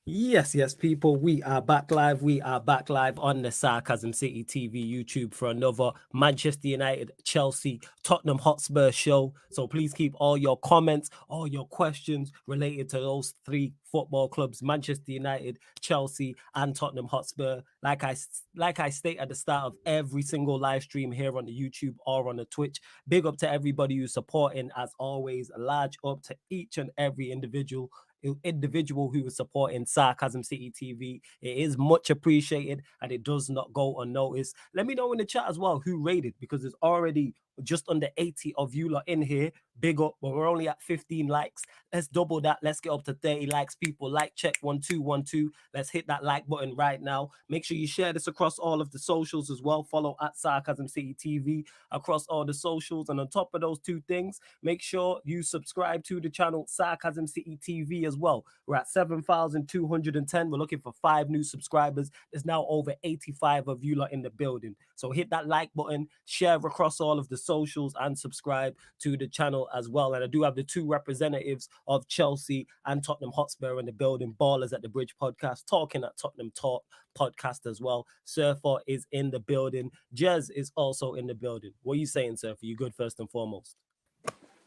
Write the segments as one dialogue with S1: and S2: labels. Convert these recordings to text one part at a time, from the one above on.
S1: Yes, people. We are back live. We are back live on the Sarcasm City TV YouTube for another Manchester United, Chelsea, Tottenham Hotspur show. So please keep all your comments, all your questions related to those three football clubs: Manchester United, Chelsea, and Tottenham Hotspur. Like I state at the start of every single live stream here on the YouTube or on the Twitch. Big up to everybody who's supporting. As always, a large up to each and every individual who is supporting Sarcasm City TV. It is much appreciated and it does not go unnoticed. Let me know in the chat as well who rated, because there's already just under 80 of you lot in here. Big up, but we're only at 15 likes. Let's double that. Let's get up to 30 likes, people. Like check 1212. Let's hit that like button right now. Make sure you share this across all of the socials as well. Follow at Sarcasm City TV across all the socials. And on top of those two things, make sure you subscribe to the channel Sarcasm City TV as well. We're at 7,210. We're looking for 5 new subscribers. There's now over 85 of you lot in the building. So hit that like button, share across all of the socials, and subscribe to the channel as well. And I do have the 2 representatives of Chelsea and Tottenham Hotspur in the building. Ballers at the Bridge podcast, talking at Tottenham Talk podcast as well. Surfer is in the building. Jez is also in the building. What are you saying, Surfer? You good first and foremost?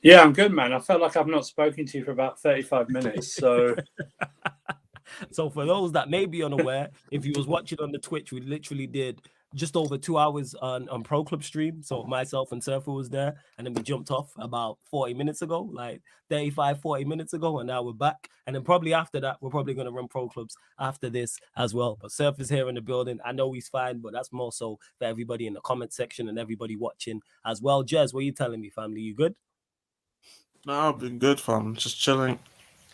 S2: Yeah, I'm good, man. I felt like I've not spoken to you for about 35 minutes. So
S1: So for those that may be unaware, if you was watching on the Twitch, we literally did just over 2 hours on Pro Club stream. So myself and Surfer was there, and then we jumped off about 40 minutes ago, like 35, 40 minutes ago, and now we're back. And then probably after that, we're probably going to run Pro Clubs after this as well. But Surfer's here in the building. I know he's fine, but that's more so for everybody in the comment section and everybody watching as well. Jez, what are you telling me, family? You good?
S3: No, I've been good, fam. Just chilling.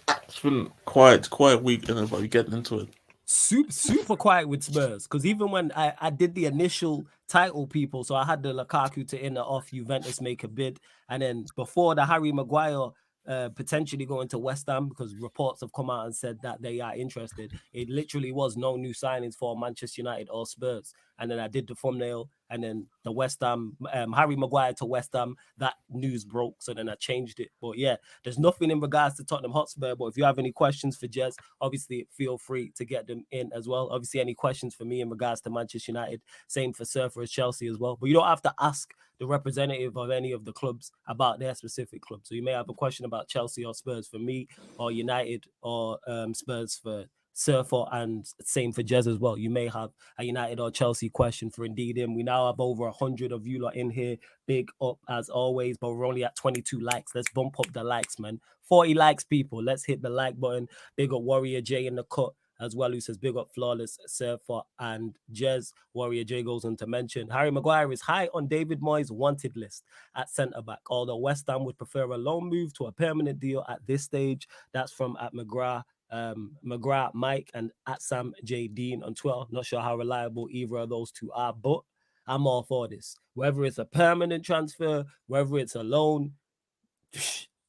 S3: It's been quiet week, but we're getting into it.
S1: Super quiet with Spurs, because even when I did the initial title, people, so I had the Lukaku to enter off Juventus make a bid, and then before the Harry Maguire potentially going to West Ham, because reports have come out and said that they are interested, it literally was no new signings for Manchester United or Spurs. And then I did the thumbnail, and then the West Ham, Harry Maguire to West Ham, that news broke, so then I changed it. But yeah, there's nothing in regards to Tottenham Hotspur, but if you have any questions for Jez, obviously feel free to get them in as well. Obviously, any questions for me in regards to Manchester United, same for Surfer as Chelsea as well. But you don't have to ask the representative of any of the clubs about their specific club. So you may have a question about Chelsea or Spurs for me, or United or Spurs for Surfer, and same for Jez as well. You may have a United or Chelsea question for Indeed Him. We now have over 100 of you lot in here. Big up as always, but we're only at 22 likes. Let's bump up the likes, man. 40 likes, people. Let's hit the like button. Big up Warrior J in the cut as well, who says big up Flawless Surfer and Jez. Warrior J goes on to mention Harry Maguire is high on David Moyes' wanted list at centre-back, although West Ham would prefer a loan move to a permanent deal at this stage. That's from at McGrath Mike and at Sam J Dean on Twitter. Not sure how reliable either of those two are, but I'm all for this. Whether it's a permanent transfer, whether it's a loan,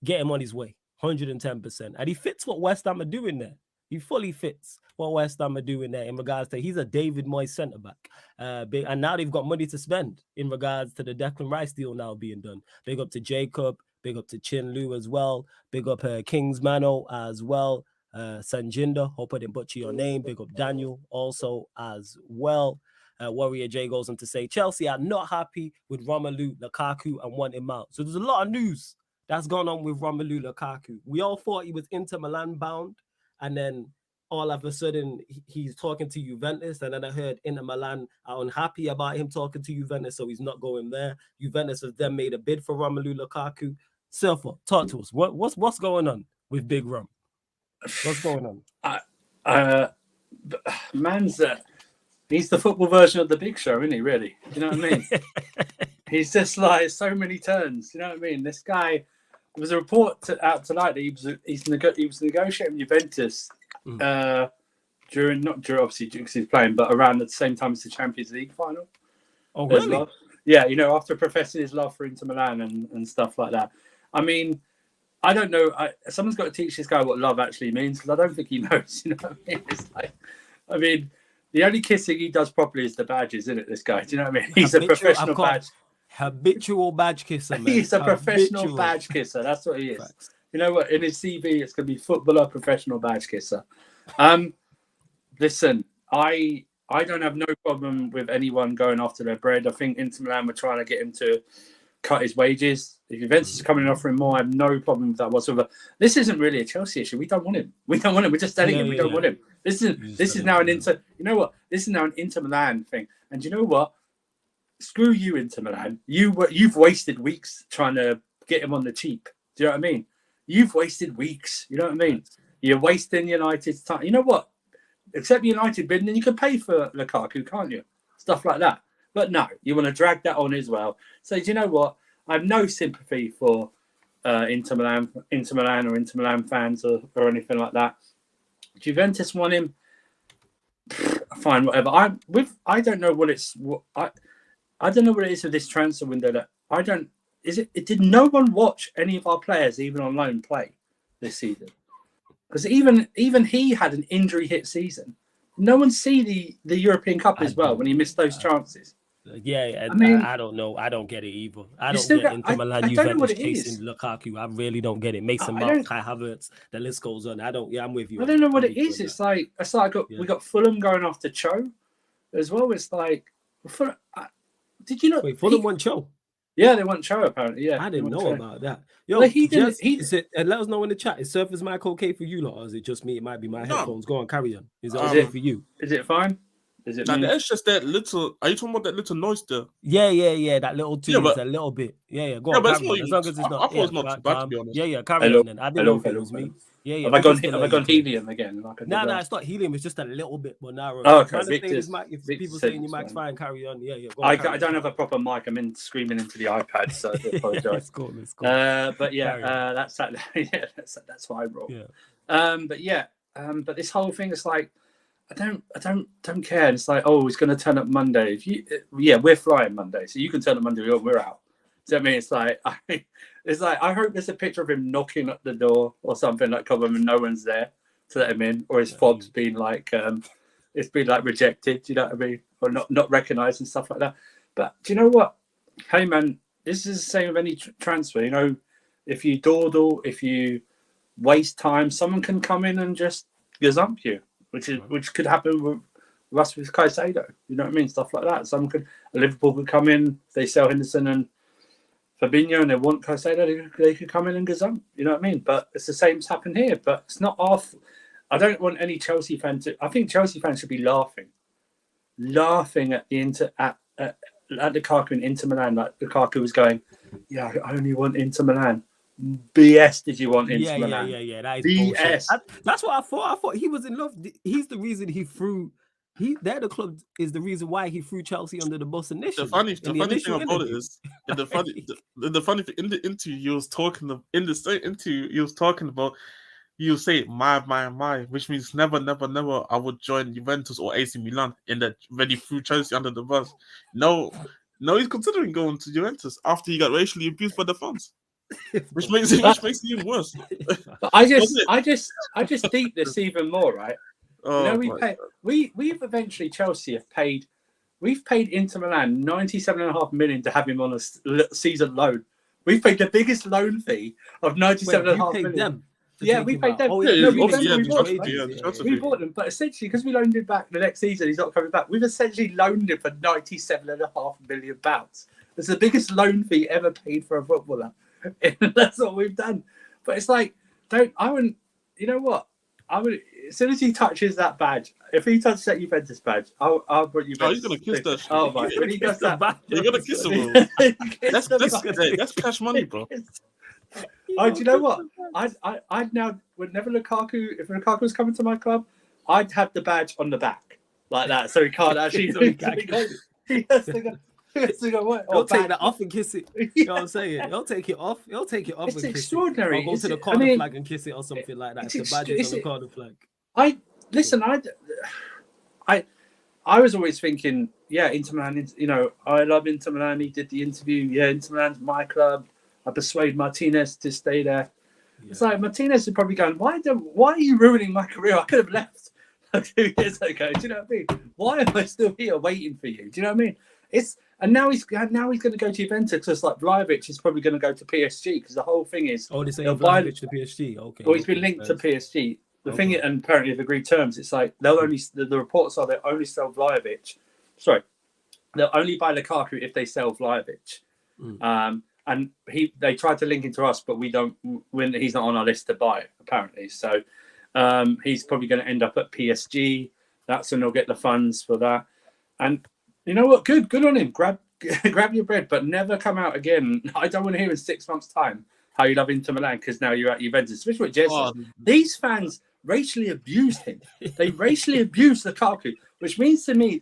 S1: get him on his way, 110%. And he fits what West Ham are doing there. He fully fits what West Ham are doing there in regards to he's a David Moyes centre-back. And now they've got money to spend in regards to the Declan Rice deal now being done. Big up to Jacob, big up to Chin Lu as well, big up Kingsmano as well. Sanjinda, hope I didn't butcher your name. Big up Daniel also as well. Warrior J goes on to say Chelsea are not happy with Romelu Lukaku and want him out. So there's a lot of news that's gone on with Romelu Lukaku. We all thought he was Inter Milan bound, and then all of a sudden he's talking to Juventus, and then I heard Inter Milan are unhappy about him talking to Juventus, so he's not going there. Juventus has then made a bid for Romelu Lukaku. Surfer, talk to us. What's going on with Big Rom? What's going
S2: on? Man's he's the football version of the Big Show, isn't he? Really? You know what I mean? He's just like so many turns. You know what I mean? This guy. There was a report out tonight that he was negotiating with Juventus not during obviously because he's playing, but around the same time as the Champions League final.
S1: Oh, really?
S2: Yeah, after professing his love for Inter Milan and stuff like that. I mean, I don't know. Someone's got to teach this guy what love actually means, because I don't think he knows. You know what I mean? It's like, the only kissing he does properly is the badges, isn't it? This guy, do you know what I mean? He's a professional badge.
S1: Habitual badge kisser, man.
S2: He's a professional badge kisser. That's what he is. Facts. You know what? In his CV, it's going to be footballer, professional badge kisser. Listen, I don't have no problem with anyone going after their bread. I think Inter Milan were trying to get him to cut his wages. If Juventus is coming and offering more, I have no problem with that whatsoever. This isn't really a Chelsea issue. We don't want him. We don't want him. We're just telling him we don't want him. This is now an Inter. You know what? This is now an Inter Milan thing. And you know what? Screw you, Inter Milan. You've wasted weeks trying to get him on the cheap. Do you know what I mean? You've wasted weeks. You know what I mean? You're wasting United's time. You know what? Accept United bid, and then you can pay for Lukaku, can't you? Stuff like that. But no, you want to drag that on as well. So do you know what? I have no sympathy for Inter Milan or Inter Milan fans or anything like that. Juventus want him. Fine, whatever. I don't know what it's. I don't know what it is with this transfer window. That I don't. Did no one watch any of our players, even on loan, play this season? Because even he had an injury hit season. No one see the European Cup as well when he missed those chances.
S1: Yeah, I mean, I don't know. I don't get it either. I don't get Inter Milan Juventus chasing Lukaku. I really don't get it. Mason Mount, Kai Havertz, the list goes on. I'm with you.
S2: I don't know what it is. It's like we got Fulham going after Cho as well. It's like, did you know?
S1: Wait, Fulham won Cho?
S2: Yeah, they want Cho apparently. Yeah,
S1: I didn't know about that. Yo,
S2: well, he didn't.
S1: Let us know in the chat. Is Surface Mic okay for you, or is it just me? It might be my headphones. Go on, carry on. Is it okay for you?
S2: Is it fine? Is it?
S3: It's just that little. Are you talking about that little noise there?
S1: Yeah. That little tune is a little bit. Yeah. Go on.
S3: But
S1: as long as it's not.
S3: I thought it was not too bad, to be honest.
S1: Yeah. Carry on. Then I didn't know if it was me. Yeah.
S2: Have I gone helium again?
S1: No, it's not helium. It's just a little bit more narrow.
S2: Oh, okay.
S1: If people saying your mic's fine, carry on. Yeah.
S2: I don't have a proper mic. I'm screaming into the iPad, so I apologize.
S1: It's cool.
S2: But yeah, that's that. Yeah, that's why I roll. Yeah. But this whole thing is like, I don't care. And it's like, oh, he's going to turn up Monday. We're flying Monday, so you can turn up Monday. We're out. Do you know what I mean? It's like I hope there's a picture of him knocking at the door or something like Cobham and no one's there to let him in, or his fob's been like it's been like rejected. Do you know what I mean? Or not recognised and stuff like that. But do you know what? Hey man, this is the same with any transfer. You know, if you dawdle, if you waste time, someone can come in and just gazump you, which could happen with us with Caicedo. You know what I mean? Stuff like that. Liverpool could come in, they sell Henderson and Fabinho and they want Caicedo, they could come in and gazump. You know what I mean? But it's the same's happened here. But it's not off. I don't want any Chelsea fan to. I think Chelsea fans should be laughing at the at Lukaku in Inter Milan. Like Lukaku was going, yeah, I only want Inter Milan. BS, did you want Inter Milan?
S1: Yeah. That is
S2: BS.
S1: That's what I thought. I thought he was in love. He's the reason he threw. They're the club is the reason why he threw Chelsea under the bus initially.
S3: The funny thing about it is, the funny thing in the interview he was talking about. You say my, which means never I would join Juventus or AC Milan in that when he threw Chelsea under the bus. No, he's considering going to Juventus after he got racially abused by the fans. Which makes it even worse.
S2: But I just deep this even more, right? We've eventually Chelsea have paid. We've paid Inter Milan 97.5 million to have him on a season loan. We've paid the biggest loan fee of 97.5 million. We paid them. We bought them, but essentially because we loaned him back the next season, he's not coming back. We've essentially loaned him for £97.5 million. It's the biggest loan fee ever paid for a footballer. That's what we've done. But it's like, you know what? As soon as he touches that badge, if he touches that Juventus badge, I'll put Juventus.
S3: Oh, he's gonna kiss that shit.
S2: Oh my! When he does that badge,
S3: you're gonna kiss him. That's cash money, bro.
S2: Do you know what? I'd now, whenever if Lukaku was coming to my club, I'd have the badge on the back like that, so he can't actually. He has to go.
S1: He'll take that off and kiss it. You know what I'm saying? He'll take it off. It's and kiss
S2: extraordinary.
S1: It. Or go to the corner flag and kiss it or something like that. The badge is on the corner flag.
S2: I was always thinking, yeah, Inter Milan. You know, I love Inter Milan. He did the interview. Yeah, Inter Milan's my club. I persuade Martinez to stay there. Yeah. It's like Martinez is probably going, why are you ruining my career? I could have left like 2 years ago. Do you know what I mean? Why am I still here waiting for you? Do you know what I mean? And now he's going to go to Juventus because like Vlahovic is probably going to go to PSG because the whole thing is
S1: they say Vlahovic to PSG. Okay.
S2: Well, he's been linked to PSG. The thing, and apparently they've agreed terms. It's like they'll only the reports are they'll only sell Vlahovic. Sorry, they'll only buy Lukaku if they sell Vlahovic. And they tried to link into us, but we don't. When he's not on our list to buy, apparently. So he's probably going to end up at PSG. That's when they'll get the funds for that. And you know what? Good on him. Grab your bread, but never come out again. I don't want to hear in 6 months' time how you love Inter Milan because now you're at Juventus. Especially with Jesus. These fans racially abused him. They racially abused Lukaku, which means to me,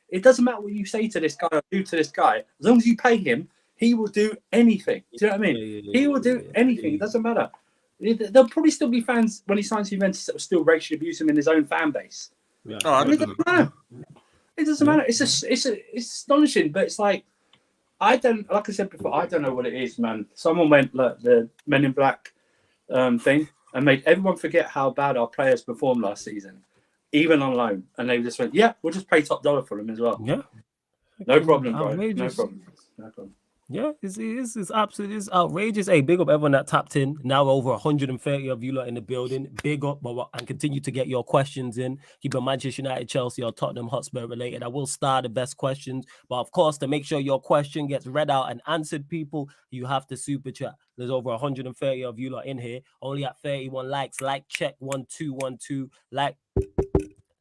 S2: it doesn't matter what you say to this guy or do to this guy. As long as you pay him, he will do anything. Do you know what I mean? He will do anything. It doesn't matter. There'll probably still be fans when he signs Juventus that will still racially abuse him in his own fan base.
S3: Yeah.
S2: It doesn't matter. It doesn't matter. It's astonishing, but it's like like I said before, I don't know what it is, man. Someone went like the Men in Black thing and made everyone forget how bad our players performed last season, even on loan, and they just went, "Yeah, we'll just pay top dollar for them as well."
S1: Yeah,
S2: no problem, bro. No problem.
S1: Yeah, it's absolutely outrageous. Hey, big up everyone that tapped in. Now over 130 of you lot in the building. Big up, and continue to get your questions in. Keep it Manchester United, Chelsea, or Tottenham Hotspur related. I will start the best questions, but of course, to make sure your question gets read out and answered, people, you have to super chat. There's over 130 of you lot in here. Only at 31 likes. Like check 1212.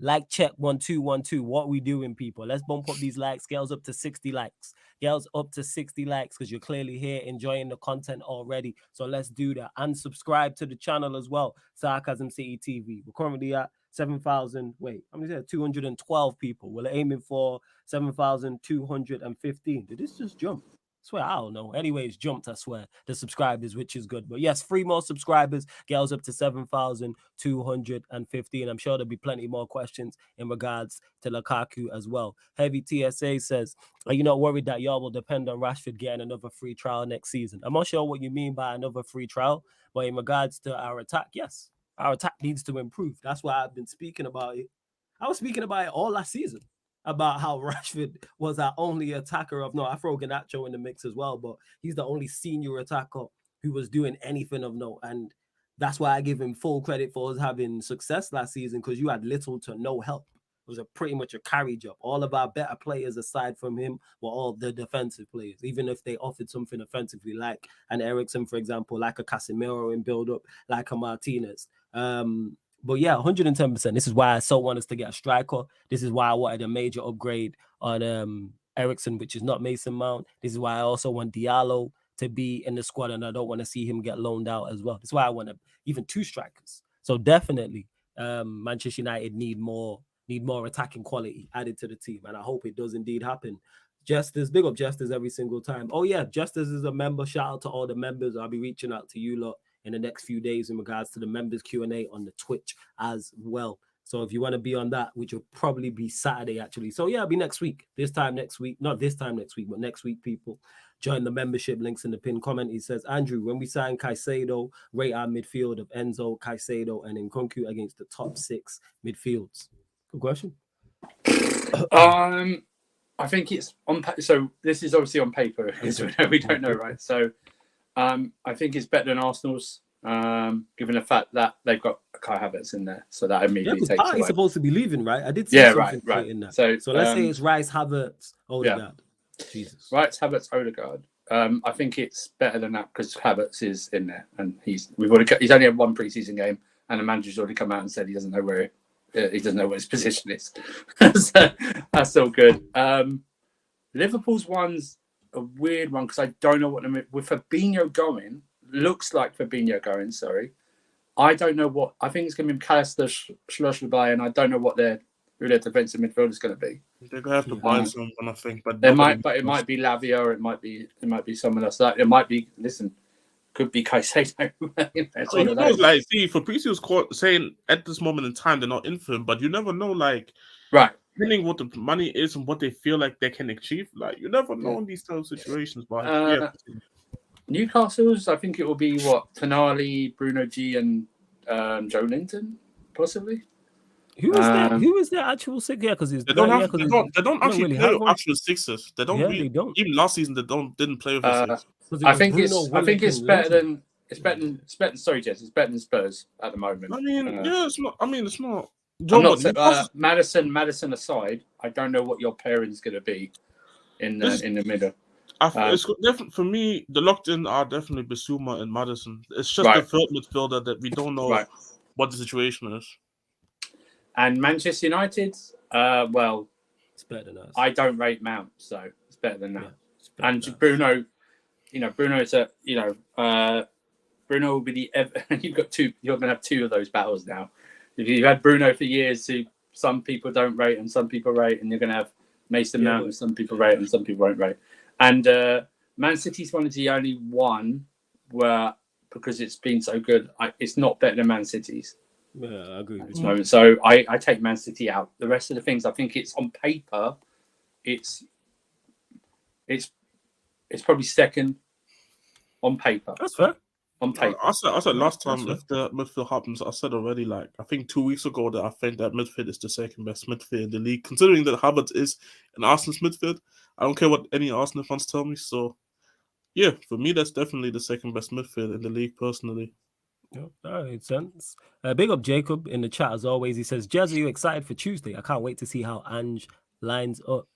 S1: Like check 1212. What we doing, people? Let's bump up these likes. Girls up to 60 likes. Girls up to 60 likes because you're clearly here enjoying the content already. So let's do that. And subscribe to the channel as well. Sarcasm City TV. We're currently at 7,000. Wait, how many is that? 212 people. We're aiming for 7,215. Did this just jump? I swear, I don't know. Anyways, jumped, I swear, the subscribers, which is good. But yes, 3 more subscribers, girls up to 7,215. I'm sure there'll be plenty more questions in regards to Lukaku as well. Heavy TSA says, are you not worried that y'all will depend on Rashford getting another free trial next season? I'm not sure what you mean by another free trial, but in regards to our attack, yes, our attack needs to improve. That's why I've been speaking about it. I was speaking about it all last season, about how Rashford was our only attacker of note. I throw Garnacho in the mix as well, but he's the only senior attacker who was doing anything of note. And that's why I give him full credit for us having success last season, because you had little to no help. It was pretty much a carry job. All of our better players aside from him were all the defensive players, even if they offered something offensively, like an Eriksen, for example, like a Casemiro in build-up, like a Martinez. But yeah, 110%. This is why I so want us to get a striker. This is why I wanted a major upgrade on Eriksen, which is not Mason Mount. This is why I also want Diallo to be in the squad, and I don't want to see him get loaned out as well. That's why I want even 2 strikers. So definitely, Manchester United need more attacking quality added to the team, and I hope it does indeed happen. Justice, big up Justice every single time. Oh yeah, Justice is a member. Shout out to all the members. I'll be reaching out to you lot in the next few days in regards to the members Q&A on the Twitch as well. So if you want to be on that, which will probably be Saturday actually. So yeah, it'll be next week. Not this time next week, but next week, people. Join the membership, links in the pinned comment. He says, Andrew, when we sign Caicedo, rate our midfield of Enzo, Caicedo, and Nkunku against the top 6 midfields. Good question.
S2: I think it's on. So this is obviously on paper. We don't know, right? So I think it's better than Arsenal's, given the fact that they've got Kai Havertz in there, so that immediately takes away.
S1: He's supposed to be leaving, right? I did see something
S2: right.
S1: in that.
S2: So
S1: let's say it's Rice, Havertz, Odegaard. Jesus.
S2: Rice, Havertz, Odegaard. I think it's better than that because Havertz is in there, and he's only had 1 preseason game, and the manager's already come out and said he doesn't know where his position is. So that's all good. Liverpool's one's a weird one because I don't know what with Fabinho going. Looks like Fabinho going. Sorry, I don't know what. I think it's going to be McAllister, Schlotterbeck, and I don't know who their defensive midfield is going to be.
S3: They're going to have to buy someone, I think. But
S2: it might be Lavia, or it might be someone else. It might be. Listen, could be Caicedo.
S3: Fabrizio was saying at this moment in time they're not in for him, but you never know. Like,
S2: right.
S3: Depending what the money is and what they feel like they can achieve, like you never know in these type of situations. But
S2: Newcastle's, I think it will be Tonali, Bruno G, and Joe Linton, possibly.
S1: Who is their actual six? Yeah, because
S3: they don't actually
S1: really
S3: play with actual sixes. They don't.
S1: They don't.
S3: Even last season, they didn't play with a six.
S2: I think it's better than It's better than sorry, Jess. It's better than Spurs at the moment.
S3: I mean, yeah, it's not. I mean, it's not.
S2: I'm not Madison aside. I don't know what your pairing's going to be in the middle.
S3: It's definitely for me. The locked in are definitely Bissouma and Madison. It's just the third midfielder that we don't know what the situation is.
S2: And Manchester United, well,
S1: it's better than us.
S2: I don't rate Mount, so it's better than that. Yeah, and Bruno, Bruno is Bruno will be you've got two. You're going to have two of those battles now. If you've had Bruno for years, who some people don't rate and some people rate, and you're going to have Mason Mount, and some people rate and some people won't rate. And Man City's one of the only one where, because it's been so good, it's not better than Man City's.
S1: Yeah, I agree with
S2: you. Moment. So I take Man City out. The rest of the things, I think it's on paper, it's probably second on paper.
S1: That's fair.
S2: On paper.
S3: I said last time if the midfield happens, I said already, like I think 2 weeks ago, that I think that midfield is the second best midfield in the league, considering that Havertz is an Arsenal's midfield. I don't care what any Arsenal fans tell me. So yeah, for me, that's definitely the second best midfield in the league personally.
S1: Yeah, that makes sense. Big up Jacob in the chat as always. He says, Jazz, are you excited for Tuesday? I can't wait to see how Ange lines up.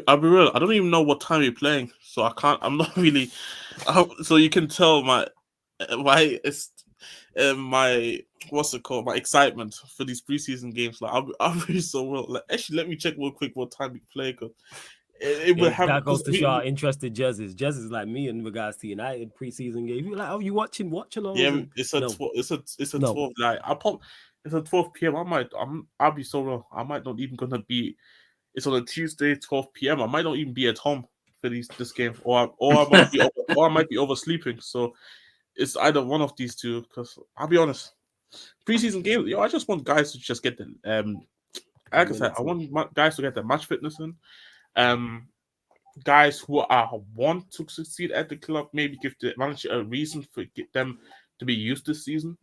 S3: I'll be real. I don't even know what time you're playing, so I can't. I'm not really. So you can tell my what's it called? My excitement for these preseason games. Like I'm really so well. Like actually, let me check real quick what time we play. Cause it will have.
S1: That goes to show how interested Jez is. Jez is like me in regards to United preseason game. You're like, oh, you watching along?
S3: Yeah, it's a 12. Like it's a 12 p.m. I'll be so wrong. I might not even gonna be. It's on a Tuesday, 12 p.m. I might not even be at home for this game, or I might be oversleeping. So it's either one of these two. Because I'll be honest, preseason game, I just want guys to just get the like I said, I want guys to get their match fitness in. Guys who want to succeed at the club, maybe give the manager a reason for them to be used this season.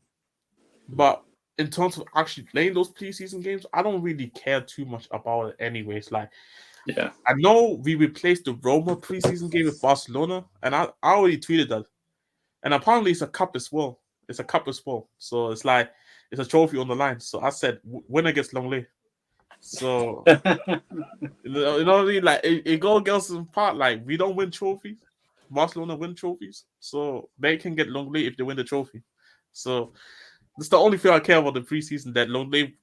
S3: But in terms of actually playing those preseason games, I don't really care too much about it anyways. Like,
S2: yeah,
S3: I know we replaced the Roma preseason game with Barcelona, and I already tweeted that. And apparently it's a cup as well. So it's like, it's a trophy on the line. So I said, winner gets Longley. So, you know what I mean? Like, it goes against some part. Like, we don't win trophies. Barcelona win trophies. So they can get Longley if they win the trophy. So that's the only thing I care about the preseason, that Longley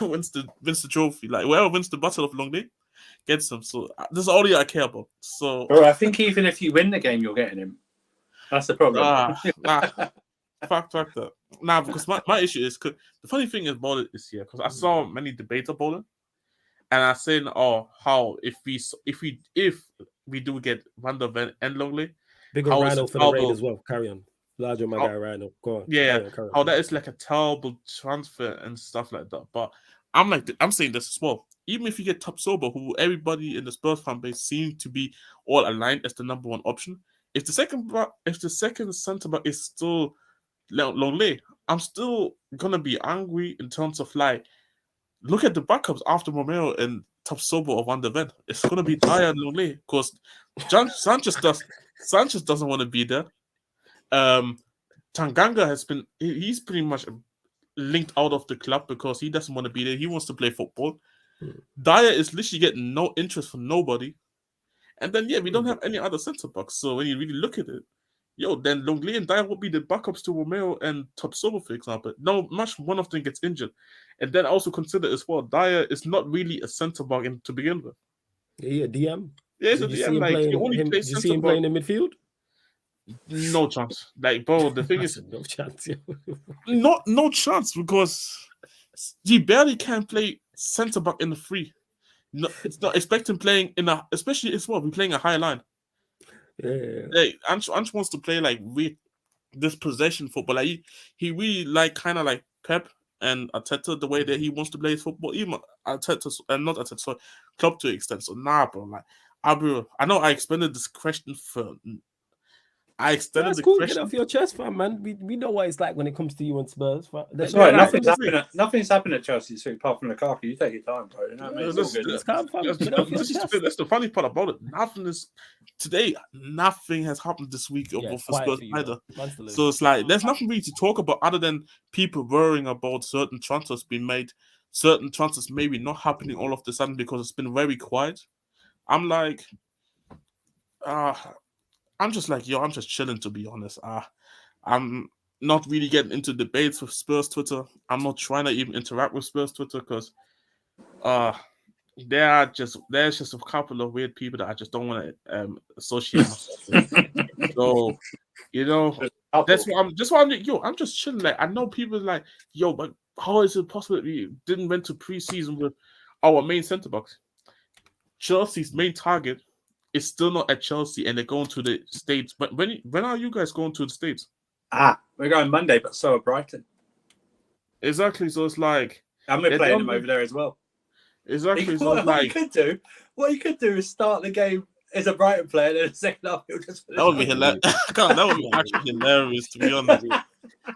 S3: wins the trophy. Like, whoever wins the Battle of Longley gets him. So that's all I care about. So,
S2: bro, I think even if you win the game, you're getting him. That's the problem.
S3: Fact that. Nah, because my issue is, cause the funny thing about it is here, because I saw many debates about it, and I said, how if we do get Van der Ven and Longley,
S1: big on Rhino for the raid as well. Carry on. Larger my guy Rhino. Go on.
S3: Yeah,
S1: carry on.
S3: How that is like a terrible transfer and stuff like that. But I'm saying this as well. Even if you get Tapsoba, who everybody in the Spurs fan base seems to be all aligned as the number one option, if the second centre back is still Longley, I'm still gonna be angry in terms of, like, look at the backups after Romelu and Tapsoba or Van der Ven. It's gonna be Dyer and Longley, because Sanchez doesn't want to be there. Tanganga he's pretty much linked out of the club because he doesn't want to be there. He wants to play football. Dyer is literally getting no interest from nobody. And then, we don't have any other centre backs. So when you really look at it, then Longley and Dyer will be the backups to Romelu and Tapsoba, for example. No, much one of them gets injured. And then also consider as well, Dyer is not really a centre back to begin with.
S1: Yeah, DM.
S3: Yeah, he's a DM. Like, he only plays
S1: centre back. Did you see him playing in midfield?
S3: No chance. Like, bro, the thing is,
S1: no chance.
S3: no chance, because he barely can play centre back in the free. No, it's not expecting playing especially as well. We're playing a high line.
S1: Yeah.
S3: Like, Ange wants to play like with this possession football. Like he really kind of like Pep and Arteta, the way that he wants to play his football. Even Arteta and not Arteta, sorry, Klopp to an extent. So bro, like I know I expanded this question for I extended
S1: That's
S3: the
S1: cool. Get
S3: question.
S1: off your chest, fam, man. We know what it's like when it comes to you and Spurs.
S2: That's right.
S3: Like,
S2: Nothing's happened at Chelsea this week apart from Lukaku. You take your time, bro. You know what I mean? It's all good.
S1: It's calm, fam. Get off your chest.
S3: That's the funny part about it. Nothing has happened this week for Spurs either. So it's like there's nothing really to talk about other than people worrying about certain transfers being made, certain transfers maybe not happening all of the sudden because it's been very quiet. I'm like, I'm just like, I'm just chilling, to be honest. I'm not really getting into debates with Spurs Twitter. I'm not trying to even interact with Spurs Twitter because there's just a couple of weird people that I just don't want to associate myself with. So, that's why I'm just chilling. Like, I know people like, but how is it possible that we didn't went to preseason with our main centre backs? Chelsea's main target is still not at Chelsea, and they're going to the States. But when are you guys going to the States?
S2: We're going Monday, but so are Brighton.
S3: Exactly. So it's like,
S2: and we're playing them over there as well.
S3: Exactly.
S2: What you could do is start the game as a Brighton player, and then the second half you'll just.
S3: That would be hilarious. That would be actually hilarious, to be honest.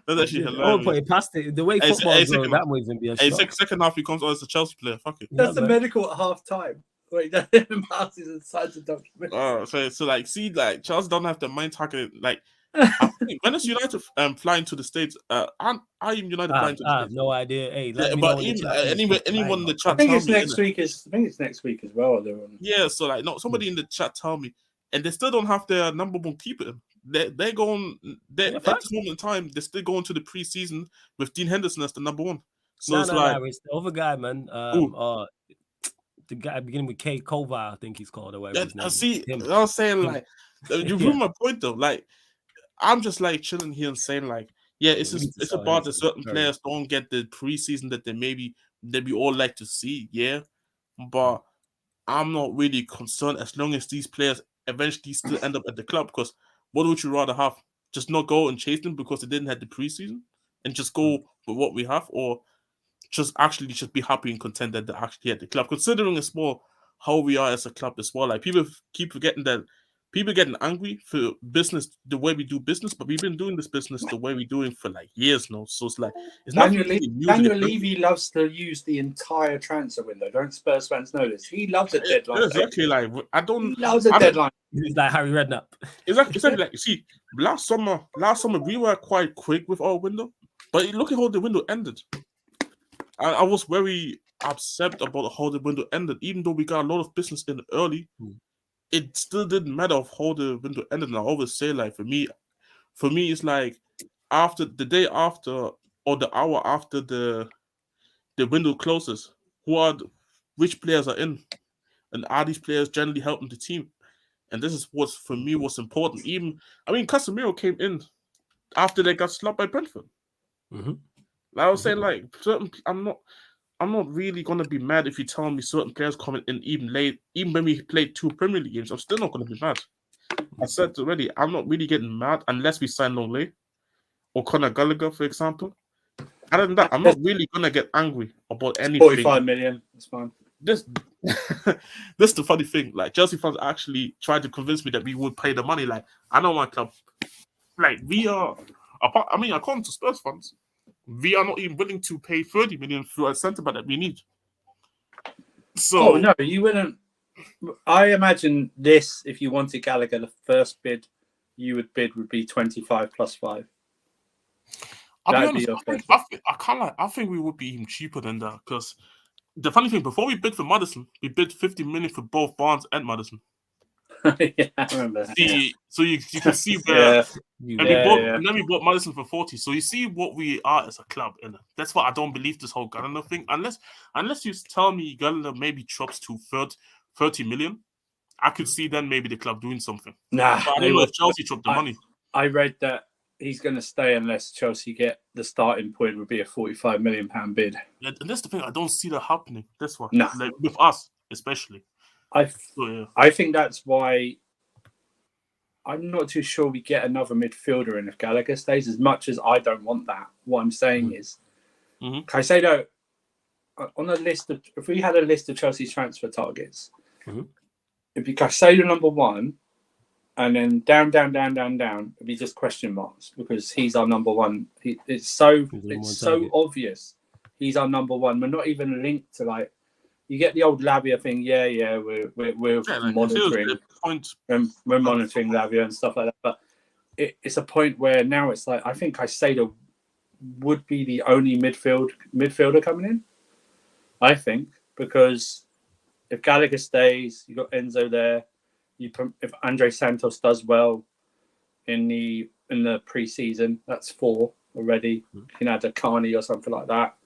S3: That's actually hilarious.
S1: I would put it past it. The way football is going, that would even be a shot.
S3: Second half, he comes on as a Chelsea player. Fuck it.
S2: That's the medical at half time. Wait, that passes and signs a document.
S3: So like, see, like Chelsea don't have the mind target. Like, I think when is United flying to the States? I'm United flying to the States.
S1: I have no idea. Hey,
S3: but anyone in the chat.
S2: I think it's next week. I think it's next week as well.
S3: Yeah. So like, somebody in the chat tell me, and they still don't have their number one keeper. They're going. At this moment in time, they're still going to the preseason with Dean Henderson as the number one. So it's
S1: it's the other guy, man. The guy beginning with K. Kova, I think he's called. Or whatever his name is.
S3: I was saying like, you prove my point though. Like, I'm just like chilling here and saying like, it's about that certain players don't get the preseason that they all like to see. Yeah, but I'm not really concerned as long as these players eventually still end up at the club. Because what would you rather have? Just not go and chase them because they didn't have the preseason, and just go with what we have, or just be happy and content that they're actually at the club. Considering as well how we are as a club as well. Like, people keep forgetting that people getting angry for business, the way we do business, but we've been doing this business the way we're doing for like years now. So it's like, it's not really new.
S2: Daniel Levy loves to use the entire transfer window. Don't Spurs fans know this? He loves a deadline.
S3: Exactly. Like,
S2: he loves a deadline.
S1: He's like Harry Redknapp.
S3: Exactly. Like, you see, last summer we were quite quick with our window, but look at how the window ended. I was very upset about how the window ended, even though we got a lot of business in early. It still didn't matter of how the window ended. And I always say, like, for me, it's like after the day after or the hour after the window closes, which players are in, and are these players generally helping the team? And this is what's for me what's important. Casemiro came in after they got slapped by Brentford. Like I was saying, like, I'm not really gonna be mad if you tell me certain players coming in even late, even when we played 2 Premier League games. I'm still not gonna be mad. I said already, I'm not really getting mad unless we sign Longley or Conor Gallagher, for example. Other than that, I'm not really gonna get angry about anything.
S2: 45 million, that's fine.
S3: This is the funny thing. Like, Chelsea fans actually tried to convince me that we would pay the money. Like, I know my club. Like, we are. According to Spurs fans, we are not even willing to pay 30 million for a centre back that we need. So,
S2: no, you wouldn't. I imagine this, if you wanted Gallagher, the first bid you would bid would be 25 plus 5.
S3: I'll be honest, I think we would be even cheaper than that, because the funny thing, before we bid for Maddison, we bid 50 million for both Barnes and Maddison.
S2: Yeah, I remember.
S3: So you can see where and then we bought Maddison for 40. So you see what we are as a club, and that's why I don't believe this whole Gallagher thing. Unless you tell me Gallagher maybe drops to 30 million, I could see then maybe the club doing something.
S2: Nah,
S3: but I don't know if Chelsea dropped the money.
S2: I read that he's going to stay unless Chelsea get the starting point would be a £45 million bid.
S3: Yeah, and that's the thing. I don't see that happening. That's why,
S2: like,
S3: with us especially.
S2: I think that's why I'm not too sure we get another midfielder in if Gallagher stays, as much as I don't want that. What I'm saying is, Caicedo, on a list of, if we had a list of Chelsea's transfer targets, it'd be Caicedo number 1, and then down, it'd be just question marks because he's our number one. It's so obvious. He's our number one. We're not even linked to like. You get the old Lavia thing. Yeah. We're monitoring. We're monitoring Lavia and stuff like that. But it's a point where now it's like I think Caicedo would be the only midfielder coming in. I think because if Gallagher stays, you got Enzo there. If Andre Santos does well in the preseason, that's 4 already. You can add a Carney or something like that,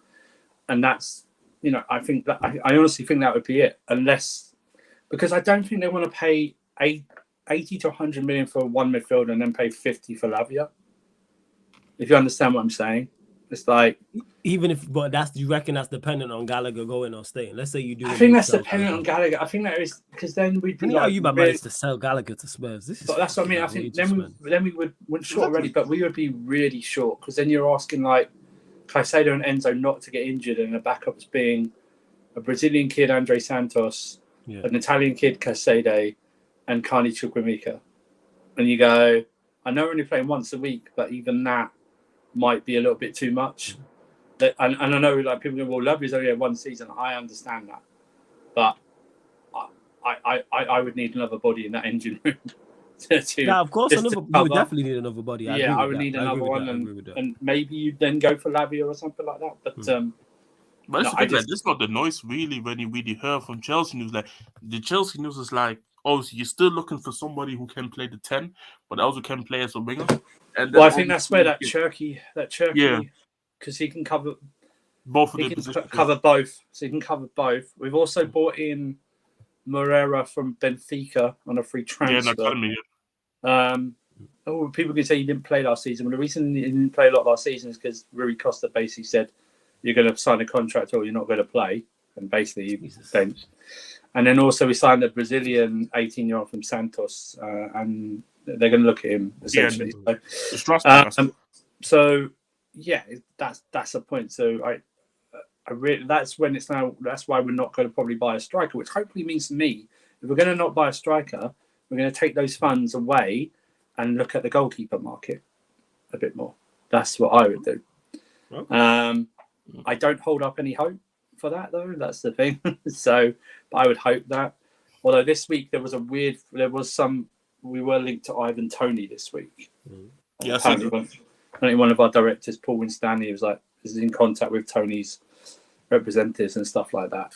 S2: and that's I think that I honestly think that would be it, unless because I don't think they want to pay 80 to 100 million for one midfielder and then pay 50 for Lavia. If you understand what I'm saying. It's like
S1: even if, but you reckon that's dependent on Gallagher going or staying. Let's say you do.
S2: I think that's dependent on Gallagher. I think that is because then we'd be
S1: like, you managed to sell Gallagher to Spurs.
S2: But that's what I mean. I think then we would short already, but we would be really short because then you're asking like Caicedo and Enzo not to get injured, and the backups being a Brazilian kid Andre Santos, an Italian kid Caicedo, and Carney Chukwuemeka. And you go, I know we're only playing once a week, but even that might be a little bit too much. And I know like people go, well, Lovely's only had one season. I understand that, but I would need another body in that engine room.
S1: Of course, you would definitely need another body.
S2: I would need another one, and maybe you then go for Lavia or something like that. But
S3: this is not the noise really when you really heard from Chelsea news. Like the Chelsea news is like, obviously you're still looking for somebody who can play the 10, but also can play as a winger. And
S2: I think that's where that Cherky, because he can cover
S3: both of
S2: the
S3: positions.
S2: Cover both, so he can cover both. We've also brought in Moreira from Benfica on a free transfer. People can say he didn't play last season. But the reason he didn't play a lot last season is because Rui Costa basically said, "You're going to sign a contract or you're not going to play," and basically he benched. And then also we signed a Brazilian 18-year-old from Santos, and they're going to look at him essentially. So that's a point. So I really that's when it's now. That's why we're not going to probably buy a striker, which hopefully means to me, if we're going to not buy a striker, we're going to take those funds away and look at the goalkeeper market a bit more. That's what I would do. Okay. I don't hold up any hope for that though. That's the thing. So, but I would hope that. Although this week we were linked to Ivan Toney this week.
S3: Yes,
S2: apparently one of our directors, Paul Winstanley, is in contact with Tony's representatives and stuff like that.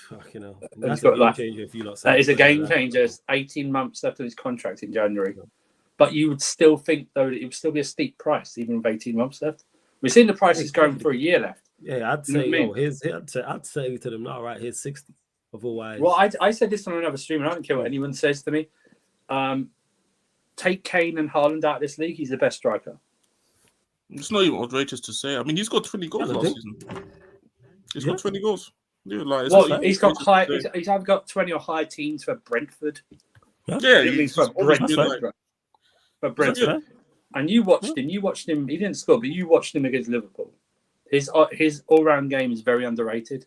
S1: That's a game changer if you not.
S2: That is a game changer. 18 months left of his contract in January. But you would still think though that it would still be a steep price even with 18 months left. We've seen the prices going for a year left.
S1: Yeah, I'd say, I'd say to them, all right, here's 60. Otherwise,
S2: well, I said this on another stream, and I don't care what anyone says to me. Take Kane and Haaland out of this league. He's the best striker.
S3: It's not even outrageous to say. I mean, he's got 20 goals last season. He's got 20 goals.
S2: He's got high. He's either got 20 or high teens for Brentford.
S3: He's
S2: for Brentford. For Brentford. And you watched him. He didn't score, but you watched him against Liverpool. His all-round game is very underrated.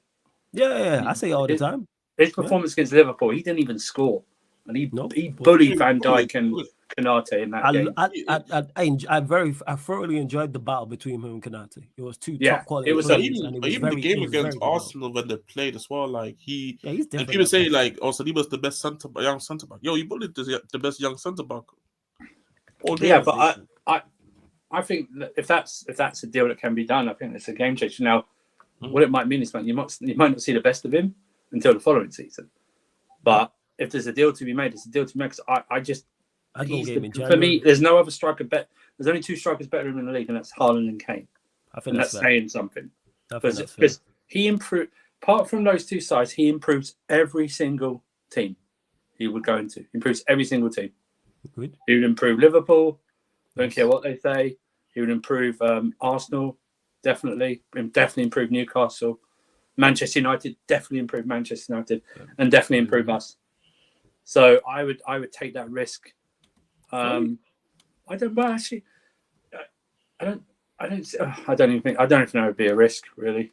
S1: Yeah, I say all the time.
S2: His performance against Liverpool, he didn't even score, and he bullied Van Dijk and Konate in that game.
S1: I thoroughly enjoyed the battle between him and Konate. It was two top quality.
S3: It was even the game against Arsenal when they played as well. Like he's different. And people say like, Saliba's the best young centre back. Yo, he bullied the best young centre back.
S2: But I think that if that's a deal that can be done, I think it's a game changer. Now, what it might mean is you might not see the best of him until the following season. But if there's a deal to be made, it's a deal to be made. For me, there's no other striker better. There's only two strikers better in the league, and that's Haaland and Kane.
S1: I think
S2: that's saying something. Because he improved. Apart from those two sides, he improves every single team he would go into. He improves every single team.
S1: Good.
S2: He would improve Liverpool. Don't care what they say. He would improve Arsenal, definitely. Definitely improve Newcastle. Manchester United, definitely improve Manchester United, and definitely improve us. So I would take that risk. I don't even think it would be a risk, really.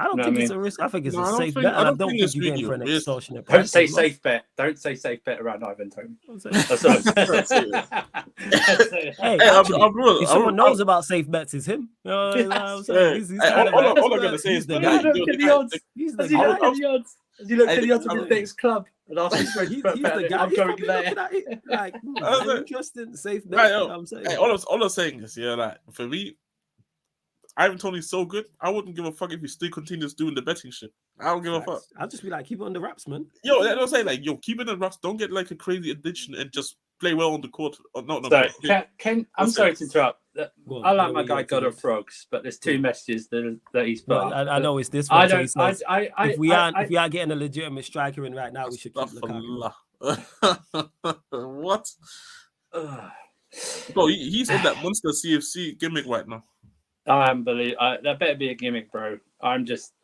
S1: I don't
S2: You know
S1: think
S2: what I
S1: it's
S2: mean?
S1: a risk. I think it's
S3: No,
S1: a
S3: I don't
S1: safe
S3: think-
S1: bet.
S3: I
S1: And I
S3: don't
S1: don't
S3: think
S1: think
S3: it's
S1: you're getting
S3: really
S1: for an
S3: a risk.
S1: extortionate
S2: Don't
S1: price
S2: say
S1: as well.
S2: safe bet. Don't say safe bet around Ivan Toney.
S1: I'm saying.
S2: That's all I'm saying.
S3: That's it.
S1: Hey,
S3: Hey,
S1: actually, if someone
S3: I'm-
S1: knows about safe bets, it's him. You know what I'm
S2: Yes.
S1: saying?
S3: Hey,
S1: He's
S3: hey,
S1: kind of
S3: all
S1: like
S3: I'm gonna
S1: expert.
S3: say
S1: He's
S3: is
S1: the
S3: when
S2: Look
S1: guy.
S2: at the odds.
S1: He's the
S2: As you look
S1: guy.
S2: at the odds. As you look
S3: Hey,
S2: at the odds of
S3: I'm-
S2: his next club, and ask his friends
S1: He's
S2: to bet
S1: the
S2: it,
S1: guy.
S2: I'm
S1: He's
S2: going
S1: probably
S2: there.
S1: looking at it like,
S3: That's it.
S1: interesting, safe bet.
S3: Right,
S1: You know
S3: yo,
S1: what I'm saying?
S3: hey, all I'm saying is, yeah, like for me, Ivan Toney's so good. I wouldn't give a fuck if he still continues doing the betting shit. I don't give a fuck.
S1: I'll just be like, keep it on the wraps, man.
S3: Yo, that's what I'm saying. Like, yo, keep it in wraps. Don't get like a crazy addiction and just play well on the court. Or, no,
S2: So,
S3: court.
S2: Ken, I'm
S3: What's
S2: sorry
S3: that?
S2: to interrupt.
S1: Go on,
S2: I like
S1: go
S2: my
S1: on,
S2: guy
S1: yeah,
S2: God
S1: to
S2: of Frogs, but there's two messages that he's put
S1: Well,
S2: up.
S1: I know it's this
S2: I
S1: one. So he
S2: don't.
S1: says,
S2: I
S1: if we are getting a legitimate striker in right now, we should keep Lukaku.
S3: What?
S2: Ugh.
S3: Bro, he's in that Monster CFC gimmick right now.
S2: I am believe that better be a gimmick, bro. I'm just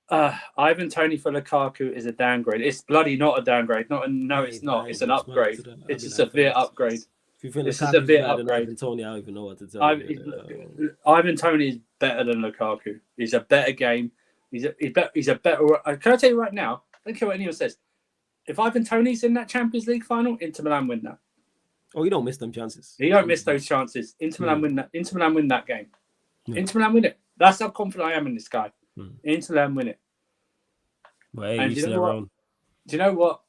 S2: Ivan Toney for Lukaku is a downgrade. It's bloody not a downgrade. It's not. It's an upgrade. It's a severe upgrade.
S1: If you think
S2: It's a
S1: Lukaku's
S2: severe
S1: better than
S2: upgrade.
S1: Ivan Toney, I don't even know what to tell you.
S2: Ivan Toney is better than Lukaku. He's a better game. He's a better. Can I tell you right now? I don't care what anyone says. If Ivan Toney's in that Champions League final, Inter Milan win that.
S1: Oh, you don't miss them chances.
S2: You don't miss those chances. Inter Milan win that. Inter Milan win that game.
S1: Yeah.
S2: Inter Milan win it. That's how confident I am in this guy.
S1: Mm.
S2: Inter Milan win it.
S1: But hey,
S2: And
S1: each
S2: do you know
S1: their
S2: what?
S1: own.
S2: Do you know what?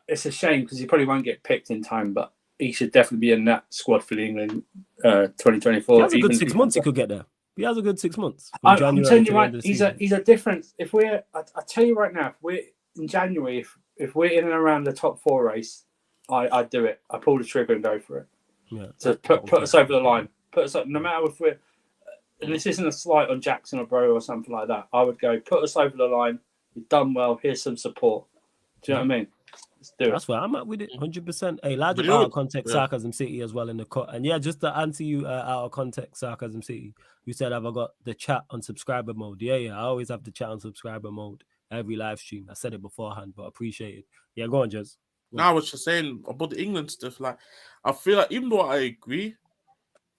S2: It's a shame because he probably won't get picked in time, but he should definitely be in that squad for the England 2024.
S1: He has a good
S2: even
S1: 6 months. He could get there. He has a good 6 months.
S2: I'm
S1: January
S2: telling
S1: to
S2: you
S1: the
S2: right,
S1: end of the
S2: he's
S1: season.
S2: a difference. If we're, I tell you right now, if we're in January, if we're in and around the top 4 race, I do it. I pull the trigger and go for it.
S1: Yeah.
S2: So put us over the line. Put us up, no matter if we're. And this isn't a slight on Jackson or Bro or something like that. I would go put us over the line. You've done well. Here's some support. Do you know what I mean? Let's do it.
S1: That's why I'm up with it 100%. Hey, large
S3: But
S1: out
S3: you know
S1: of context, Sarcasm City as well in the cut. And yeah, just to answer you out of context, Sarcasm City, you said, have I got the chat on subscriber mode? Yeah. I always have the chat on subscriber mode every live stream. I said it beforehand, but I appreciate it. Yeah, go on, Jez.
S3: Now I was just saying about the England stuff. Like, I feel like even though I agree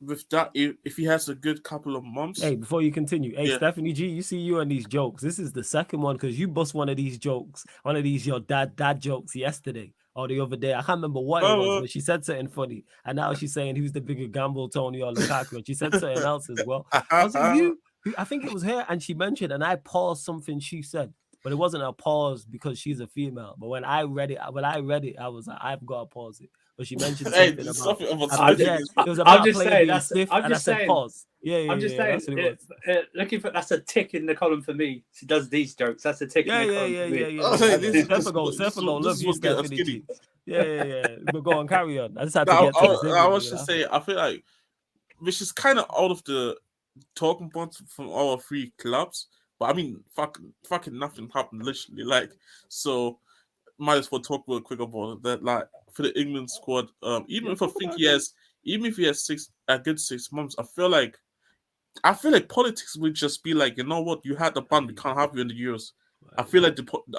S3: with that, if he has a good couple of months.
S1: Hey, before you continue, hey,
S3: Yeah.
S1: Stephanie G, you see you on these jokes. This is the second one because you bust one of these jokes, one of these your dad jokes yesterday or the other day. I can't remember what it was, but she said something funny. And now she's saying who's the bigger gamble, Toney or Lukaku. And she said something else as well. I was like, I think it was her, and she mentioned, and I paused something she said. But it wasn't a pause because she's a female. But when I read it, I was like, I've got to pause it. But she mentioned something about it was about
S2: I'm just saying,
S1: being stiff, and I said pause. Yeah,
S2: I'm just saying, looking for that's a tick in the column for me. She does these jokes. That's a tick in the column for me.
S1: Yeah. Love you, Stephanie. Yeah. But go on, carry on. I just had to get to this.
S3: I was just saying, I feel like which is kind of out of the talking points from our 3 clubs. But I mean, fucking nothing happened literally. Like, so might as well talk real quick about that. Like for the England squad, even if he has a good 6 months, I feel like politics would just be like, you know what, you had the ban, we can't have you in the Euros. I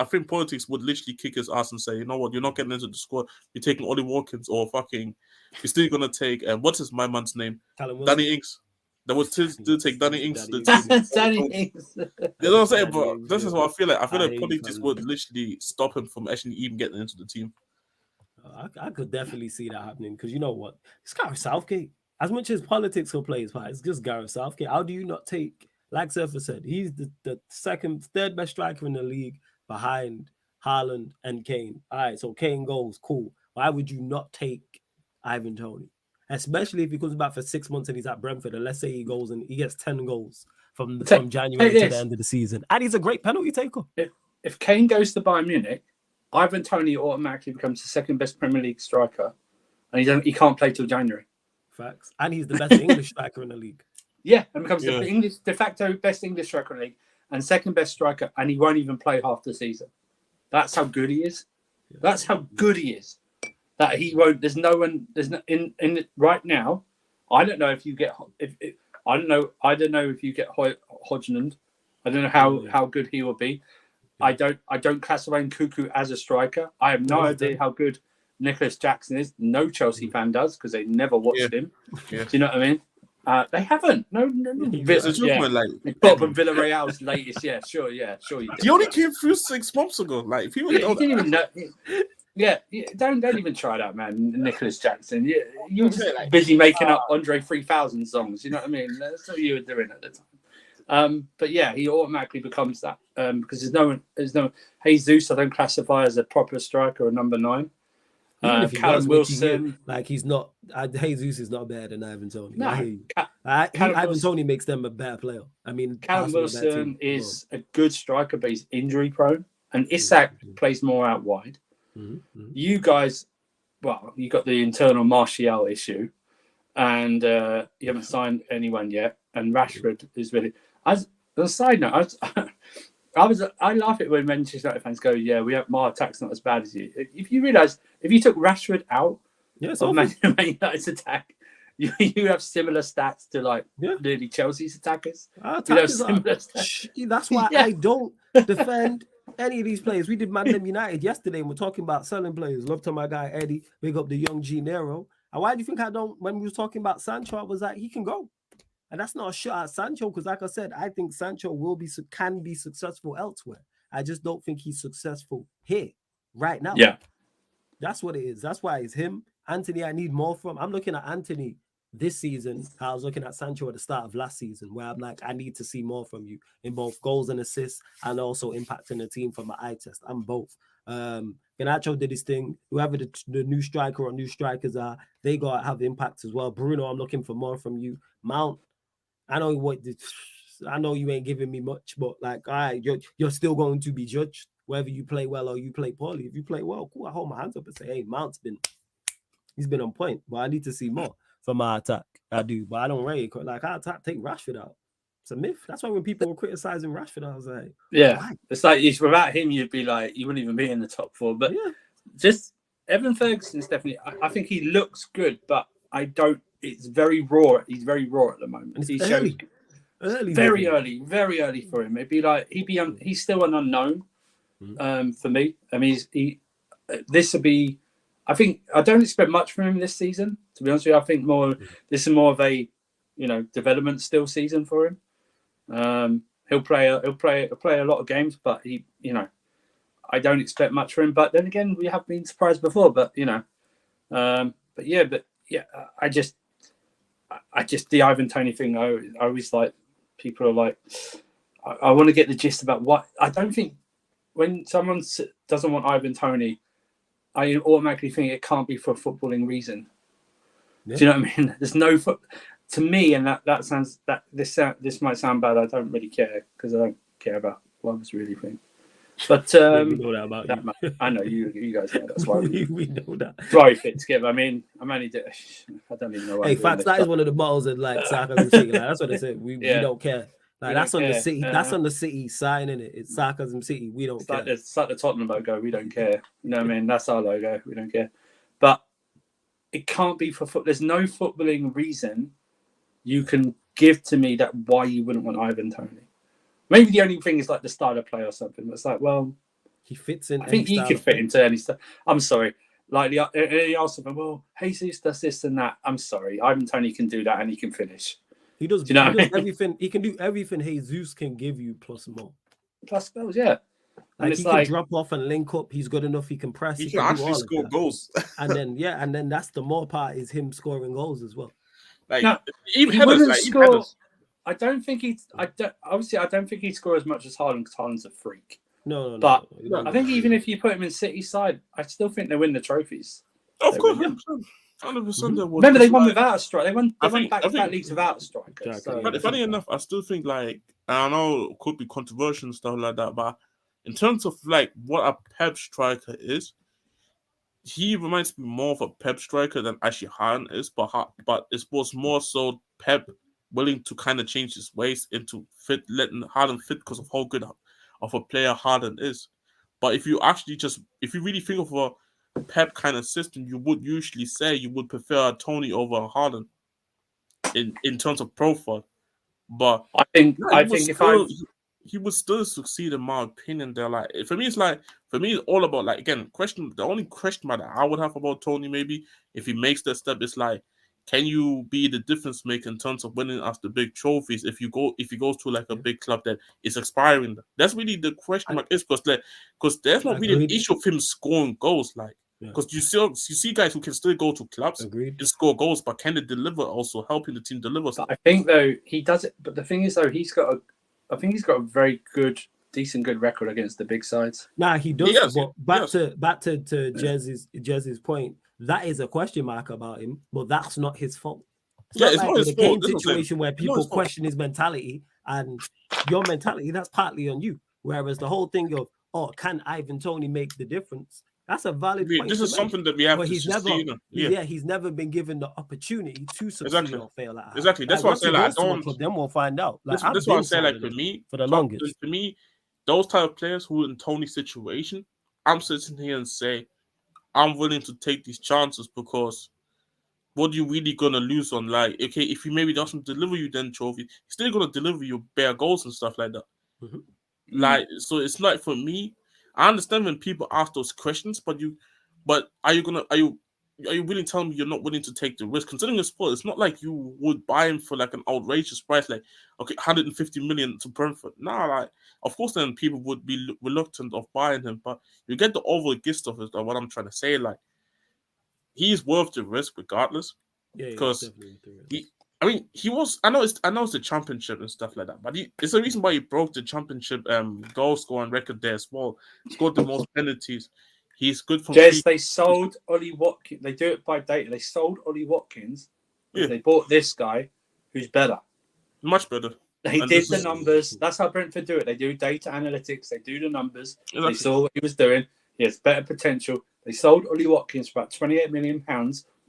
S3: think politics would literally kick his ass and say, you know what, you're not getting into the squad. You're taking Ollie Watkins or fucking. You're still gonna take what's his my man's name? Danny Ings. That would still take Danny Ings.
S2: Danny Ings.
S3: You know what I'm saying? But this is what I feel like. I feel like politics would literally stop him from actually even getting into the team.
S1: I could definitely see that happening because you know what? It's Gareth Southgate. As much as politics will play his part, it's just Gareth Southgate. How do you not take, like Surfer said, he's the third best striker in the league behind Haaland and Kane. All right, so Kane goes, cool. Why would you not take Ivan Toney? Especially if he comes back for 6 months and he's at Brentford, and let's say he goes and he gets 10 goals from January to the end of the season. And he's a great penalty taker.
S2: If Kane goes to Bayern Munich, Ivan Toney automatically becomes the second best Premier League striker, and he can't play till January.
S1: Facts. And he's the best English striker in the league.
S2: Yeah, and becomes the de facto best English striker in the league and second best striker, and he won't even play half the season. That's how good he is. That's how good he is. That he won't. There's no one. There's no in right now. I don't know if you get. I don't know if you get Hodgland. I don't know how good he will be. I don't classify Nkunku as a striker. I have no idea how good Nicholas Jackson is. No Chelsea fan does because they never watched him.
S3: Yeah.
S2: Do you know what I mean? They haven't. No.
S3: It's a joke, man, like
S2: Bob and Villarreal's latest. Yeah, sure. You did.
S3: he only came through 6 months ago. Like people
S2: You
S3: don't
S2: didn't even know. Yeah, don't even try that, man. Nicholas Jackson. You were busy making up Andre 3000 songs. You know what I mean? That's what you were doing at the time. But yeah, he automatically becomes that because there's no Jesus. I don't classify as a proper striker or number 9.
S1: Even if he
S2: Callum
S1: was,
S2: Wilson,
S1: like he's not. Jesus is not better than Ivan Toney.
S2: No,
S1: Ivan Toney makes them a better player. I mean,
S2: Callum Wilson is a good striker, but he's injury prone, and Isak plays more out wide. You guys, well, you got the internal Martial issue, and you haven't signed anyone yet. And Rashford is really. As a side note, I laugh at when Manchester United fans go, "Yeah, my attack's not as bad as you." If you realise, if you took Rashford out of Man United's attack, you have similar stats to like nearly Chelsea's attackers.
S1: That's why I don't defend any of these players. We did Man United yesterday, and we're talking about selling players. Love to my guy Eddie. Big up the young G Nero. And why do you think I don't? When we were talking about Sancho, I was like, he can go. And that's not a shot at Sancho because, like I said, I think Sancho can be successful elsewhere. I just don't think he's successful here right now.
S2: Yeah,
S1: that's what it is. That's why it's him. Anthony, I need more from. I'm looking at Anthony this season. I was looking at Sancho at the start of last season, where I'm like, I need to see more from you in both goals and assists, and also impacting the team from my eye test. I'm both. Garnacho did his thing. Whoever the new striker or new strikers are, they got to have impact as well. Bruno, I'm looking for more from you. Mount. I know you ain't giving me much, but like, all right, you're still going to be judged whether you play well or you play poorly. If you play well, cool. I hold my hands up and say, hey, he's been on point, but I need to see more from my attack. I do, but I don't rate it. Like, I take Rashford out. It's a myth. That's why when people were criticizing Rashford, I was like, why?
S2: It's like without him, you'd be like, you wouldn't even be in the top 4. But just Evan Ferguson's definitely. I think he looks good, but I don't. It's very raw. He's very raw at the moment. He's very early for him. It'd be like he's still an unknown for me. I mean, this would be. I think I don't expect much from him this season. To be honest with you, I think this is more of a development still season for him. He'll play a lot of games, but I don't expect much from him. But then again, we have been surprised before. But I just the Ivan Toney thing. I always like people are like, I want to get the gist about what. I don't think when someone doesn't want Ivan Toney, I automatically think it can't be for a footballing reason. Yeah. Do you know what I mean? There's no to me, and that sounds that this might sound bad. I don't really care because I don't care about what I was really thinking. But
S1: we know that about you.
S2: I know you guys know that's why
S1: we know that.
S2: Sorry, Fitzgibb. I mean, I don't even know.
S1: Hey, facts. That is one of the models of like sarcasm city. Like, that's what they said. We don't care. Like that's on the city. That's on the city sign in it. It's sarcasm city. We don't care.
S2: It's like the Tottenham logo. We don't care. You know what I mean? That's our logo. We don't care. But it can't be for foot. There's no footballing reason you can give to me that why you wouldn't want Ivan Toney. Maybe the only thing is like the style of play or something. It's like, well,
S1: he fits in.
S2: I think he could fit into any stuff. I'm sorry. Like the Arsenal, well, Jesus does this and that. I'm sorry. Ivan Toney can do that and he can finish.
S1: He does.
S2: Do you know
S1: he does everything. He can do everything Jesus can give you plus more.
S2: Plus goals, yeah.
S1: Like he can drop off and link up. He's good enough. He can press.
S3: He can actually score goals.
S1: and then that's the more part is him scoring goals as well.
S3: Like
S2: now,
S3: even headers.
S2: I don't think he'd score as much as Haaland because Haaland's a freak.
S1: No.
S2: I think even if you put him in City side, I still think they win the trophies.
S3: Of course, 100%.
S2: Remember, they won without a striker. They won back-to-back leagues without a striker.
S3: So. Funny enough, I still think like I know it could be controversial and stuff like that, but in terms of like what a Pep striker is, he reminds me more of a Pep striker than actually Haaland is. But it was more so Pep willing to kind of change his ways into letting Haaland fit because of how good of a player Haaland is. But if you really think of a Pep kind of system, you would usually say you would prefer Toney over Haaland in terms of profile. But
S2: I think
S3: he would still succeed in my opinion. There, like for me, it's all about like again the only question that I would have about Toney maybe if he makes that step is like, can you be the difference maker in terms of winning us the big trophies if you go to like a big club that is expiring? That's really the question mark is because there's not really an issue of him scoring goals, like because you see guys who can still go to clubs and score goals, but can they deliver also helping the team deliver?
S2: I think though he does it, but the thing is though I think he's got a very decent good record against the big sides.
S1: Nah, he does. But back to Jez's point, that is a question mark about him, but that's not his fault. It's not his fault. Situation where people question his mentality and your mentality, that's partly on you. Whereas the whole thing of, can Ivan Toney make the difference? That's a valid point.
S3: This is something that we have to see.
S1: He's never been given the opportunity to succeed or fail at.
S3: Exactly. That's why I say like,
S1: then we'll find out.
S3: Like, that's why I say like for the longest. For me, those type of players who are in Toney's situation, I'm sitting here and say, I'm willing to take these chances because what are you really gonna lose on? Like, okay, if he maybe doesn't deliver you then trophy, he's still gonna deliver you bare goals and stuff like that. Mm-hmm. Like, so it's like for me, I understand when people ask those questions, but are you willing to tell me you're not willing to take the risk? Considering the sport, it's not like you would buy him for like an outrageous price, like 150 million to Brentford. Nah, like of course then people would be reluctant of buying him, but you get the overall gist of it. Of what I'm trying to say, like he's worth the risk regardless. Yeah, because he was. I know it's the championship and stuff like that, but it's the reason why he broke the championship goal scoring record there as well. Scored the most penalties. He's good for.
S2: Jez, they sold Ollie Watkins. They do it by data. They sold Ollie Watkins. Yeah. They bought this guy, who's better,
S3: much better.
S2: They did the numbers. That's how Brentford do it. They do data analytics. They do the numbers. Exactly. They saw what he was doing. He has better potential. They sold Ollie Watkins for about £28 million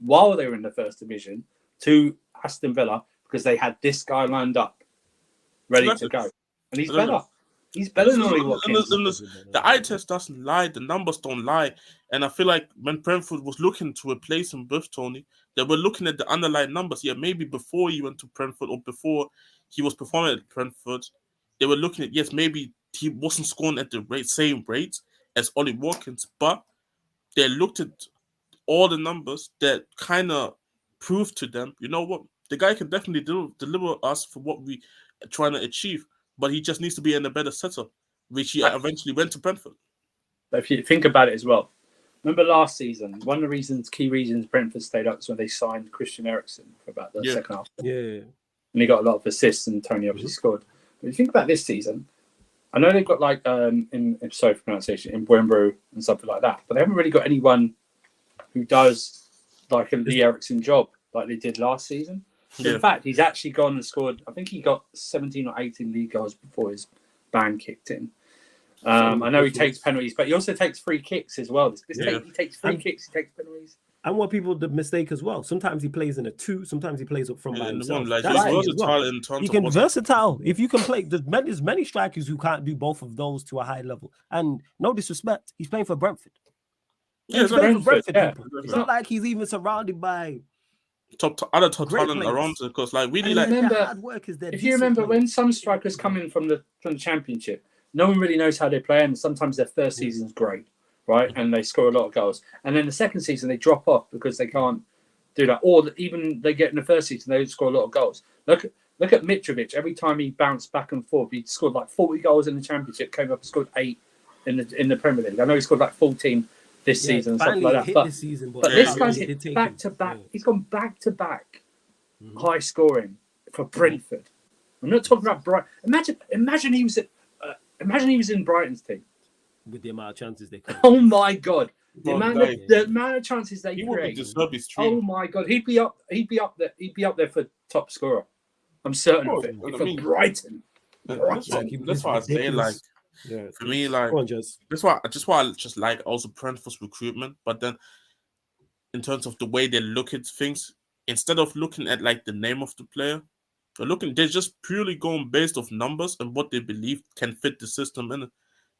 S2: while they were in the first division to Aston Villa because they had this guy lined up, ready to go, and he's better. He's better than Ollie Watkins.
S3: The eye test doesn't lie. The numbers don't lie. And I feel like when Brentford was looking to replace him with Toney, they were looking at the underlying numbers. Yeah, maybe before he went to Brentford or before he was performing at Brentford, they were looking at, yes, maybe he wasn't scoring at the same rate as Ollie Watkins, but they looked at all the numbers that kind of proved to them, you know what, the guy can definitely deliver us for what we are trying to achieve. But he just needs to be in a better setup, which he eventually went to Brentford.
S2: But if you think about it as well, remember last season, one of the key reasons Brentford stayed up was when they signed Christian Eriksen for about the second half.
S1: Yeah.
S2: And he got a lot of assists and Toney obviously scored. But if you think about this season, I know they've got like, sorry for pronunciation, in Mbeumo and something like that, but they haven't really got anyone who does like the Eriksen job like they did last season. Yeah. In fact, he's actually gone and scored. I think he got 17 or 18 league goals before his ban kicked in. I know he takes penalties, but he also takes free kicks as well. He takes free kicks, he takes penalties.
S1: And what people the mistake as well. Sometimes he plays in a 2, sometimes he plays up front by himself.
S3: Like, he's versatile in terms
S1: he can versatile. If you can play, there's many strikers who can't do both of those to a high level. And no disrespect, he's playing for Brentford.
S3: Yeah,
S1: he's playing for Brentford. It's not like he's even surrounded by
S3: top talent around it, because like really
S2: hard work is there. If you remember when some strikers come in from the championship, no one really knows how they play, and sometimes their first season's great, right? And they score a lot of goals, and then the second season they drop off because they can't do that, or even they get in the first season they score a lot of goals. Look at Mitrovic. Every time he bounced back and forth, he scored like 40 goals in the championship, came up and scored 8 in the Premier League. I know he scored like 14 this season, something like that. But this guy's hit back to back. He's gone back to back high scoring for Brentford. I'm not talking about Brighton. Imagine he was in Brighton's team
S1: with the amount of chances they create.
S2: Oh my god, the amount of chances they create. Oh my god, he'd be up there for top scorer. I'm certain of it. For Brighton.
S3: That's why I say like. Yeah, for me, like that's why I just like also Brentford's recruitment. But then, in terms of the way they look at things, instead of looking at like the name of the player, they're just purely going based off numbers and what they believe can fit the system in it,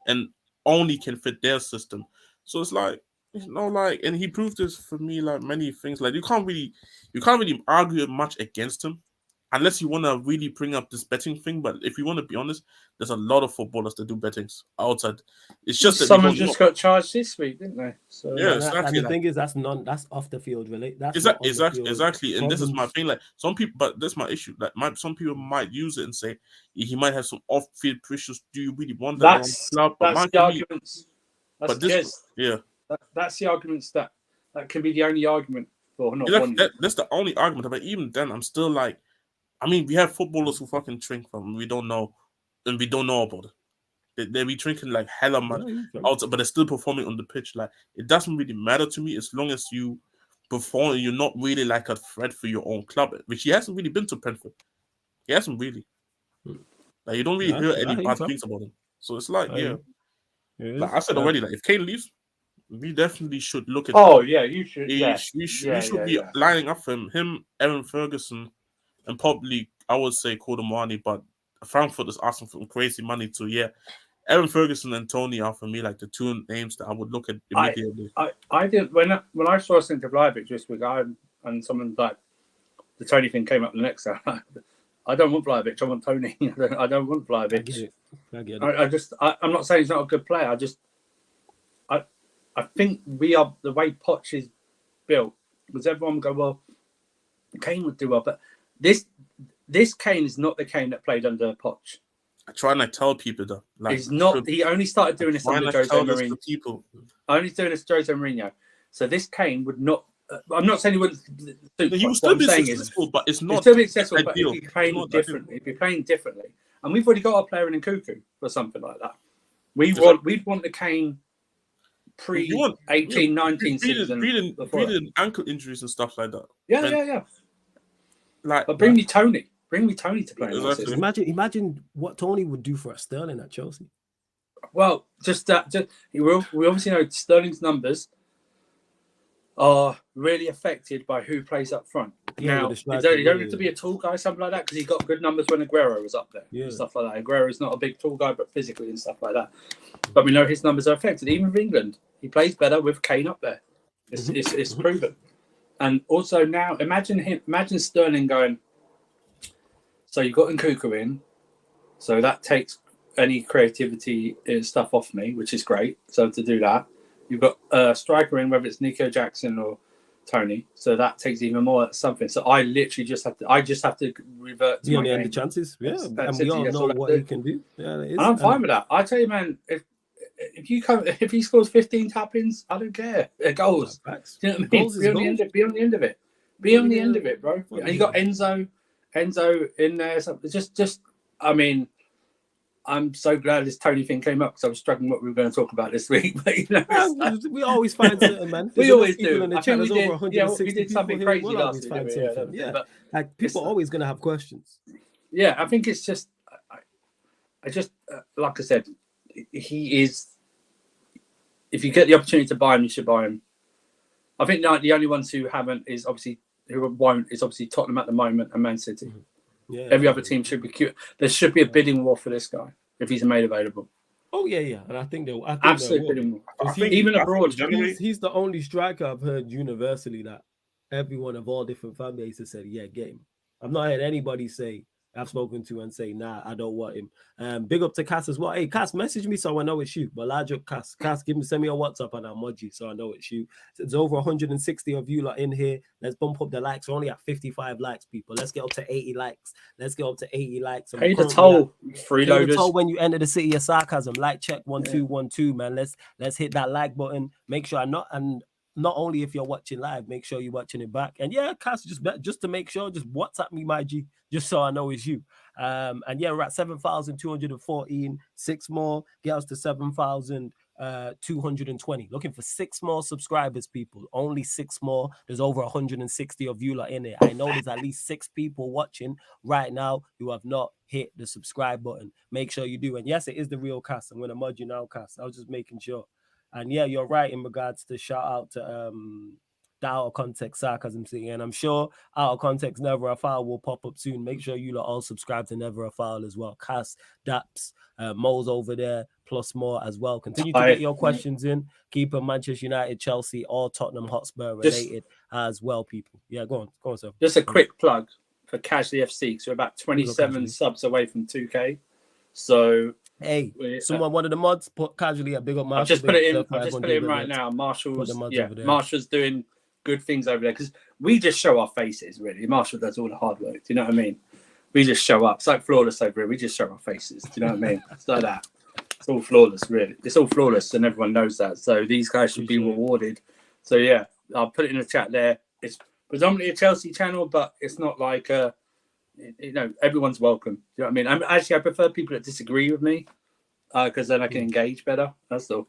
S3: and only can fit their system. So it's like, and he proved this for me like many things. Like you can't really argue much against him. unless you want to really bring up this betting thing. But if you want to be honest, there's a lot of footballers that do bettings outside. It's just that
S2: someone just got charged this week, didn't they? So
S3: yeah, exactly.
S1: And the thing is, that's off the field, really. That's
S3: exactly. And this is my thing. Like some people, but that's my issue. Like some people might use it and say he might have some off-field issues. Do you really want that?
S2: That's the arguments. That's the arguments that can be the only argument for not wanting.
S3: That's the only argument. But even then, I'm still like, I mean, we have footballers who fucking drink from. We don't know about it. They be drinking like hella money outside, but they're still performing on the pitch. Like it doesn't really matter to me as long as you perform. You're not really like a threat for your own club, which he hasn't really been to Brentford. He hasn't really. Like you don't really hear any bad things about him. So it's like, like I said already, like if Kane leaves, we definitely should look at.
S2: Oh yeah, you should.
S3: We should be lining up for him, Aaron Ferguson, and probably I would say Kodamani, but Frankfurt is asking for crazy money too. Yeah, Aaron Ferguson and Toney are for me like the two names that I would look at immediately.
S2: I did when I saw St. Vlahovic this week, and someone like the Toney thing came up the next time. I don't want Vlahovic. I want Toney. I don't want Vlahovic.
S1: I get it.
S2: I'm not saying he's not a good player. I think we are the way Poch is built. Because everyone would go, well, Kane would do well, but this Kane is not the Kane that played under Poch.
S3: I try and tell people that. Like,
S2: he's not. He only started doing this under Jose Mourinho.
S3: People.
S2: Only doing this Jose Mourinho. So this Kane would not. I'm not saying he wouldn't.
S3: He would still be successful, but it's not.
S2: He'd still be successful, but he'd be playing differently. He'd be playing differently, and we've already got a player in Lukaku or something like that. We'd want the Kane pre-18, 19 season.
S3: Breeding ankle injuries and stuff like that.
S2: Yeah.
S3: Like,
S2: but bring me Toney. Bring me Toney to play.
S1: Exactly. Imagine what Toney would do for a Sterling at Chelsea.
S2: Well, we obviously know Sterling's numbers are really affected by who plays up front.
S1: Yeah,
S2: now, you don't have to be a tall guy, something like that, because he got good numbers when Aguero was up there. And stuff like that. Aguero is not a big tall guy, but physically and stuff like that. But we know his numbers are affected. Even with England, he plays better with Kane up there. It's proven. And also now, imagine Sterling going. So you've got Nkuku in, so that takes any creativity stuff off me, which is great. So to do that, you've got a striker in, whether it's Nico Jackson or Toney, so that takes even more something. So I literally just have to revert to my game.
S1: The chances, and we all know what he can do. Yeah,
S2: and I'm fine with that. I tell you, man, if he scores 15 tap-ins, I don't care. Goals. Do you know what I mean? Be on the end of it. Be on the end of it, bro. And you got Enzo in there. So just I mean, I'm so glad this Toney thing came up because I was struggling what we were going to talk about this week. But,
S1: we always find something, man.
S2: We always do.
S1: I think we did
S2: something crazy last week.
S1: But like people are always going to have questions.
S2: Yeah, I think it's just, I just like I said, he is. If you get the opportunity to buy him, you should buy him. I think the only ones who won't is obviously Tottenham at the moment and Man City. Mm-hmm. Yeah, every other team should be cute. There should be a bidding war for this guy if he's made available.
S1: Oh yeah, and I think they'll
S2: absolutely bidding war. Even abroad,
S1: he's the only striker I've heard universally that everyone of all different fan bases said, "Yeah, get him." I've not heard anybody say I've spoken to and say, "Nah, I don't want him." Big up to Cass as well. Hey, Cass, message me so I know it's you. But large up, Cass, send me a WhatsApp and I'll mod you so I know it's you. It's over 160 of you lot in here. Let's bump up the likes. We're only at 55 likes, people. Let's get up to 80 likes. Pay
S2: the toll, freeloaders.
S1: Pay the toll when you enter the city of Sarcasm. Like check 1212, man. Let's hit that like button. Make sure not only if you're watching live, make sure you're watching it back. And yeah, Cass, just to make sure, just WhatsApp me, my G, just so I know it's you. And yeah, we're at 7,214. 6 more, get us to 7,220. Looking for 6 more subscribers, people. Only 6 more. There's over 160 of you lot in it. I know there's at least 6 people watching right now who have not hit the subscribe button. Make sure you do. And yes, it is the real Cass. I'm going to mod you now, Cass. I was just making sure. And yeah, you're right in regards to shout out to the Out of Context Sarcasm City. And I'm sure Out of Context Never a Foul will pop up soon. Make sure you lot all subscribe to Never a Foul as well. Cass, Daps, Mo's over there, plus more as well. Continue to get your questions in. Keep them Manchester United, Chelsea, or Tottenham Hotspur related as well, people. Yeah, go on, sir.
S2: Just a quick plug for Casually FC. So we're about
S1: Casually.
S2: 27 subs away from 2K. So
S1: hey, someone, one of the mods, put Casually at big up Marshall.
S2: I've just put it in right now. Marshall's doing good things over there because we just show our faces, really. Marshall does all the hard work. Do you know what I mean? We just show up. It's like Flawless over here. We just show our faces. Do you know what I mean? It's like that. It's all flawless, really. It's all flawless, and everyone knows that. So these guys should be rewarded. So yeah, I'll put it in the chat there. It's predominantly a Chelsea channel, but it's not like everyone's welcome. Do you know what I mean? I prefer people that disagree with me because then I can engage better. That's all.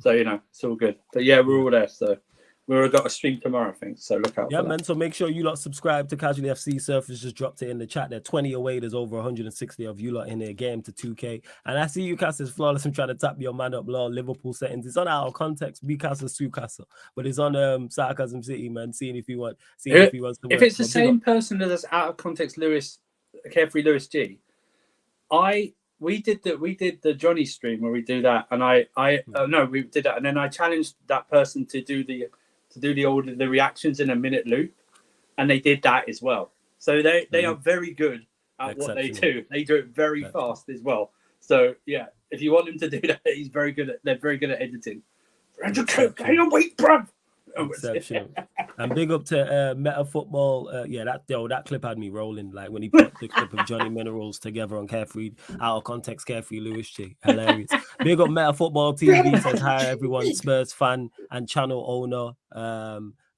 S2: So it's all good. But yeah, we're all there. So we've got a stream tomorrow, I think. So look out.
S1: Yeah, man. So make sure you lot subscribe to Casually FC. Surface just dropped it in the chat. They're 20 away. There's over 160 of you lot in there. Game to 2K. And I see you cast is flawless. I'm trying to tap your man up, law. Liverpool settings. It's on our context. B Castle, Sue Castle. But it's on Sarcasm City, man. Seeing if he wants to work.
S2: If it's the same person that does out of context Carefree Lewis G, we did the Johnny stream where we do that, and we did that, and then I challenged that person to do the reactions in a minute loop, and they did that as well. So they are very good at what they do. They do it very fast as well. So yeah, if you want him to do that, they're very good at editing. Wait, bruv.
S1: Exceptional. And big up to Meta Football. That clip had me rolling. Like when he put the clip of Johnny Minerals together on Carefree, out of context, Carefree Lewis G. Hilarious. Big up Meta Football TV says hi everyone, Spurs fan and channel owner.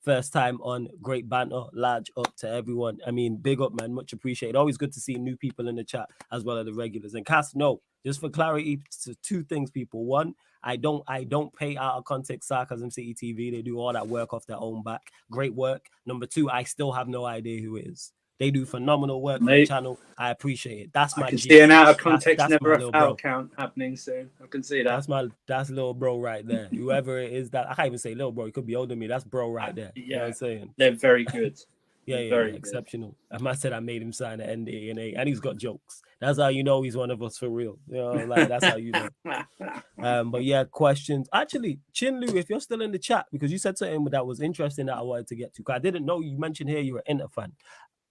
S1: First time on, great banter, large up to everyone. I mean, big up, man, much appreciated. Always good to see new people in the chat as well as the regulars. And Cass, no, just for clarity, two things, people. One, I don't pay out of context Sarcasm City TV. They do all that work off their own back. Great work. Number two, I still have no idea who it is. They do phenomenal work for the channel. I appreciate it. That's my.
S2: I can see an out of context, that's never a foul count happening soon. I can see that.
S1: That's little bro right there. Whoever it is that I can't even say little bro. He could be older than me. That's bro right there.
S2: Yeah,
S1: you know what I'm saying?
S2: They're very good.
S1: Very exceptional. I must say I made him sign an NDA, and he's got jokes. That's how you know he's one of us for real. That's how you know. But yeah, questions. Actually, Chinlu, if you're still in the chat, because you said something that was interesting that I wanted to get to. Because I didn't know you mentioned here you're an Inter fan.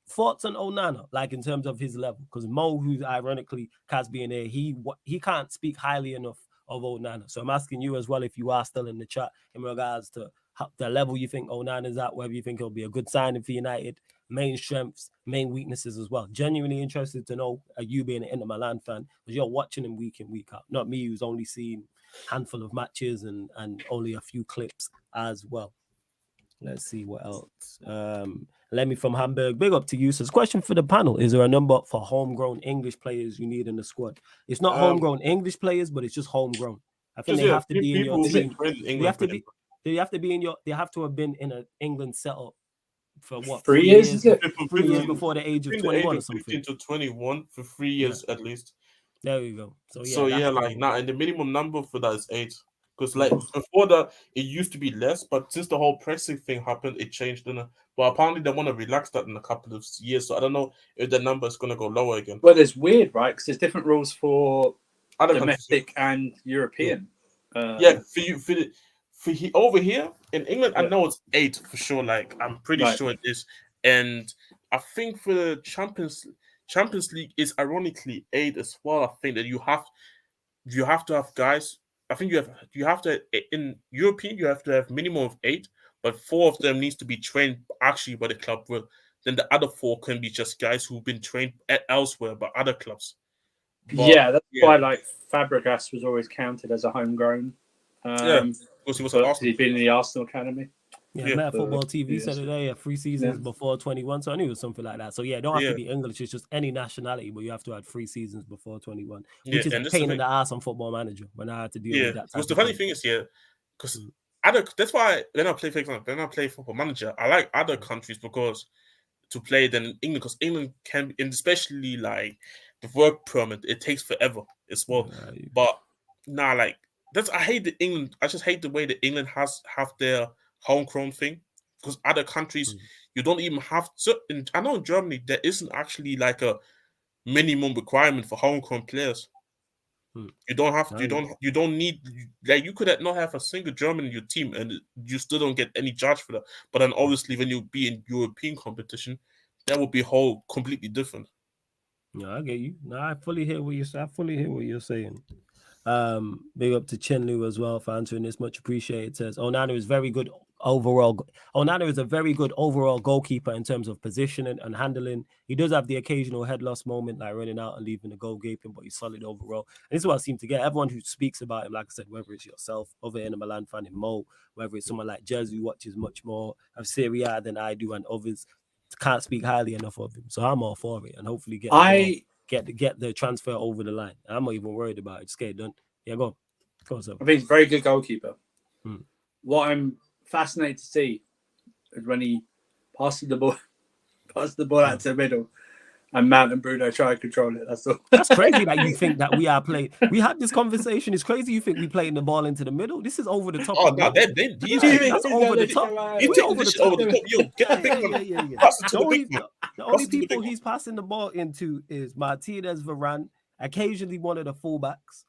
S1: Thoughts on Onana, like in terms of his level? Because Mo, who's ironically Kaz being here, he can't speak highly enough of Onana. So I'm asking you as well if you are still in the chat in regards to the level you think Onana's at, whether you think he'll be a good signing for United, main strengths, main weaknesses as well. Genuinely interested to know, you being an Inter Milan fan, because you're watching him week in, week out. Not me, who's only seen a handful of matches and only a few clips as well. Let's see what else. Lemmy from Hamburg, big up to you. Says, question for the panel: is there a number for homegrown English players you need in the squad? It's not homegrown English players, but it's just homegrown. I think they have to be in your team. They have to have been in an England setup for what?
S2: 3 years? Is it?
S1: 3 years before the age of 21 or something.
S3: 15 to 21 for 3 years at least.
S1: There we go.
S3: And the minimum number for that is 8. Because before that, it used to be less, but since the whole pressing thing happened, it changed. But apparently they want to relax that in a couple of years. So I don't know if the number is going to go lower again.
S2: Well, it's weird, right? Because there's different rules for other domestic and European.
S3: Over here in England, I know it's 8 for sure. Like I'm pretty sure it is. And I think for the Champions League, it's ironically 8 as well. I think that you have to have guys. I think you have to in European you have to have minimum of 8, but 4 of them needs to be trained actually by the club. Then the other 4 can be just guys who've been trained elsewhere by other clubs.
S2: That's why Fabregas was always counted as a homegrown.
S3: Because he was Arsenal.
S2: He's been in the Arsenal academy.
S1: Meta Football TV said it 3 seasons before 21, so I knew it was something like that. So don't have to be English, it's just any nationality, but you have to have 3 seasons before 21, which is a pain in the ass on Football Manager when I had to deal with that.
S3: Because the funny thing is because that's why when I play Football Manager, I like other countries because to play than England, because England can, and especially like the work permit, it takes forever as well. But I hate England. I just hate the way that England have their homegrown thing, because other countries you don't even have to. I know in Germany there isn't actually like a minimum requirement for homegrown players. You don't have you don't need, you could not have a single German in your team and you still don't get any charge for that. But then obviously when you be in European competition, that would be whole completely different.
S1: No, I get you. No, I fully hear what you're saying. Big up to Chinlu as well for answering this. Much appreciated. Says Onana is very good overall. Onana is a very good overall goalkeeper in terms of positioning and handling. He does have the occasional head loss moment, like running out and leaving the goal gaping, but he's solid overall. And this is what I seem to get. Everyone who speaks about him, like I said, whether it's yourself, other Inter Milan fan in Mo, whether it's someone like Jez who watches much more of Serie A than I do, and others, can't speak highly enough of him. So I'm all for it, and hopefully get the transfer over the line. I'm not even worried about it. Just get it done. Yeah, go on. So.
S2: I think he's a very good goalkeeper. What I'm fascinated to see is when he passes the ball out to the middle, and Mount and Bruno try and control it. That's all.
S1: That's crazy that you think that we are playing. We had this conversation. It's crazy you think we playing the ball into the middle. This is over the top.
S3: Oh no, that's
S1: over the top.
S3: You take this over the top. You get the big one. Pass it to the big man.
S1: The only people he's passing the ball into is Martinez, Varane, occasionally one of the fullbacks,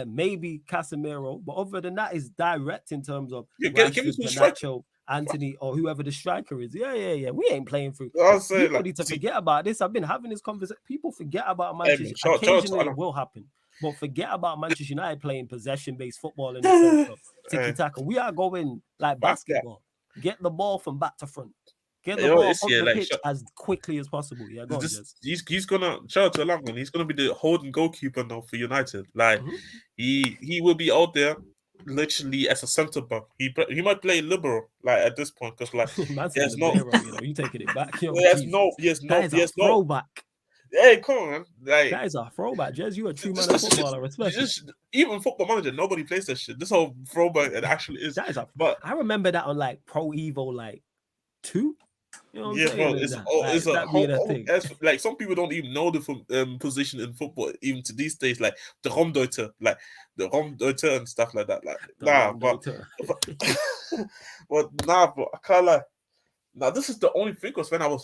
S1: maybe Casemiro. But other than that, it's direct in terms of Nacho, Anthony, or whoever the striker is. Yeah. We ain't playing through. People need to forget about this. I've been having this conversation. People forget about Manchester. Occasionally it will happen. But forget about Manchester United playing possession-based football in the sense of tiki-taka. We are going like basketball. Get the ball from back to front. Get the ball off the pitch as quickly as possible. Yeah, go on,
S3: he's gonna shout out to Langman. He's gonna be the holding goalkeeper now for United. Like he will be out there literally as a centre back. He might play liberal like at this point because like there's no
S1: you taking it back. Yo,
S3: there's no
S1: throwback.
S3: Hey, come on, man. Like,
S1: that is a throwback. Jez, you a true man of football. I respect it.
S3: Even Football Manager, nobody plays that shit. This whole throwback, it actually is.
S1: But I remember that on like Pro Evo like 2. You know what I'm saying?
S3: Bro, it's a whole thing. Like some people don't even know the position in football, even to these days, like the Raumdeuter, and stuff like that. Like, but I can't lie. Now, this is the only thing, because when you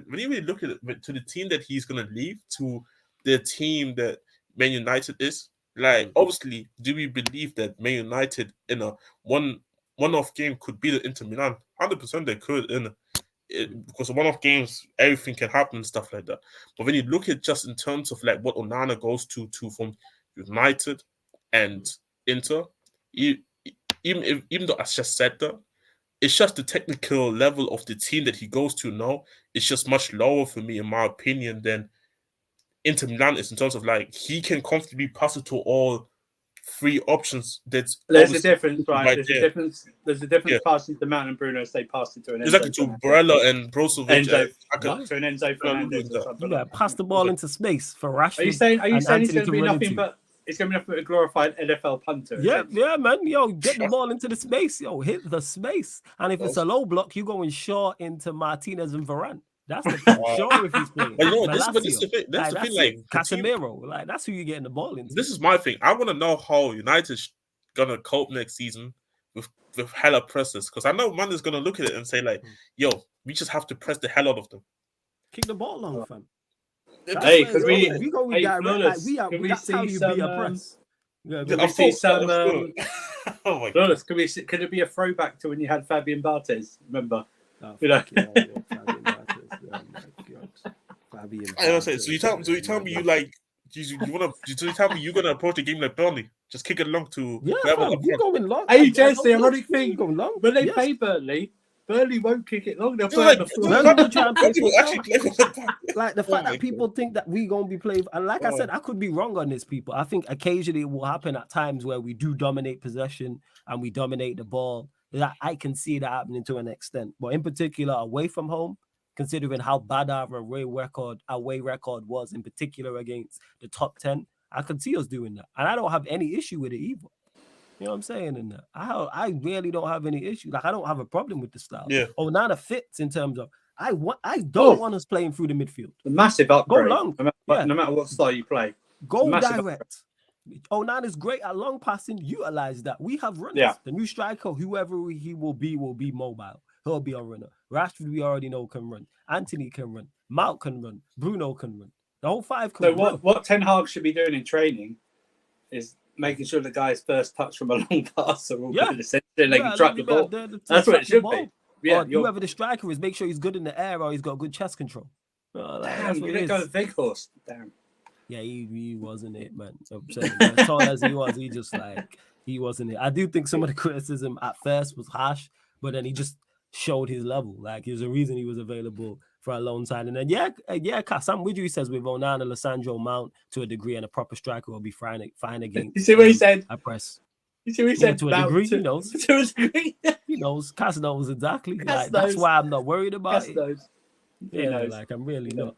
S3: really look at it, to the team that he's going to leave to the team that Man United is, like, obviously, do we believe that Man United in a one-off game could beat the Inter Milan? 100% they could, because one-off games, everything can happen and stuff like that. But when you look at just in terms of like what Onana goes to from United and Inter, even though I just said that, it's just the technical level of the team that he goes to now. It's just much lower for me, in my opinion, than Inter Milan is in terms of like he can comfortably pass it to all three options. There's
S2: a difference, right? There's a difference passing to Mount and Bruno as they passed it to an
S3: exactly to Barella and Brozovic.
S2: To an Enzo Fernandez or something.
S1: Yeah, pass the ball into space for Rashford.
S2: Are you saying it's going to be nothing but? It's going to be nothing but a glorified NFL punter.
S1: Yeah, man. Yo, get the ball into the space. Yo, hit the space. And if it's a low block, you going short into Martinez and Varane. That's the thing. Sure, if he's playing.
S3: But you know, this is the thing. That's the thing. Like
S1: Casemiro, like that's who you're getting the ball into.
S3: This is my thing. I want to know how United's gonna cope next season with hella presses, because I know man is gonna look at it and say like, "Yo, we just have to press the hell out of them."
S1: Kick the ball long, fam.
S2: Hey, could we
S1: go with that? Like, that's how you be a press.
S2: Could we see some?
S3: Oh my god!
S2: Could it be a throwback to when you had Fabian Barthez? Remember?
S1: You know. Fabian Barthez.
S3: So you tell me you like you want to? So you tell me you're gonna approach a game like Burnley? Just kick it long to whoever.
S1: You going long?
S2: Hey, Jez, the ironic thing.
S1: Going long.
S2: When they play Burnley won't kick it long. They'll play
S3: like
S1: the fact that people think that we gonna be playing, and like I said, I could be wrong on this, people. I think occasionally it will happen at times where we do dominate possession and we dominate the ball. That I can see that happening to an extent, but in particular away from home, considering how bad our away record was, in particular against the top 10, I could see us doing that, and I don't have any issue with it either. You know what I'm saying? In that, I really don't have any issue. Like I don't have a problem with the style.
S3: Yeah.
S1: Onana fits in terms of I don't want us playing through the midfield.
S2: A massive upgrade.
S1: Go long.
S2: No matter what style you play.
S1: Go direct. Onana's great at long passing. Utilize that. We have runners.
S2: Yeah.
S1: The new striker, whoever he will be mobile. He'll be a runner. Rashford, we already know, can run. Anthony can run. Mount can run. Bruno can run. The whole five can run.
S2: What Ten Hag should be doing in training is making sure the guy's first touch from a long pass are all good in the centre and they can track the ball. That's what it should be. Yeah,
S1: whoever the striker is, make sure he's good in the air or he's got good chest control. Well, like,
S2: Damn,
S1: that's
S2: you
S1: what
S2: let
S1: it
S2: go
S1: is.
S2: of Veghorst. Damn.
S1: Yeah, he wasn't it, man. So as tall as he was, he wasn't it. I do think some of the criticism at first was harsh, but then he just showed his level. Like, there's a reason he was available for a loan sign. And then Cass, I'm with you. He says with Onana, Lissandro, Mount to a degree, and a proper striker will be fine against.
S2: You see what he said?
S1: I press.
S2: You see what he said?
S1: To a degree, he knows.
S2: To a degree.
S1: He knows. Cass knows exactly.
S2: Cass
S1: like
S2: knows.
S1: that's why I'm not worried about
S2: Cass
S1: it.
S2: knows. He knows.
S1: Like I'm really not.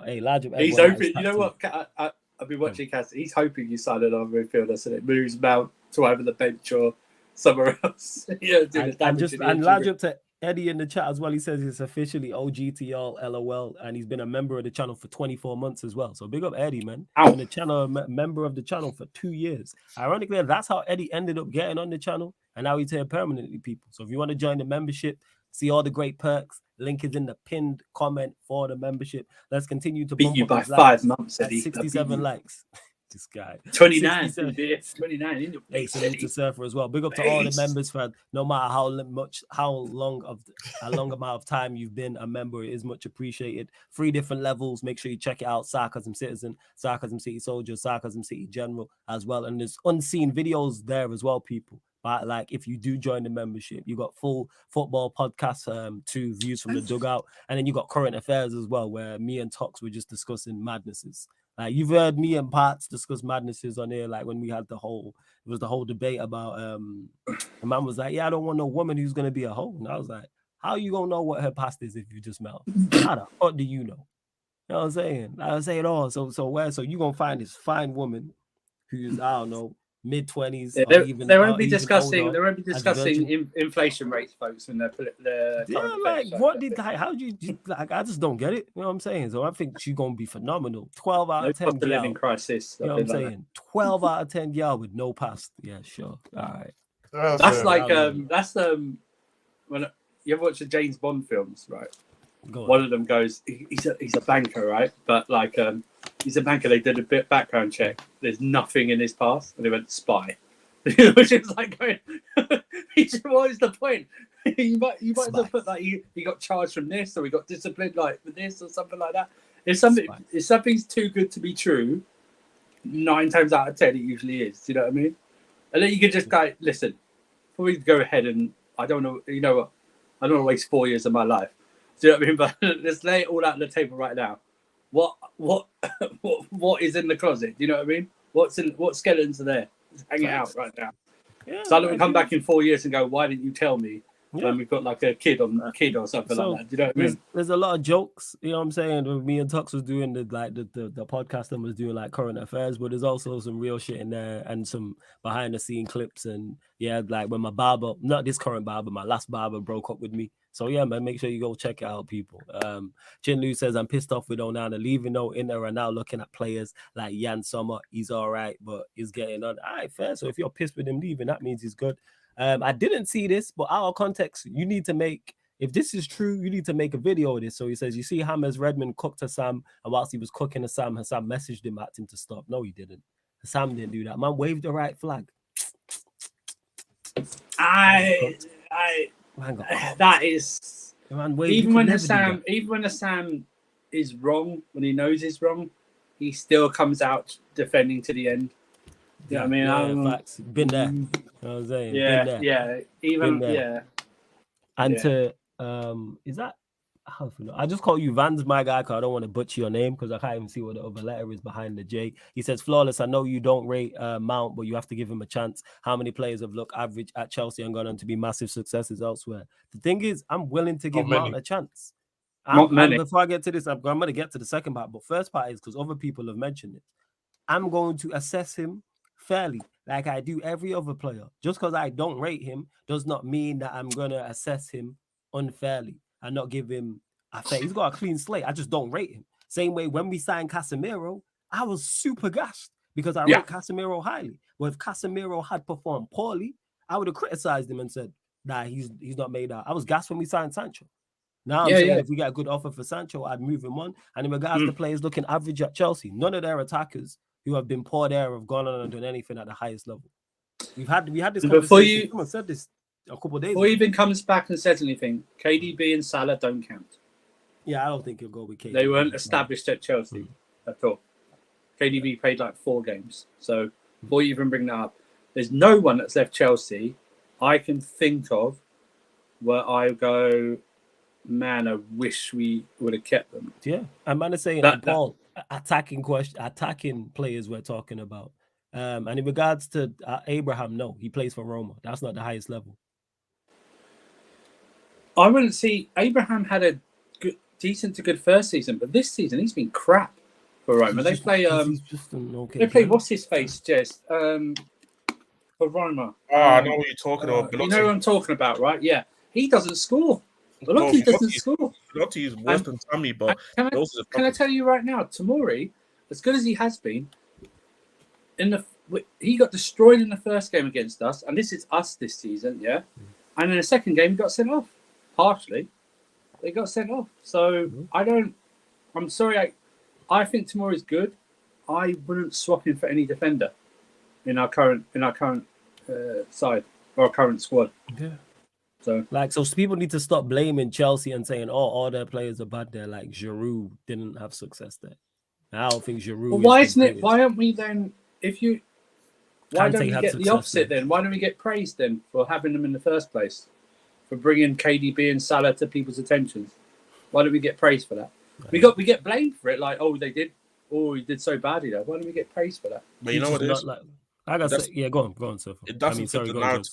S1: Hey, large.
S2: He's hoping. You know what? I've been watching Cass. He's hoping you sign another midfielder so it moves Mount to either the bench or somewhere else.
S1: And large up to Eddie in the chat as well. He says it's officially OGTL LOL, and he's been a member of the channel for 24 months as well. So big up Eddie, man. Been a channel member of the channel for 2 years. Ironically, that's how Eddie ended up getting on the channel, and now he's here permanently, people. So if you want to join the membership, see all the great perks. Link is in the pinned comment for the membership. Let's continue to
S2: beat you by 5 months, Eddie.
S1: 67 likes. This guy
S2: 29. 29.
S1: Hey, salute to Surfer as well. Big up to all the members for no matter how long amount of time you've been a member. It is much appreciated. 3 different levels. Make sure you check it out. Sarcasm Citizen, Sarcasm City Soldier, Sarcasm City General as well. And there's unseen videos there as well, people. But like, if you do join the membership, you got full football podcasts, 2 views from the dugout, and then you got current affairs as well, where me and Tox were just discussing madnesses. Like, you've heard me and Parts discuss madnesses on here, like when we had the whole debate about the man was like, yeah, I don't want no woman who's gonna be a hoe. And I was like, how you gonna know what her past is if you just met her? How the fuck do you know? You know what I'm saying? I was saying all. So you gonna find this fine woman who's, I don't know, mid-20s.
S2: They won't be discussing inflation rates, folks, when they're
S1: what did how do you like? I just don't get it. You know what I'm saying? So I think she's gonna be phenomenal. 12 out of 10.
S2: Cost of living crisis.
S1: You know what I'm saying? 12 out of 10 y'all with no past. Yeah, sure. All right.
S2: That's like when you ever watch the James Bond films, right? One of them goes, he's a banker, right? But like he's a banker. They did a bit background check. There's nothing in his past, and they went spy, which is like going. What is the point? you might as well put like he got charged from this, or he got disciplined like for this, or something like that. If something's too good to be true, 9 times out of 10 it usually is. Do you know what I mean? And then you can just go, listen. Before we go ahead, and I don't know, you know what? I don't want to waste 4 years of my life. Do you know what I mean? But let's lay it all out on the table right now. What is in the closet? Do you know what I mean? What skeletons are there? Let's hang it out right now. Yeah, so I don't come back in 4 years and go, why didn't you tell me? When we've got like a kid or something like that. Do you know what I mean?
S1: There's a lot of jokes, you know what I'm saying? When me and Tux was doing the podcast and was doing like current affairs, but there's also some real shit in there and some behind the scene clips. And yeah, like when my barber, not this current barber, my last barber broke up with me. So yeah, man, make sure you go check it out, people. Chinlu says, I'm pissed off with Onana leaving. No, Inter are now looking at players like Jan Sommer. He's all right, but he's getting on. All right, fair. So if you're pissed with him leaving, that means he's good. I didn't see this, but out of context, you need to make, if this is true, you need to make a video of this. So he says, you see James Redmond cooked Hassam, and whilst he was cooking Hassam messaged him, asked him to stop. No, he didn't. Hassam didn't do that. Man waved the right flag.
S2: That is, even when Hassam is wrong, when he knows he's wrong, he still comes out defending to the end. Yeah, I mean,
S1: facts. Been there. You know what I'm saying? Is that? I just call you Vans, my guy, because I don't want to butcher your name because I can't even see what the other letter is behind the J. He says, flawless. I know you don't rate Mount, but you have to give him a chance. How many players have looked average at Chelsea and gone on to be massive successes elsewhere? The thing is, I'm willing to give Mount a chance. Before I get to this, I'm going to get to the second part, but first part is because other people have mentioned it. I'm going to assess him fairly, like I do every other player. Just because I don't rate him does not mean that I'm going to assess him unfairly and not give him a fair. He's got a clean slate. I just don't rate him. Same way when we signed Casemiro, I was super gassed because I rate Casemiro highly. Well, if Casemiro had performed poorly, I would have criticized him and said, nah, he's not made out. I was gassed when we signed Sancho. Now I'm saying if we get a good offer for Sancho, I'd move him on. And in regards to players looking average at Chelsea, none of their attackers who have been poor there have gone on and done anything at the highest level. We had this conversation. Someone said this a couple of days
S2: before he even comes back and says anything. KDB and Salah don't count.
S1: Yeah, I don't think he'll go with KDB.
S2: They weren't established at Chelsea at all. KDB played like 4 games. So before you even bring that up, there's no one that's left Chelsea I can think of where I go, man, I wish we would have kept them.
S1: Yeah, I'm gonna say Paul, attacking players we're talking about. And in regards to Abraham, no, he plays for Roma. That's not the highest level.
S2: I wouldn't see Abraham had a decent to good first season, but this season he's been crap for Roma. They play they play what's his face, Jez, for Roma.
S3: I know what you're talking about.
S2: You know what I'm talking about, right? Yeah, he doesn't score. Belotti doesn't score.
S3: Belotti is worse than Tammy, but
S2: can I tell you right now, Tomori, as good as he has been, he got destroyed in the first game against us, and this is us this season, yeah. And in the second game, he got sent off. Partially, they got sent off. So I'm sorry. I think Tomori's good. I wouldn't swap him for any defender in our current side or our current squad.
S1: Yeah. So people need to stop blaming Chelsea and saying, "Oh, all their players are bad there." Like Giroud didn't have success there. I don't think Giroud.
S2: Well, why isn't it? Why aren't we then? Why don't we get the opposite then? Why don't we get praised then for having them in the first place? For bringing KDB and Salah to people's attentions. Why don't we get praised for that? We get blamed for it, like, he did so badly though. Why don't we get praised for that?
S3: But you know what it is?
S1: Go on, sir.
S3: It doesn't fit the narrative.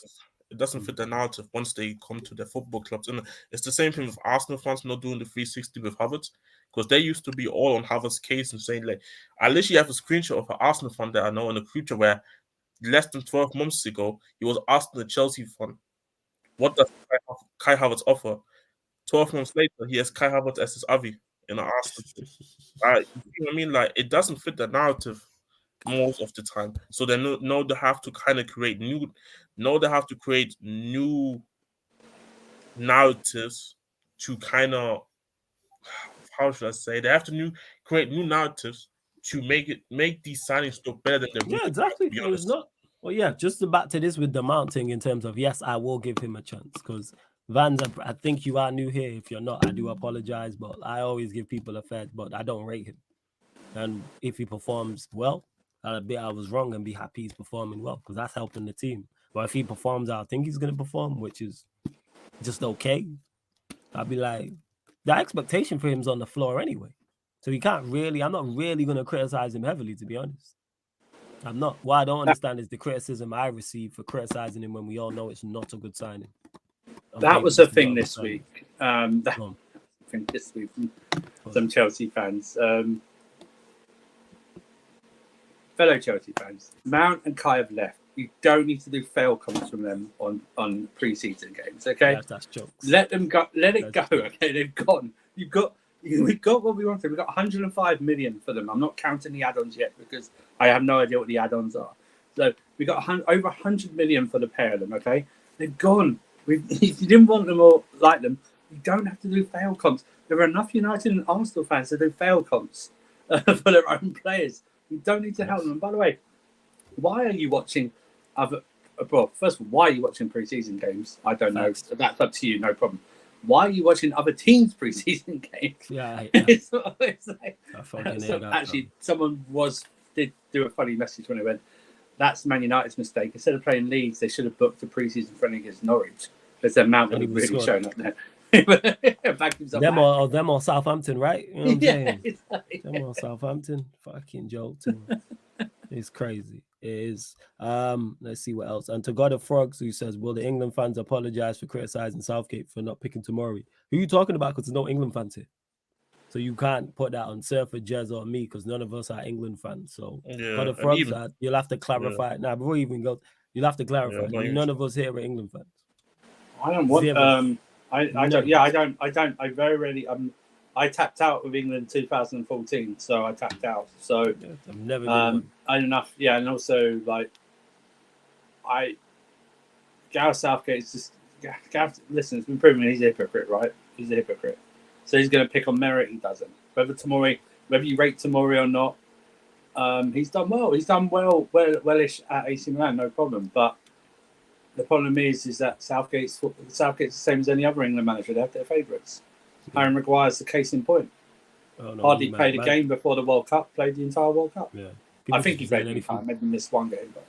S3: It doesn't fit the narrative once they come to their football clubs. And it's the same thing with Arsenal fans not doing the 360 with Havertz, because they used to be all on Havertz's case and saying, like, I literally have a screenshot of an Arsenal fan that I know in the future where less than 12 months ago, he was asking the Chelsea fan, what does Kai Havertz offer? 12 months later, he has Kai Havertz as his Avi in an Arsenal. You know what I mean? Like, it doesn't fit the narrative most of the time. So they they have to kind of create new narratives to kind of, how should I say? They have to create new narratives to make these signings look better than they really.
S1: Yeah, exactly. It's not. Well, yeah, just back to this with the Mount thing in terms of, yes, I will give him a chance because Vans, I think you are new here. If you're not, I do apologize, but I always give people a fair, but I don't rate him. And if he performs well, I'll admit I was wrong and be happy he's performing well because that's helping the team. But if he performs how I think he's going to perform, which is just okay, I'll be like, the expectation for him is on the floor anyway. So I'm not really going to criticize him heavily, to be honest. I'm not. What I don't understand is the criticism I receive for criticizing him when we all know it's not a good signing.
S2: That was a thing this week. From some Chelsea fans. Fellow Chelsea fans, Mount and Kai have left. You don't need to do fail comments from them on pre-season games, okay?
S1: Yeah, that's jokes.
S2: Let them go. Let it go, okay? They've gone. We've got what we wanted. We've got 105 million for them. I'm not counting the add-ons yet because I have no idea what the add-ons are. So we got over 100 million for the pair of them, okay? They've gone. If you didn't want them or like them, you don't have to do fail comps. There are enough United and Arsenal fans to do fail comps for their own players. You don't need to help them. And by the way, why are you watching first of all, why are you watching pre-season games? I don't know. That's up to you, no problem. Why are you watching other teams' pre-season games?
S1: Yeah.
S2: It's like, actually, someone did do a funny message when it went, that's Man United's mistake. Instead of playing Leeds, they should have booked a pre-season friendly against Norwich. Because their Mount would have really shown up there.
S1: Them or Southampton, right? You know what I'm saying?
S2: Exactly.
S1: Them or Southampton. Fucking joke too. It's crazy. It is. Let's see what else. And to God of Frogs, who says, will the England fans apologize for criticizing Southgate for not picking Tomori? Who are you talking about? Because there's no England fans here. So you can't put that on Surfer, Jez, or me because none of us are England fans. So God of Frogs, you'll have to clarify. Yeah. Now, before you even go, you'll have to clarify. Yeah, none of us here are England fans.
S2: I don't want. I don't. Yeah, I don't. I very rarely. I tapped out with England in 2014, so I tapped out. So
S1: I've never been
S2: enough. Yeah, and also like Gareth Southgate is just Gareth. Listen, it's been proven he's a hypocrite, right? He's a hypocrite. So he's going to pick on merit. He doesn't. Whether you rate Tomori or not, he's done well. He's done wellish at AC Milan, no problem. But the problem is that Southgate's the same as any other England manager. They have their favourites. Harry Maguire's the case in point. Hardly played a game before the World Cup. Played the entire World Cup.
S1: Yeah,
S2: I think he played any time. Maybe missed one game. But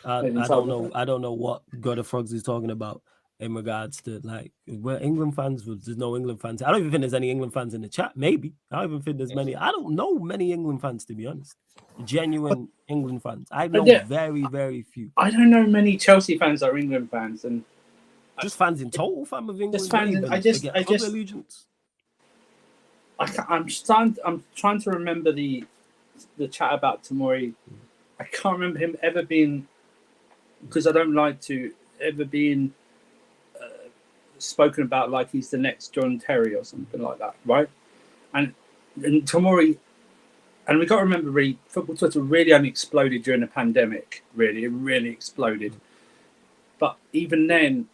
S1: I don't know. I don't know what God of Frogs is talking about in regards to like where England fans. There's no England fans. I don't even think there's any England fans in the chat. Maybe I don't even think there's many. I don't know many England fans, to be honest. Genuine England fans. I know very, very few.
S2: I don't know many Chelsea fans that are England fans, and
S1: just fans in total. Fan of England.
S2: Just fans. I just allegiance. I'm trying to remember the chat about Toney. I can't remember him ever being, because I don't like to ever being spoken about like he's the next John Terry or something like that, right? And Toney, and we got to remember, really, football Twitter really only exploded during the pandemic. Really, it really exploded. But even then,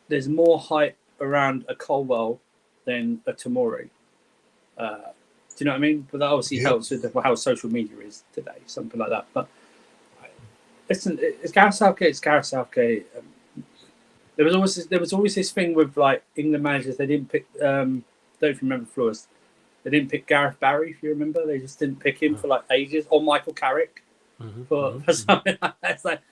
S2: there's more hype around a Colwell than a Toney. Do you know what I mean? But that obviously helps with how social media is today, something like that. But listen, it's Gareth Southgate. It's Gareth Southgate. There was always this thing with like England managers. They didn't pick. Don't remember Flores. They didn't pick Gareth Barry. If you remember, they just didn't pick him for like ages. Or Michael Carrick for something like that. It's like,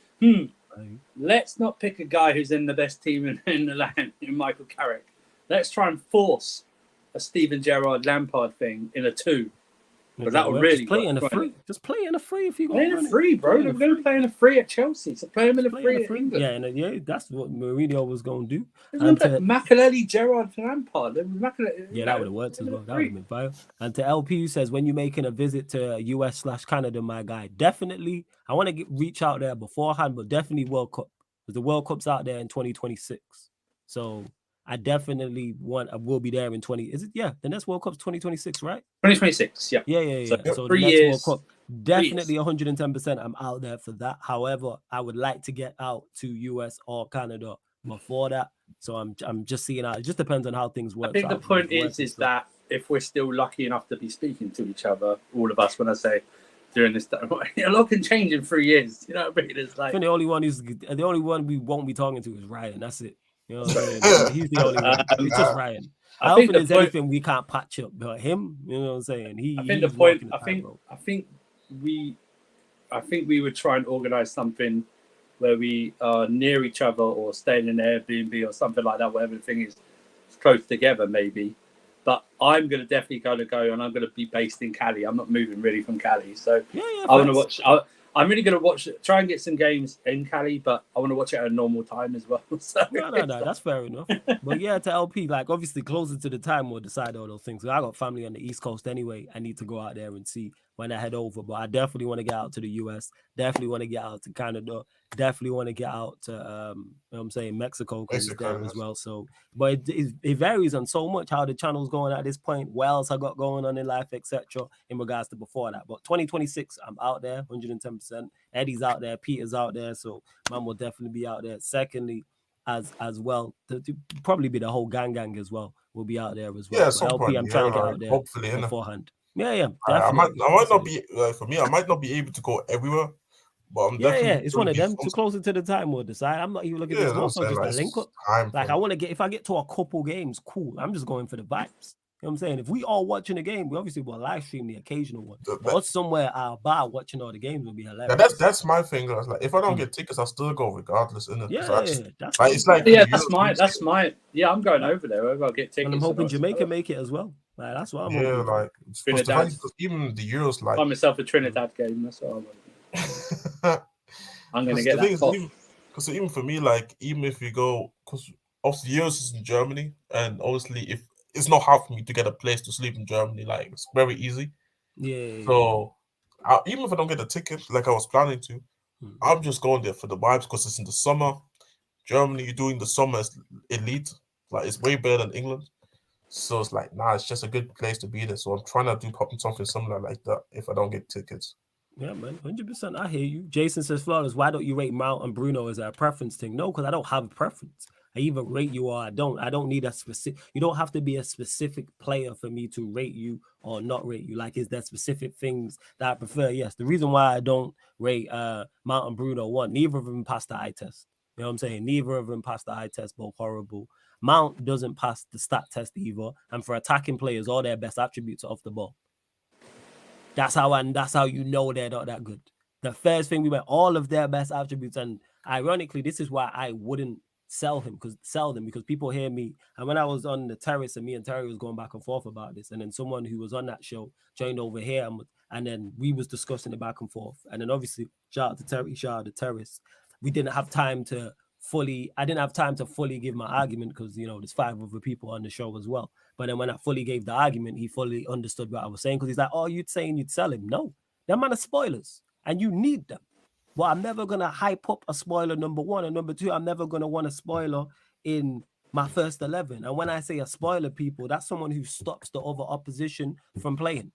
S2: let's not pick a guy who's in the best team in the land, in Michael Carrick. Let's try and force a Steven Gerrard Lampard thing in a 2. But that would really
S1: play in a free. Just play in a free if you go.
S2: Play in a free, bro. They're going to play in a free at Chelsea, so play him in a free at England.
S1: Yeah, that's what Mourinho was going to do.
S2: Makelele, Gerrard, Lampard.
S1: That would have worked as well. That would have been fire. And to LP, who says, when you're making a visit to US/Canada, my guy, definitely. I want to reach out there beforehand, but definitely World Cup, because the World Cup's out there in 2026. So I definitely will be there in 20. Is it? Yeah, the next World Cup's 2026, right?
S2: 2026, yeah.
S1: Yeah. So
S2: 3
S1: the next
S2: years.
S1: World Cup, definitely 110%. I'm out there for that. However, I would like to get out to US or Canada before that. So I'm just seeing out. It just depends on how things work.
S2: I think the point is that if we're still lucky enough to be speaking to each other, all of us, when I say during this time, a lot can change in 3 years. You know what I mean? It's like,
S1: I think the only one we won't be talking to is Ryan. That's it. You know what I'm saying? He's the only one. It's just Ryan. I don't think there's anything we can't patch up, but him, you know what I'm saying? I think we would try and organize something where we are near each other or staying in an Airbnb or something like that, whatever the thing is, close together maybe. But I'm going to definitely go, and I'm going to be based in Cali. I'm not moving really from Cali. So I want to watch. I'm really going to try and get some games in Cali, but I want to watch it at a normal time as well. So, no, that's fair enough. But yeah, to LP, like obviously closer to the time we'll decide all those things. I got family on the East Coast anyway. I need to go out there and see when I head over. But I definitely want to get out to the US. Definitely want to get out to Canada. Definitely want to get out to, you know what I'm saying, Mexico, because it's there as well. So, but it varies on so much how the channel's going at this point, what else I got going on in life, etc. in regards to before that. But 2026, I'm out there, 110%. Eddie's out there, Peter's out there, so man will definitely be out there. Secondly, as well, to probably be the whole gang as well. We'll be out there as well.
S4: Yeah, LP, I'm trying to get out there hopefully beforehand.
S1: Yeah,
S4: I might not be for me. I might not be able to go everywhere. But I'm definitely
S1: it's one of them. Too closer to the time we'll decide. I'm not even looking at this also just a link up. Like I want to get, if I get to a couple games, cool. I'm just going for the vibes. You know what I'm saying? If we all watching a game, we obviously will live stream the occasional one. But us somewhere at our bar watching all the games will be hilarious.
S4: Yeah, that's my thing. I was like, if I don't get tickets, I'll still go regardless. Innit?
S2: That's my. Yeah, I'm going over there. I'll get tickets.
S1: And I'm hoping Jamaica make it as well. Like that's what I'm hoping.
S4: Yeah, like Trinidad. Even the Euros, like
S2: find myself a Trinidad game. That's what I want. I'm gonna get that.
S4: Because even for me, like even if we go, because obviously Euros is in Germany, and obviously if it's not hard for me to get a place to sleep in Germany, like it's very easy.
S1: Yeah.
S4: So even if I don't get a ticket, like I was planning to, I'm just going there for the vibes because it's in the summer. Germany, you're doing the summer as elite, like it's way better than England. So it's like, it's just a good place to be there. So I'm trying to do something similar like that if I don't get tickets.
S1: Yeah, man, 100%. I hear you. Jason says, Flawless, why don't you rate Mount and Bruno as a preference thing? No, because I don't have a preference. I either rate you or I don't. I don't need a specific. You don't have to be a specific player for me to rate you or not rate you. Like, is there specific things that I prefer? Yes. The reason why I don't rate Mount and Bruno, one, neither of them passed the eye test. You know what I'm saying? Neither of them passed the eye test, both horrible. Mount doesn't pass the stat test either. And for attacking players, all their best attributes are off the ball. That's how you know they're not that good. The first thing we went, all of their best attributes, and ironically, this is why I wouldn't sell them because people hear me. And when I was on the terrace and me and Terry was going back and forth about this, and then someone who was on that show joined over here, and then we was discussing it back and forth. And then obviously, shout out to Terry, shout out to Terrace. I didn't have time to fully give my argument because, you know, there's 5 other people on the show as well. But then when I fully gave the argument, he fully understood what I was saying because he's like, oh, you'd saying you'd sell him. No, them man are spoilers and you need them. But I'm never going to hype up a spoiler, number one. And number two, I'm never going to want a spoiler in my first 11. And when I say a spoiler, people, that's someone who stops the other opposition from playing.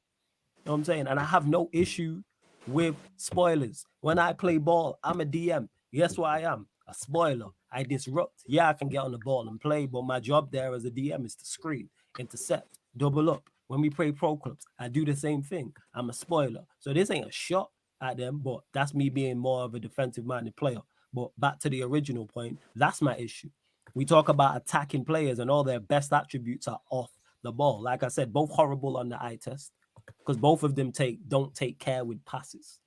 S1: You know what I'm saying? And I have no issue with spoilers. When I play ball, I'm a DM. Guess what I am? A spoiler. I disrupt. Yeah, I can get on the ball and play, but my job there as a DM is to screen, intercept, double up. When we play pro clubs, I do the same thing. I'm a spoiler. So this ain't a shot at them, but that's me being more of a defensive-minded player. But back to the original point, that's my issue. We talk about attacking players and all their best attributes are off the ball. Like I said, both horrible on the eye test because both of them don't take care with passes.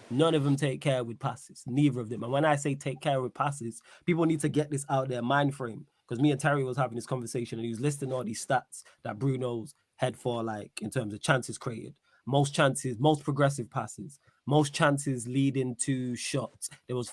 S1: None of them take care with passes. Neither of them. And when I say take care with passes, people need to get this out their mind frame. Because me and Terry was having this conversation and he was listing all these stats that Bruno's had for, like, in terms of chances created. Most chances, most progressive passes, most chances leading to shots. There was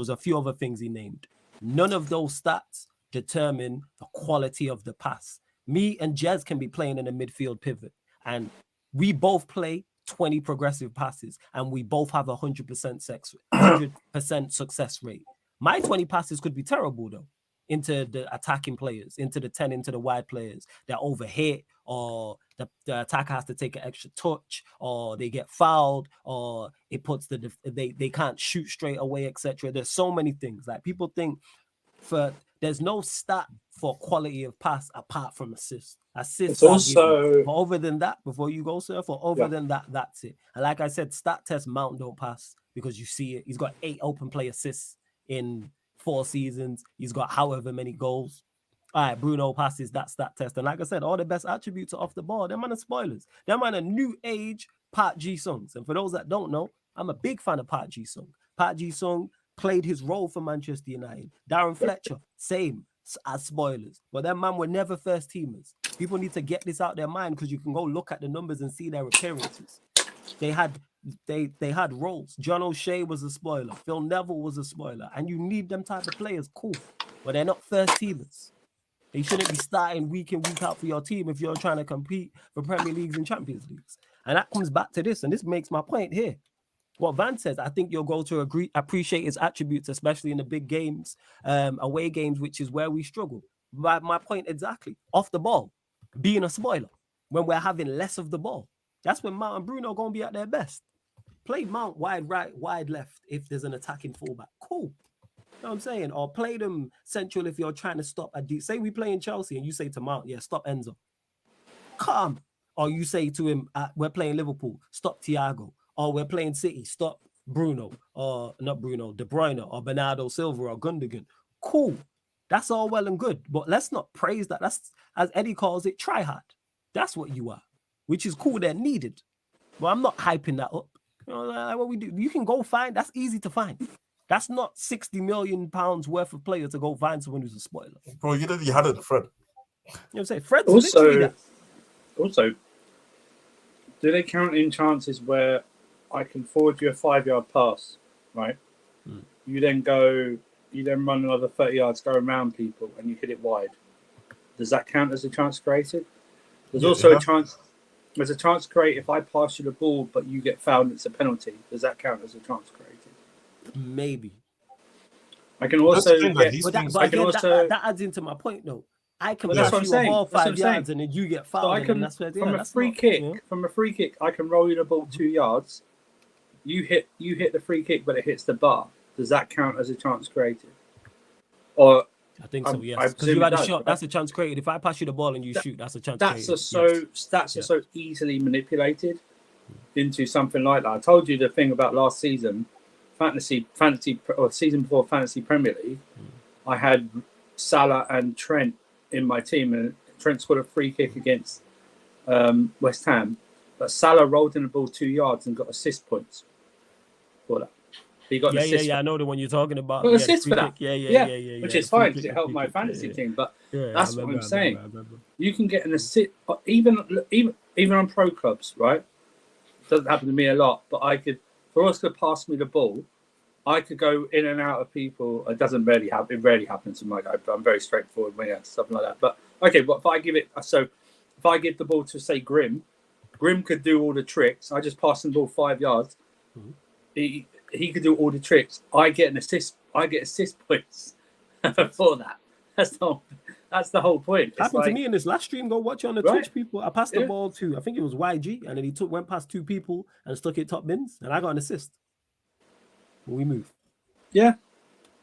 S1: a few other things he named. None of those stats determine the quality of the pass. Me and Jez can be playing in a midfield pivot and we both play 20 progressive passes and we both have 100% success rate. My 20 passes could be terrible though, into the attacking players, into the 10, into the wide players that overhit, or the attacker has to take an extra touch, or they get fouled, or it puts they can't shoot straight away, etc. There's so many things. Like people think there's no stat for quality of pass apart from assists. Assists also other than that, before you go, sir, than that, that's it. And like I said, stat test Mount don't pass because you see it. He's got 8 open play assists in 4 seasons. He's got however many goals. All right, Bruno passes that stat test. And like I said, all the best attributes are off the ball. Them man are spoilers. Them man are new age Park Ji-sung. And for those that don't know, I'm a big fan of Park Ji-sung. Park Ji-sung played his role for Manchester United. Darren Fletcher, same as spoilers. But them man were never first teamers. People need to get this out their mind because you can go look at the numbers and see their appearances. They had roles. John O'Shea was a spoiler. Phil Neville was a spoiler. And you need them type of players, cool. But they're not first teamers. They shouldn't be starting week in, week out for your team if you're trying to compete for Premier Leagues and Champions Leagues. And that comes back to this, and this makes my point here. What Van says, I think you'll go to appreciate his attributes, especially in the big games, away games, which is where we struggle. My point exactly. Off the ball, being a spoiler, when we're having less of the ball. That's when Mount and Bruno are going to be at their best. Play Mount wide right, wide left if there's an attacking fullback. Cool. You know what I'm saying? Or play them central if you're trying to stop a deep. Say we play in Chelsea and you say to Mount, yeah, stop Enzo. Calm. Or you say to him, we're playing Liverpool, stop Thiago. Or we're playing City, stop Bruno. Or not Bruno, De Bruyne or Bernardo Silva or Gundogan. Cool. That's all well and good. But let's not praise that. That's, as Eddie calls it, try hard. That's what you are. Which is cool, they're needed. But I'm not hyping that up. You know, like what we do, you can go find, that's easy to find. That's not £60 million worth of players to go find someone who's a spoiler.
S4: Bro, you had it, Fred.
S1: You know what I'm saying? Fred's literally that.
S2: Also, do they count in chances where I can forward you a 5-yard pass, right? You then run another 30 yards, go around people, and you hit it wide. Does that count as a chance created? There's also a chance. There's a chance created if I pass you the ball, but you get fouled, it's a penalty. Does that count as a chance created? Maybe. I can also
S1: that adds into my point though. I can pass you a ball 5 yards and then you get fouled. So from a free kick, I can roll you the ball 2 yards. You hit the free kick, but it hits the bar. Does that count as a chance created? Or I think so, yes. Because you had a shot, that's a chance created. If I pass you the ball and you shoot, that's a chance created.
S2: Stats are so easily manipulated into something like that. I told you the thing about last season, fantasy or season before Fantasy Premier League. I had Salah and Trent in my team, and Trent scored a free kick against West Ham, but Salah rolled in the ball 2 yards and got assist points for that. He got an assist.
S1: I know the one you're talking about.
S2: Got an assist for that.
S1: Yeah.
S2: Which is fine because it helped my fantasy team. But that's what I'm saying. You can get an assist even on pro clubs, right? It doesn't happen to me a lot, but for us to pass me the ball, I could go in and out of people. It doesn't really happen. It rarely happens in my guy, but I'm very straightforward when something like that. But okay, but if I give the ball to say Grim could do all the tricks. I just pass the ball 5 yards. Mm-hmm. He could do all the tricks. I get an assist. I get assist points for that. That's the whole point. It's
S1: happened to me in this last stream. Go watch it on the Twitch, people. I passed the ball to, I think it was YG, and then he went past 2 people and stuck it top bins, and I got an assist. We move.
S2: Yeah.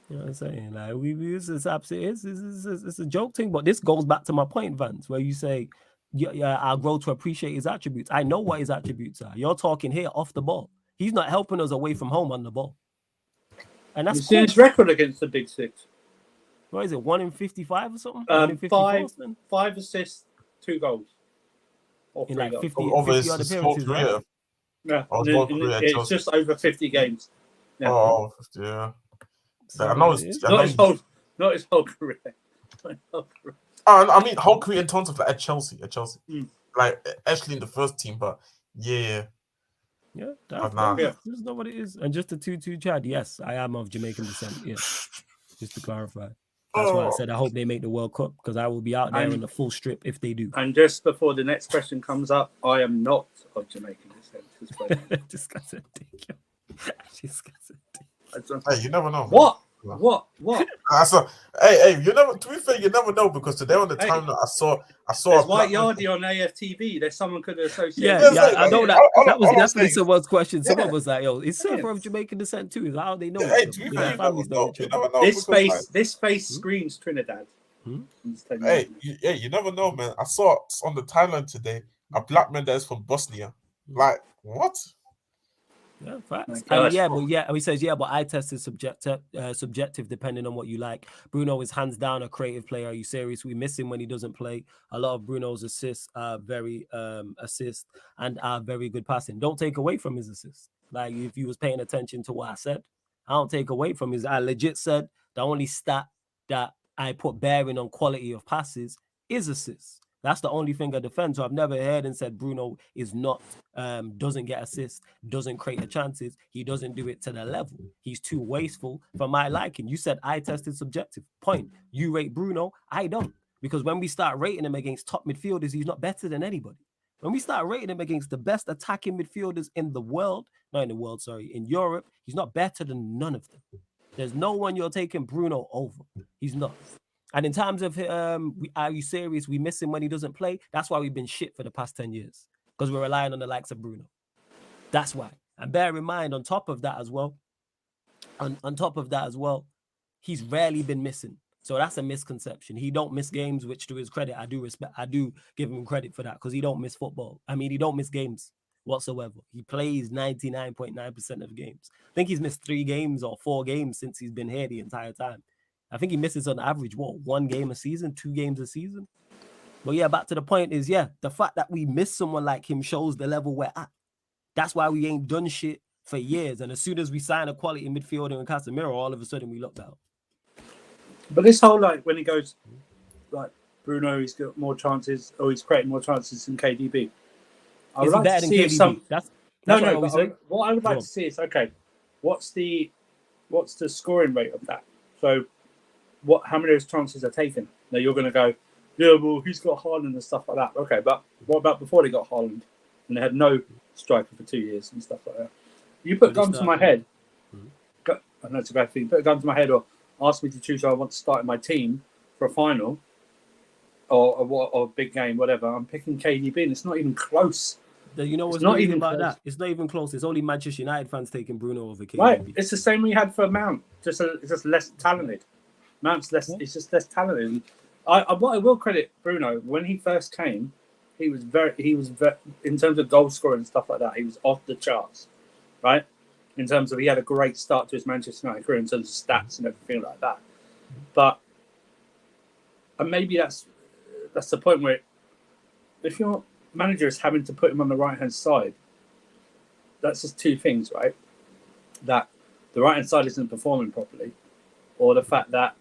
S1: You know what I'm saying? Like it's a joke thing, but this goes back to my point, Vance, where you say, I'll grow to appreciate his attributes. I know what his attributes are. You're talking here off the ball. He's not helping us away from home on the ball. And that's
S2: you see his record against the Big Six.
S1: What is it, 1 in 55 or something?
S2: 5 assists, 2 goals. Or
S1: in like 50 odd appearances,
S2: right? Yeah, it's just over 50 games. Yeah.
S4: Oh, yeah. I know it's
S2: not his whole career.
S4: I mean, whole career in terms of like at Chelsea. Like actually in the first team, but yeah.
S1: Yeah, that's not what it is. And just the 2-2 Chad, yes, I am of Jamaican descent. Yes, just to clarify. That's why I said I hope they make the World Cup, because I will be out there in the full strip if they do.
S2: And just before the next question comes up, I am not of Jamaican descent.
S1: Disgusting.
S4: Hey, you never know.
S2: What?
S4: Hey, you never. To be fair, you never know, because today on the time that I saw
S2: there's White Yardie on AFTV. There's someone could associate.
S1: I know that. That was definitely someone's question. Someone was like, "Yo, is Surfer of Jamaican descent too? Is how they know?"
S4: Hey, to be fair, families know.
S2: This face screams Trinidad.
S4: Hey, you never know, man. I saw on the timeline today a black man that is from Bosnia. Like, what?
S1: Yeah, facts. He says, but eye test is subjective depending on what you like. Bruno is hands down a creative player. Are you serious? We miss him when he doesn't play. A lot of Bruno's assists are very and are very good passing. Don't take away from his assists. Like, if you was paying attention to what I said, I don't take away from his. I legit said the only stat that I put bearing on quality of passes is assists. That's the only thing I defend. So I've never heard and said Bruno is not, doesn't get assists, doesn't create the chances. He doesn't do it to the level. He's too wasteful for my liking. You said I tested subjective. Point. You rate Bruno, I don't. Because when we start rating him against top midfielders, he's not better than anybody. When we start rating him against the best attacking midfielders in Europe, he's not better than none of them. There's no one you're taking Bruno over. He's not. And in terms of, are you serious? We miss him when he doesn't play. That's why we've been shit for the past 10 years. Because we're relying on the likes of Bruno. That's why. And bear in mind, on top of that as well, he's rarely been missing. So that's a misconception. He don't miss games, which to his credit, I do give him credit for that, because he don't miss football. I mean, he don't miss games whatsoever. He plays 99.9% of games. I think he's missed 3 games or 4 games since he's been here the entire time. I think he misses on average, 1 game a season, 2 games a season. But yeah, back to the point is, the fact that we miss someone like him shows the level we're at. That's why we ain't done shit for years. And as soon as we sign a quality midfielder in Casemiro, all of a sudden we look down.
S2: But this whole, like, when he goes, like, Bruno, he's got more chances, or he's creating more chances than KDB. I would like to see if some... What I would like to see is, okay, what's the scoring rate of that? So... how many of those chances are taken? Now you're going to go, well, he's got Haaland and stuff like that. Okay, but what about before they got Haaland and they had no striker for 2 years and stuff like that? You put a gun to my head. I know it's a bad thing. Put a gun to my head, or ask me to choose who I want to start in my team for a final or a big game, whatever. I'm picking KDB, and it's not even close.
S1: You know what's not even about that? It's not even close. It's only Manchester United fans taking Bruno over KDB.
S2: Right. It's the same we had for Mount. It's just less talented. Mount's less. It's just less talented. What I will credit Bruno, when he first came, he was very in terms of goal scoring and stuff like that. He was off the charts, right? In terms of, he had a great start to his Manchester United career in terms of stats and everything like that. But and maybe that's that's the point where if your manager is having to put him on the right hand side, that's just two things, right? That the right hand side isn't performing properly, or the fact that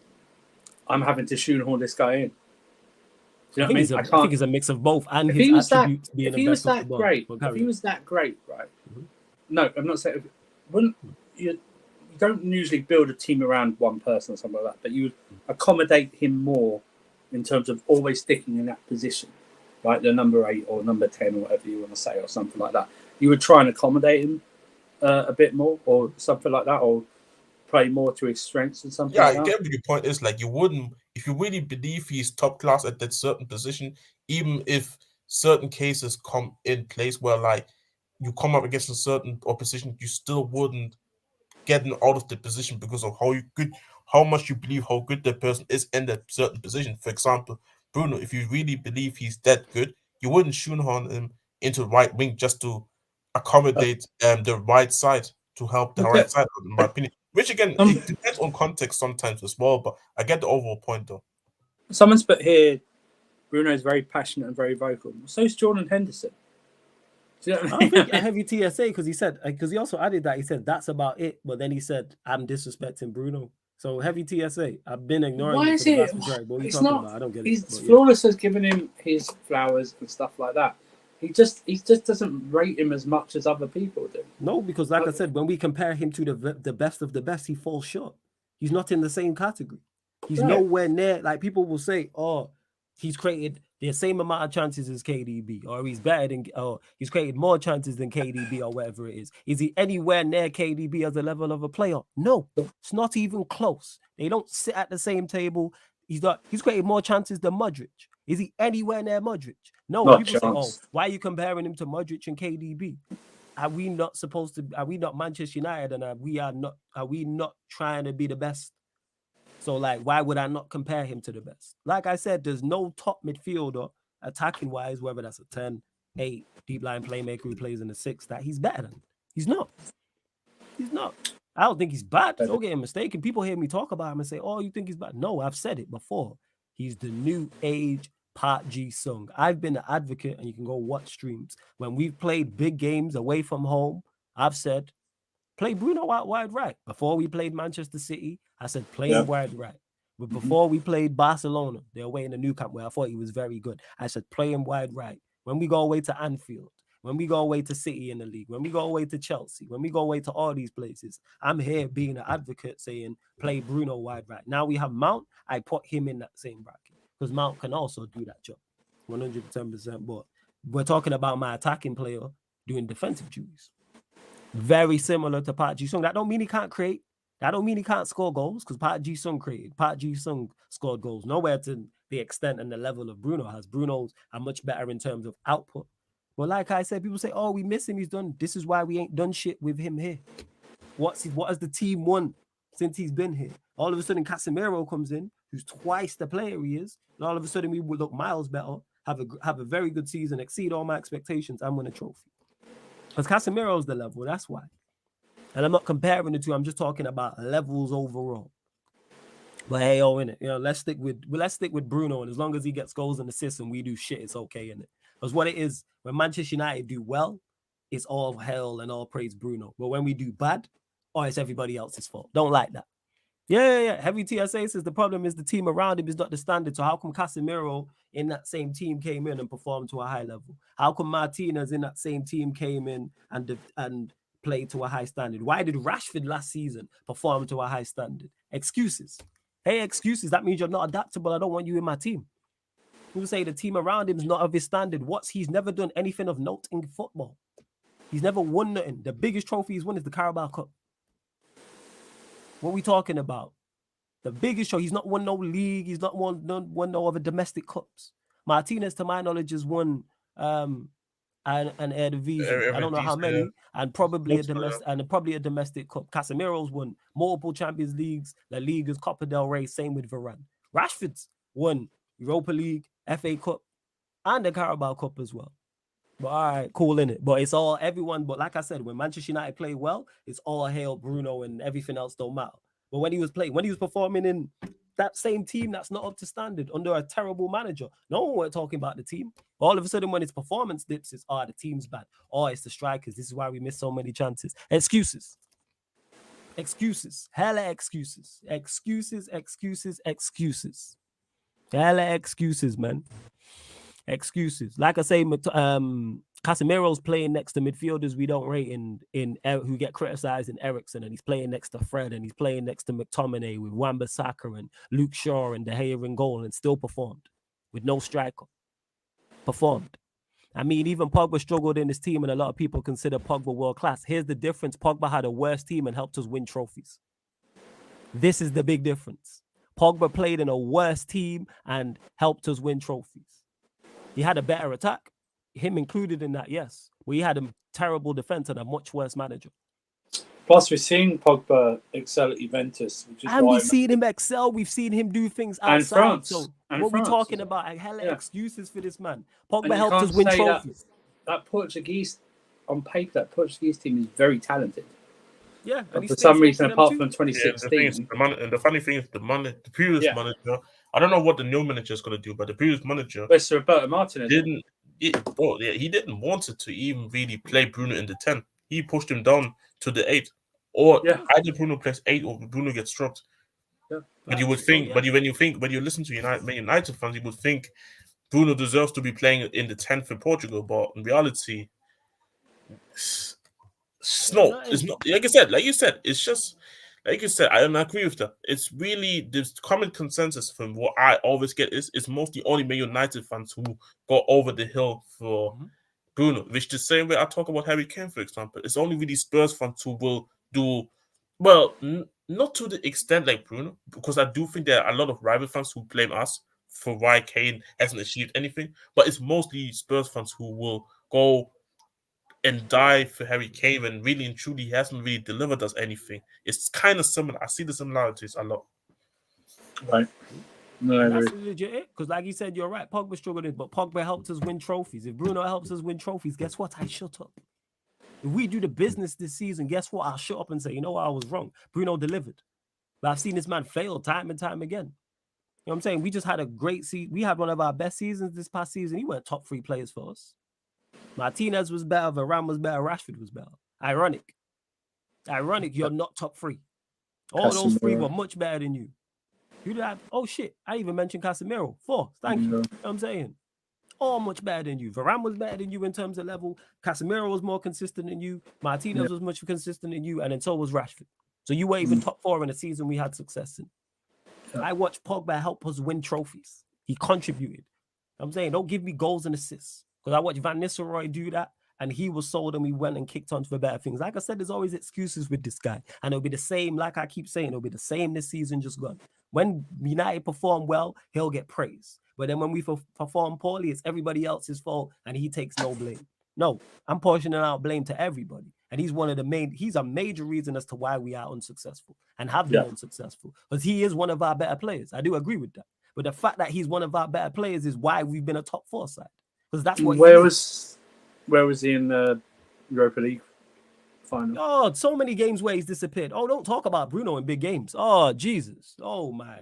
S2: I'm having to shoehorn this guy in. Do you know what I mean?
S1: I think it's a mix of both, and
S2: if
S1: his
S2: he was
S1: attributes
S2: that,
S1: being
S2: if
S1: the
S2: he was
S1: best of
S2: that
S1: the
S2: great,
S1: bunch.
S2: if he was that great, right?
S1: Mhm.
S2: No, I'm not saying. Wouldn't you don't usually build a team around one person or something like that, but you would accommodate him more in terms of always sticking in that position, right? The number 8 or number 10 or whatever you want to say, or something like that. You would try and accommodate him a bit more, or something like that, or play more to his strengths and something
S4: Yeah,
S2: like
S4: I
S2: that.
S4: get what your point is. Like, you wouldn't, if you really believe he's top class at that certain position, even if certain cases come in place where, like, you come up against a certain opposition, you still wouldn't get him out of the position because of how much you believe how good that person is in that certain position. For example, Bruno, if you really believe he's that good, you wouldn't shoehorn him into right wing just to accommodate the right side, to help the right side, in my opinion. Which again, it depends on context sometimes as well, but I get the overall point though.
S2: Someone's put here, Bruno is very passionate and very vocal. So is Jordan Henderson. Do you know what I
S1: I
S2: mean?
S1: think a heavy TSA because he also added that he said that's about it, but then he said I'm disrespecting Bruno. So heavy TSA. I've been ignoring
S2: Why
S1: you
S2: is
S1: for the
S2: it?
S1: vast majority. What are you
S2: It's
S1: talking
S2: not.
S1: about? I don't get it.
S2: He's
S1: But yeah.
S2: Flawless has given him his flowers and stuff like that. He just doesn't rate him as much as other people do.
S1: No, because like I said, when we compare him to the best of the best, he falls short. He's not in the same category. He's
S2: Right.
S1: nowhere near. Like people will say, oh, he's created the same amount of chances as KDB, or he's better than, or he's created more chances than KDB, or whatever it is. Is he anywhere near KDB as a level of a player? No, it's not even close. They don't sit at the same table. He's created more chances than Modric. Is he anywhere near Modric? No.
S2: Not
S1: People say, oh,
S2: chance.
S1: why are you comparing him to Modric and KDB? Are we not supposed to? Are we not Manchester United? And are we not trying to be the best? So, like, why would I not compare him to the best? Like I said, there's no top midfielder attacking wise, whether that's a 10, 8, deep line playmaker who plays in the 6, that he's better than. He's not. He's not. I don't think he's bad. Don't get him mistaken. People hear me talk about him and say, oh, you think he's bad? No, I've said it before. He's the new age Park Ji-sung. I've been an advocate, and you can go watch streams. When we've played big games away from home, I've said, play Bruno out wide right. Before we played Manchester City, I said, play him wide right. But before we played Barcelona, they're away in the new camp where I thought he was very good. I said, play him wide right. When we go away to Anfield, when we go away to City in the league, when we go away to Chelsea, when we go away to all these places, I'm here being an advocate saying, play Bruno wide right. Now we have Mount. I put him in that same bracket because Mount can also do that job 110%. But we're talking about my attacking player doing defensive duties. Very similar to Park Ji-sung. That don't mean he can't create. That don't mean he can't score goals because Park Ji-sung created. Park Ji-sung scored goals. Nowhere to the extent and the level of Bruno has. Bruno's are much better in terms of output. But like I said, people say, oh, we miss him. He's done. This is why we ain't done shit with him here. What has the team won since he's been here? All of a sudden, Casemiro comes in, who's twice the player he is. And all of a sudden, we would look miles better, have a very good season, exceed all my expectations, and win a trophy. Because Casemiro's the level, that's why. And I'm not comparing the two, I'm just talking about levels overall. But hey, innit? You know, let's stick with Bruno, and as long as he gets goals and assists and we do shit, it's okay, innit? Because what it is, when Manchester United do well, it's all hell and all praise Bruno. But when we do bad, it's everybody else's fault. Don't like that. Yeah. Heavy TSA says the problem is the team around him is not the standard. So how come Casemiro in that same team came in and performed to a high level? How come Martinez in that same team came in and played to a high standard? Why did Rashford last season perform to a high standard? Excuses. Hey, excuses. That means you're not adaptable. I don't want you in my team. People say the team around him is not of his standard. He's never done anything of note in football. He's never won nothing. The biggest trophy he's won is the Carabao Cup. What are we talking about? The biggest show. He's not won no league. He's not won no other domestic cups. Martinez, to my knowledge, has won an Eredivisie. I don't know how many, and probably a domestic cup. Casemiro's won multiple Champions Leagues, La Liga's, Copa del Rey. Same with Varane. Rashford's won Europa League, FA Cup, and the Carabao Cup as well. But all right, cool, innit? But it's all everyone. But like I said, when Manchester United play well, it's all hail Bruno and everything else don't matter. But when he was performing in that same team that's not up to standard under a terrible manager. No one weren't talking about the team. All of a sudden, when its performance dips, it's the team's bad. It's the strikers. This is why we miss so many chances. Excuses. Hella excuses. Hella excuses, man. Excuses. Like I say, Casemiro's playing next to midfielders we don't rate in who get criticized in Eriksen, and he's playing next to Fred, and he's playing next to McTominay with Wan-Bissaka and Luke Shaw and De Gea in goal, and still performed with no striker. Performed. I mean, even Pogba struggled in this team, and a lot of people consider Pogba world class. Here's the difference: Pogba had a worse team and helped us win trophies. This is the big difference. Pogba played in a worse team and helped us win trophies. He had a better attack, him included in that, yes. We had a terrible defense and a much worse manager.
S2: Plus, we've seen Pogba excel at Juventus, which is
S1: and we've seen him excel. We've seen him do things outside.
S2: And France.
S1: So
S2: and
S1: what
S2: France,
S1: we talking about? Hella excuses for this man. Pogba helped us win trophies.
S2: That Portuguese, on paper, that Portuguese team is very talented.
S1: Yeah,
S2: but for some reason, apart from 2016,
S4: the funny thing is the previous manager. I don't know what the new manager is going to do, but the previous manager,
S2: Mr. Roberto Martinez,
S4: he didn't want it to even really play Bruno in the 10. He pushed him down to the 8, or either Bruno plays 8 or Bruno gets dropped.
S2: Yeah.
S4: But you would think, when you listen to United fans, you would think Bruno deserves to be playing in the 10 for Portugal, but in reality, it's not. Like you said, it's just like you said. I agree with that. It's really the common consensus from what I always get is it's mostly only Man United fans who go over the hill for Bruno. Which the same way I talk about Harry Kane, for example, it's only really Spurs fans who will do well. Not to the extent like Bruno, because I do think there are a lot of rival fans who blame us for why Kane hasn't achieved anything. But it's mostly Spurs fans who will go and die for Harry Kane when really and truly he hasn't really delivered us anything. It's kind of similar. I see the similarities a lot.
S2: Right. No,
S1: that's legit it. Because like you said, you're right. Pogba struggled, but Pogba helped us win trophies. If Bruno helps us win trophies, guess what? I shut up. If we do the business this season, guess what? I'll shut up and say, you know what? I was wrong. Bruno delivered. But I've seen this man fail time and time again. You know what I'm saying? We just had a great season. We had one of our best seasons this past season. He went top 3 players for us. Martinez was better, Varane was better, Rashford was better. Ironic, you're not top 3. All those 3 were much better than you. You did have, oh shit, I even mentioned Casemiro. 4, thank you. You know what I'm saying? All much better than you. Varane was better than you in terms of level. Casemiro was more consistent than you. Martinez was much consistent than you, and then so was Rashford. So you were even top 4 in a season we had success in. I watched Pogba help us win trophies. He contributed. I'm saying, don't give me goals and assists. Because I watched Van Nistelrooy do that, and he was sold, and we went and kicked on for better things. Like I said, there's always excuses with this guy. And it'll be the same, like I keep saying, it'll be the same this season just gone. When United perform well, he'll get praise. But then when we perform poorly, it's everybody else's fault, and he takes no blame. No, I'm portioning out blame to everybody. And he's a major reason as to why we are unsuccessful and have been unsuccessful. Because he is one of our better players. I do agree with that. But the fact that he's one of our better players is why we've been a top 4 side. Because that's what
S2: where was he in the Europa League final?
S1: Oh, so many games where he's disappeared. Oh, don't talk about Bruno in big games. Oh, Jesus. Oh my.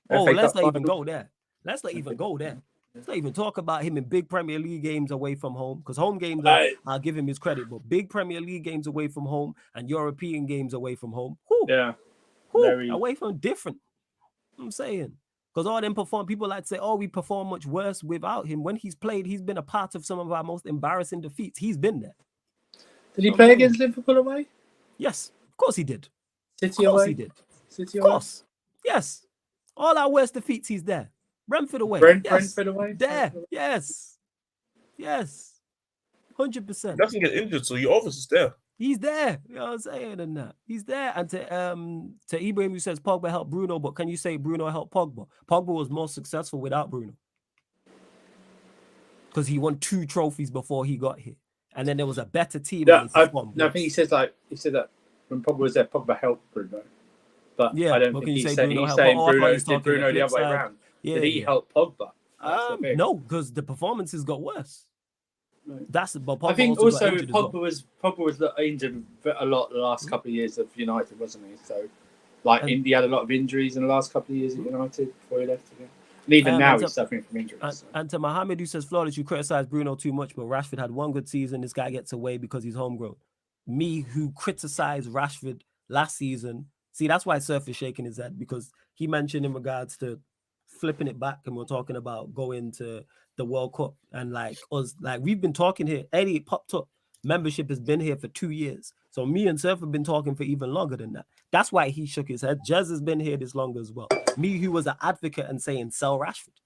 S1: Let's not even go there. Let's not even talk about him in big Premier League games away from home. Because home games, I'll give him his credit. But big Premier League games away from home and European games away from home. Away from different. I'm saying. Because all them people like to say, we perform much worse without him. When he's played, he's been a part of some of our most embarrassing defeats. He's been there.
S2: Did he play against Liverpool away?
S1: Yes, of course he did.
S2: City away?
S1: He did.
S2: City
S1: away? Of course. Yes. All our worst defeats, he's there. Brentford away.
S2: Brentford away?
S1: There. Yes. 100%.
S4: He doesn't get injured, so he obviously is there.
S1: He's there. You know what I'm saying? And that. He's there. And to Ibrahim, who says Pogba helped Bruno, but can you say Bruno helped Pogba? Pogba was more successful without Bruno. Because he won 2 trophies before he got here. And then there was a better team.
S2: I think he said that when Pogba was there, Pogba helped Bruno. But I don't think he's saying Bruno did Bruno the other way around. Did he help Pogba?
S1: No, because the performances got worse.
S2: I think also Pogba was injured a lot the last couple of years of United, wasn't he? So Like, he had a lot of injuries in the last couple of years at United before he left again. And even now, he's suffering from injuries.
S1: And to Mohammed, who says, Flawless, you criticize Bruno too much, but Rashford had one good season. This guy gets away because he's homegrown. Me, who criticized Rashford last season, see, that's why Surf is shaking his head, because he mentioned in regards to flipping it back, and we're talking about going to the World Cup. And like us, like we've been talking here, Eddie popped up. Membership has been here for 2 years. So me and Surf have been talking for even longer than that. That's why he shook his head. Jez has been here this longer as well. Me, who was an advocate and saying sell Rashford.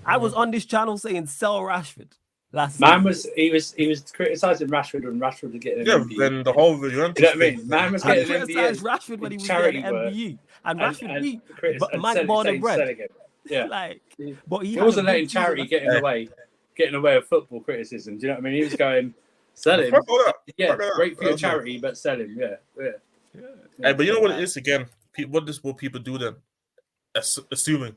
S1: I was on this channel saying sell Rashford last season.
S2: He was criticizing Rashford when Rashford was getting an MBE.
S4: Then the whole Juventus.
S2: You know what I mean? Man was getting an
S1: criticized
S2: MBE.
S1: Rashford when he was getting an MBE. And Rashford but Mike more than bread.
S2: Yeah.
S1: Like, but
S2: he wasn't letting charity get in the way of football criticism. Do you know what I mean? He was going, sell him. Yeah, great for your charity, but sell him. Yeah.
S4: Hey, but you know what it is again? What people do then? Assuming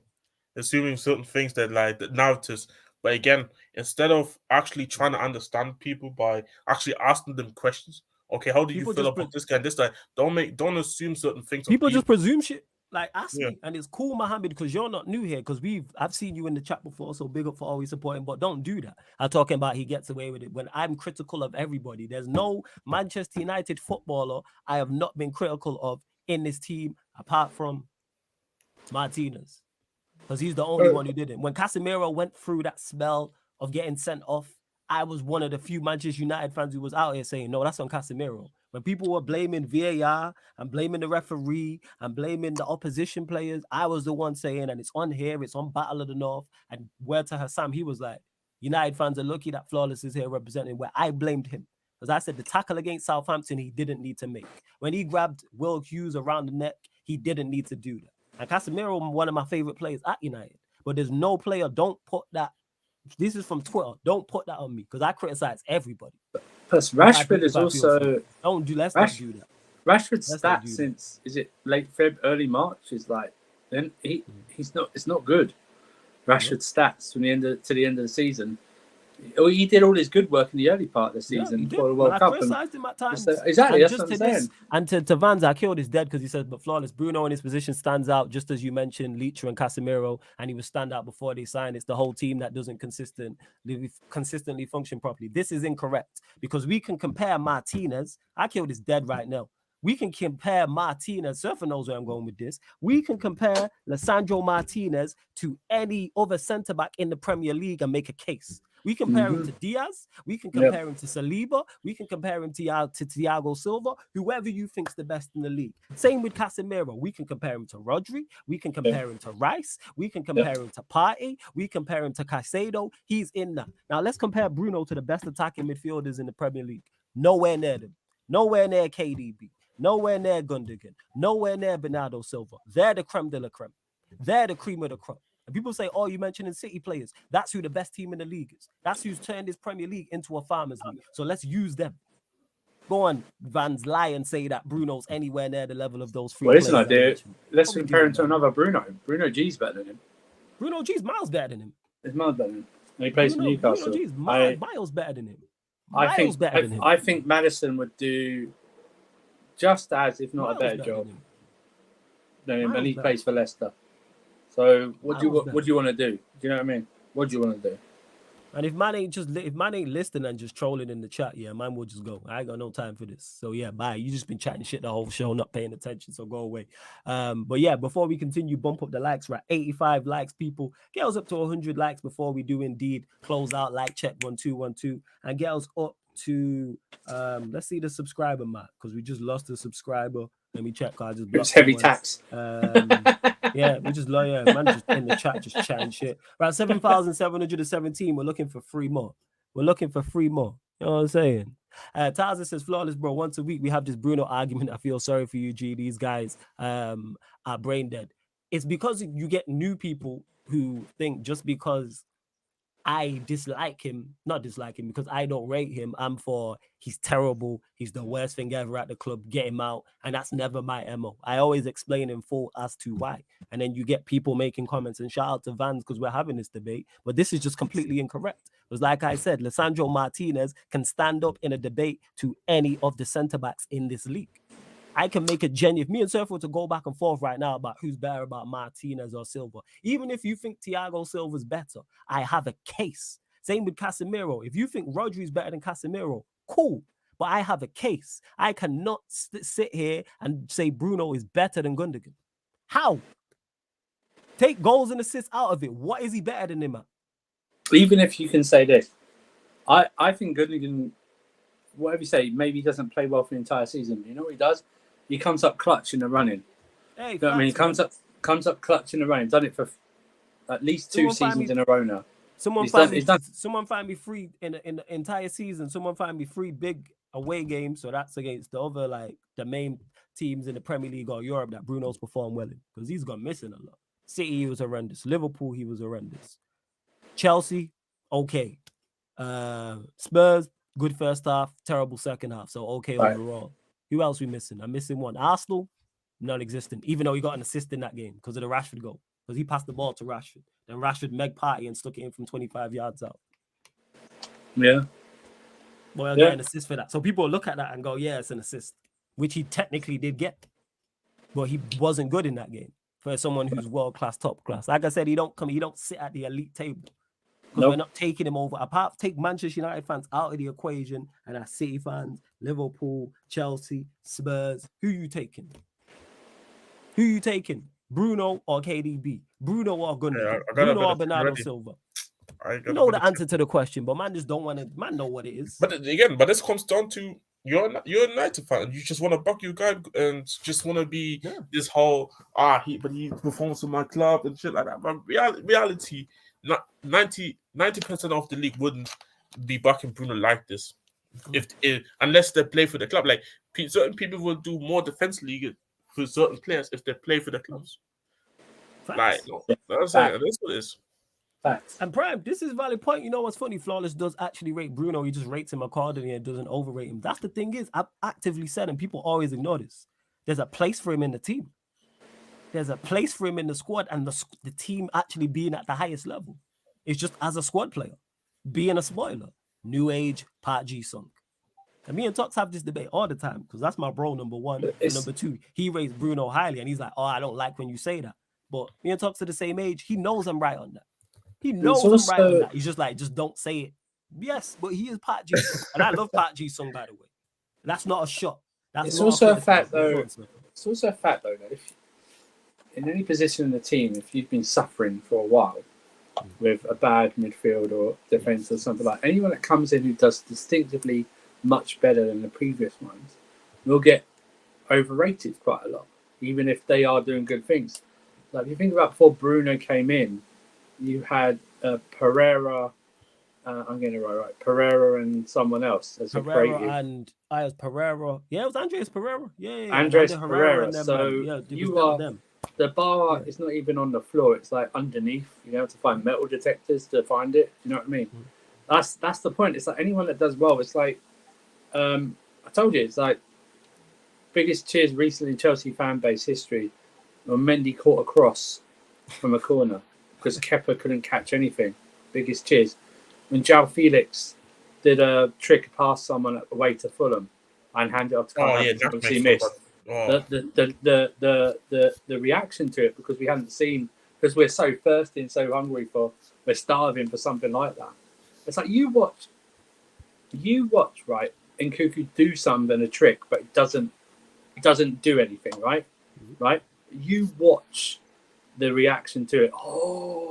S4: certain things that like the narratives. But again, instead of actually trying to understand people by actually asking them questions, okay, how do you feel about this guy and this guy? Don't assume certain things.
S1: People just presume shit. Like, ask me, and it's cool, Mohammed, because you're not new here, because I've seen you in the chat before, so big up for always supporting, but don't do that. I'm talking about he gets away with it. When I'm critical of everybody, there's no Manchester United footballer I have not been critical of in this team, apart from Martinez, because he's the only one who didn't. When Casemiro went through that spell of getting sent off, I was one of the few Manchester United fans who was out here saying, no, that's on Casemiro. When people were blaming VAR and blaming the referee and blaming the opposition players, I was the one saying, and it's on here, it's on Battle of the North, and where to Hassam, he was like, United fans are lucky that Flawless is here representing, where I blamed him. Because I said the tackle against Southampton, he didn't need to make. When he grabbed Will Hughes around the neck, he didn't need to do that. And Casemiro, one of my favorite players at United. But there's no player, don't put that. This is from Twitter. Don't put that on me, because I criticize everybody.
S2: Plus, Rashford is also...
S1: Let's not do that.
S2: Rashford's stats since, is it late Feb, early March, is like, then it's not good. Rashford's stats from the end of the season. He did all his good work in the early part of the season for the World Cup.
S1: I criticized him at times.
S2: Exactly, that's what I'm saying.
S1: And to Vans, I killed his dead because he says, but Flawless, Bruno in his position stands out, just as you mentioned, Leacher and Casemiro, and he was stand out before they signed. It's the whole team that doesn't consistently function properly. This is incorrect, because we can compare Martinez. I killed his dead right now. We can compare Martinez. Surfer knows where I'm going with this. We can compare Lisandro Martinez to any other centre-back in the Premier League and make a case. We compare him to Diaz. We can compare him to Saliba. We can compare him to Thiago Silva, whoever you think's the best in the league. Same with Casemiro. We can compare him to Rodri. We can compare him to Rice. We can compare him to Partey. We compare him to Caicedo. He's in that. Now let's compare Bruno to the best attacking midfielders in the Premier League. Nowhere near them. Nowhere near KDB. Nowhere near Gundogan. Nowhere near Bernardo Silva. They're the creme de la creme. They're the cream of the crop. And people say, oh, you mentioned City players. That's who the best team in the league is. That's who's turned this Premier League into a farmers league. So let's use them. Go on, Vans, lie and say that Bruno's anywhere near the level of those three players.
S2: Well, listen, let's compare him to another Bruno. Bruno G's better than him.
S1: Bruno G's miles better than him.
S2: It's miles better than him. And he plays for Newcastle.
S1: Bruno G's miles better than him.
S2: I think Maddison would do just as, if not a better job than him, and he plays for Leicester. So what do you want to do? Do you know what I mean? What do you want to do?
S1: And if man ain't listening and just trolling in the chat, man will just go. I ain't got no time for this. So bye. You just been chatting shit the whole show, not paying attention. So go away. But before we continue, bump up the likes. We're at 85 likes, people. Get us up to 100 likes before we do indeed close out. Like check 1212 and get us up to let's see the subscriber mark, because we just lost a subscriber. Let me check. I just
S2: it's heavy tax.
S1: We just man just in the chat just chatting shit. Right, 7,717. We're looking for 3 more. You know what I'm saying? Taza says, Flawless, bro, once a week we have this Bruno argument. I feel sorry for you, G. These guys are brain dead. It's because you get new people who think just because I not dislike him because I don't rate him, I'm for he's terrible, he's the worst thing ever at the club, get him out. And that's never my MO. I always explain in full as to why. And then you get people making comments, and shout out to Vans because we're having this debate, but this is just completely incorrect. Because like I said, Lisandro Martinez can stand up in a debate to any of the centre-backs in this league. I can make a genuine. If me and Surf were to go back and forth right now about who's better about Martinez or Silva, even if you think Thiago Silva's better, I have a case. Same with Casemiro. If you think Rodri's better than Casemiro, cool. But I have a case. I cannot sit here and say Bruno is better than Gundogan. How? Take goals and assists out of it. What is he better than him at?
S2: Even if you can say this, I think Gundogan, whatever you say, maybe he doesn't play well for the entire season. You know what he does? He comes up clutch in the running.
S1: Hey,
S2: you know what I mean? He comes up clutch in the running. Done it for at least 2 seasons in a row now.
S1: Someone find me free in the entire season. Someone find me free big away games. So that's against the other, like the main teams in the Premier League or Europe that Bruno's performed well in, because he's gone missing a lot. City, he was horrendous. Liverpool, he was horrendous. Chelsea, okay. Spurs, good first half, terrible second half. So okay overall. Who else we missing? I'm missing one. Arsenal, non-existent. Even though he got an assist in that game because of the Rashford goal. Because he passed the ball to Rashford. Then Rashford meg party and stuck it in from 25 yards out.
S2: Yeah.
S1: Boy, I'll get an assist for that. So people look at that and go, yeah, it's an assist. Which he technically did get. But he wasn't good in that game. For someone who's world-class, top-class. Like I said, he don't sit at the elite table. Because we're not taking him over. Apart, take Manchester United fans out of the equation, and our City fans, Liverpool, Chelsea, Spurs. Who you taking? Who you taking? Bruno or KDB? Bruno or Gundogan? Bruno or Bernardo Silva? You know the answer to the question, but man just don't want to. Man know what it is.
S4: But again, this comes down to you're a United fan. You just want to buck your guy and just want to be this whole he performs for my club and shit like that. But reality, 90% of the league wouldn't be backing Bruno like this, unless they play for the club. Like certain people will do more defense league for certain players if they play for the clubs.
S1: Facts.
S4: That's what it is.
S2: Facts.
S1: And Prime, this is a valid point. You know what's funny? Flawless does actually rate Bruno. He just rates him accordingly and doesn't overrate him. That's the thing is, I've actively said, and people always ignore this, there's a place for him in the team. There's a place for him in the squad and the team actually being at the highest level. It's just as a squad player, being a spoiler. New age, Part G sunk. And me and Tox have this debate all the time because that's my bro, number one. And number two, he rates Bruno highly and he's like, I don't like when you say that. But me and Tox are the same age. He knows I'm right on that. He knows I'm right on that. He's just like, just don't say it. Yes, but he is Pat G. And I love Pat G song, by the way. That's not a shot.
S2: It's also a fact, though. It's also a fact, though, that if in any position in the team, if you've been suffering for a while with a bad midfield or defense or something like that, anyone that comes in who does distinctively much better than the previous ones will get overrated quite a lot, even if they are doing good things. Like if you think about before Bruno came in, you had Pereira. I'm getting it right. Pereira and someone else as a creative.
S1: And I was Pereira. Yeah, it was Andres Pereira. Yeah.
S2: Andres Pereira.
S1: And them,
S2: so you are
S1: them.
S2: The bar is not even on the floor. It's like underneath. You have to find metal detectors to find it. You know what I mean? That's the point. It's like anyone that does well. It's like I told you. It's like biggest cheers recently in Chelsea fan base history when Mendy caught a cross from a corner because Kepa couldn't catch anything. Biggest cheers. When João Felix did a trick past someone at the way to Fulham and handed it off to Carl, he missed. The reaction to it because we hadn't seen, because we're so thirsty and so hungry we're starving for something like that. It's like you watch right, and Nkunku do something, a trick, but it doesn't do anything, right? Right? You watch the reaction to it,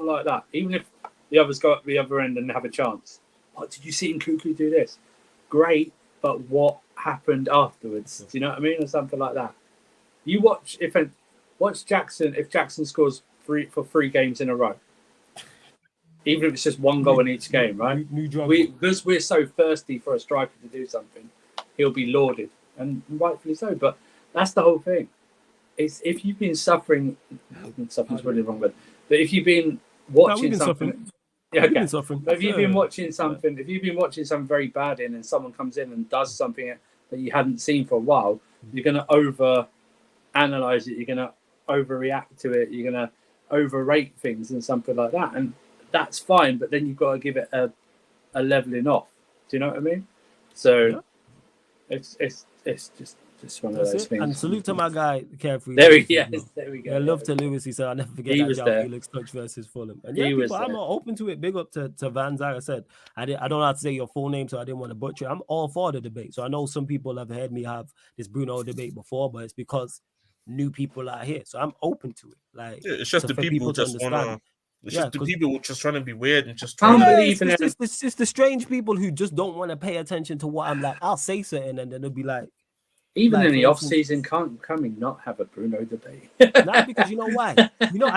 S2: like that. Even if the others go up the other end and have a chance. Oh, did you see Nkunku do this? Great, but what happened afterwards? Do you know what I mean? Or something like that. You watch Jackson, if Jackson scores 3 games in a row. Even if it's just one goal in each game, right? Because we're so thirsty for a striker to do something, he'll be lauded. And rightfully so. But that's the whole thing. It's if you've been suffering, suffering's really wrong, but if you've been watching something, But if you've been watching something, very bad in, and someone comes in and does something that you hadn't seen for a while, you're going to over-analyze it. You're going to overreact to it. You're going to overrate things and something like that, and that's fine. But then you've got to give it a leveling off. Do you know what I mean? So it's just Just one of
S1: That's
S2: those
S1: it.
S2: things.
S1: And salute to my guy, Carefree.
S2: There we
S1: Lewis as well.
S2: There we go.
S1: Yeah, love to Lewis. He said, I'll never forget
S2: He
S1: that
S2: was
S1: João
S2: there.
S1: Felix touch versus Fulham. And
S2: He
S1: yeah,
S2: was
S1: people, I'm
S2: there.
S1: open to it. Big up to Van Zyre. I said, I don't know how to say your full name, so I didn't want to butcher it. I'm all for the debate. So I know some people have heard me have this Bruno debate before, but it's because new people are here. So I'm open to it. Like,
S4: Yeah, it's just the
S1: for
S4: people
S1: to
S4: just
S1: understand
S4: wanna.
S1: it.
S4: It's
S1: Yeah,
S4: just the
S1: 'cause-
S4: people just trying to be weird and just
S2: Can't
S4: trying to.
S2: believe in it.
S1: it's the strange people who just don't want to pay attention to what I'm like. I'll say something and then they'll be like,
S2: Even
S1: like,
S2: in the
S1: for
S2: off
S1: instance-
S2: season, can we not have a Bruno debate?
S1: Nah, because you know why? You know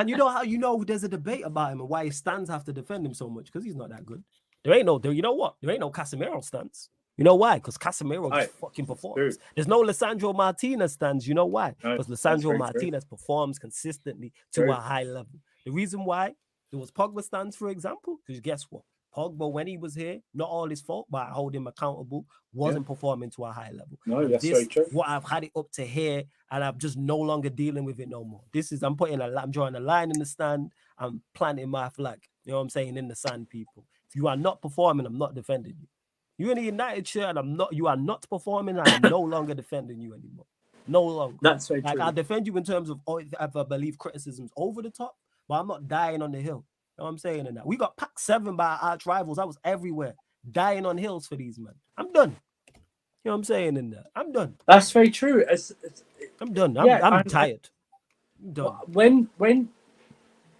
S1: how there's a debate about him and why his stands have to defend him so much because he's not that good. You know what? There ain't no Casemiro stands. You know why? Because Casemiro just fucking performs. There's no Lisandro Martinez stands. You know why?
S2: No,
S1: Because
S2: that's
S1: Lisandro
S2: very
S1: Martinez performs consistently to
S2: True.
S1: a high level. The reason why there was Pogba stands, for example, because guess what? Pogba, when he was here, not all his fault, but I hold him accountable, wasn't performing to a high level.
S2: No,
S1: And
S2: that's very true.
S1: What I've had it up to here, and I'm just no longer dealing with it no more. I'm drawing a line in the stand. I'm planting my flag. You know what I'm saying? In the sand, people. If you are not performing, I'm not defending you. You're in a United shirt, and you are not performing, and I'm no longer defending you anymore. No longer.
S2: That's very
S1: like
S2: true.
S1: I'll defend you in terms of if I believe criticism's over the top, but I'm not dying on the hill. You know what I'm saying in that? We got packed 7 by our arch rivals. I was everywhere, dying on hills for these men. I'm done. You know what I'm saying in that? I'm done.
S2: That's very true.
S1: I'm done.
S2: Yeah,
S1: I'm tired. I'm done.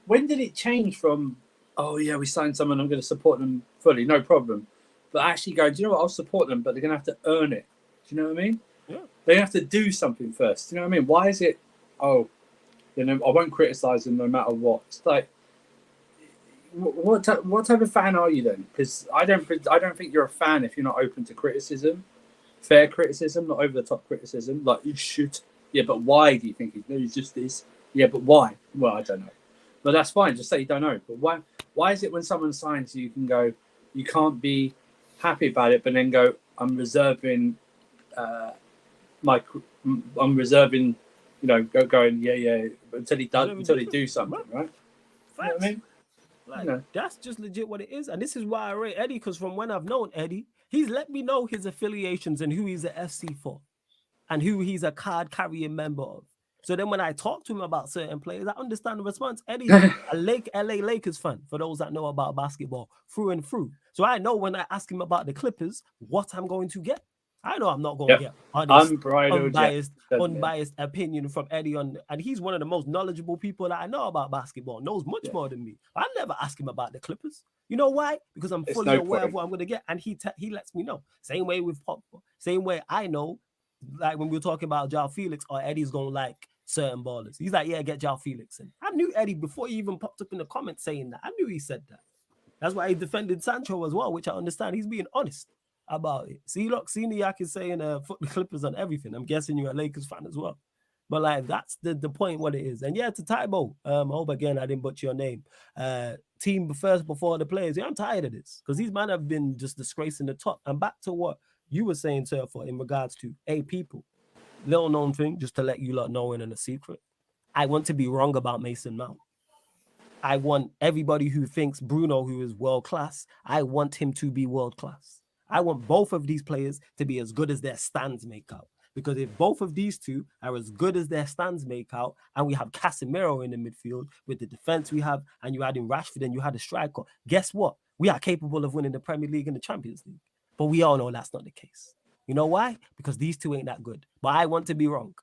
S2: When did it change from, oh yeah, we signed someone, I'm going to support them fully, no problem, but actually go, do you know what, I'll support them, but they're going to have to earn it. Do you know what I mean?
S1: Yeah.
S2: They have to do something first. Do you know what I mean? Why is it, I won't criticize them no matter what. It's like, what type of fan are you then? Because I don't think you're a fan if you're not open to criticism, fair criticism, not over the top criticism. Like, you should, yeah, but why do you think he's just this? Yeah, but why? Well, I don't know. But that's fine. Just say you don't know. But why is it when someone signs you can go, you can't be happy about it, but then go, I'm reserving, going, yeah, until he do something, right?
S1: Facts.
S2: You know what I mean?
S1: Like, that's just legit what it is. And this is why I rate Eddie, because from when I've known Eddie, he's let me know his affiliations and who he's a FC for and who he's a card carrying member of. So then when I talk to him about certain players, I understand the response. Eddie's a LA Lakers fan, for those that know about basketball, through and through. So I know when I ask him about the Clippers, what I'm going to get. I know I'm not going to get unbiased opinion from Eddie and he's one of the most knowledgeable people that I know about basketball, knows much more than me. I never ask him about the Clippers. You know why? Because I'm fully aware of what I'm going to get, and he lets me know. Same way with Pogba. Same way I know, like when we were talking about João Felix, or Eddie's going to like certain ballers. He's like, yeah, get João Felix in. I knew Eddie before he even popped up in the comments saying that. I knew he said that. That's why he defended Sancho as well, which I understand. He's being honest about it. See, look, Seniak is saying fuck the Clippers on everything. I'm guessing you're a Lakers fan as well. But like that's the point what it is. And yeah, to Tybo, I hope again I didn't butcher your name. Team first before the players. Yeah, I'm tired of this because these men have been just disgracing the top. And back to what you were saying, sir, for in regards to people. Little known thing, just to let you lot know in a secret. I want to be wrong about Mason Mount. I want everybody who thinks Bruno, who is world class, I want him to be world class. I want both of these players to be as good as their stands make out. Because if both of these two are as good as their stands make out, and we have Casemiro in the midfield with the defense we have, and you add in Rashford and you had a striker, guess what? We are capable of winning the Premier League and the Champions League. But we all know that's not the case. You know why? Because these two ain't that good. But I want to be wrong.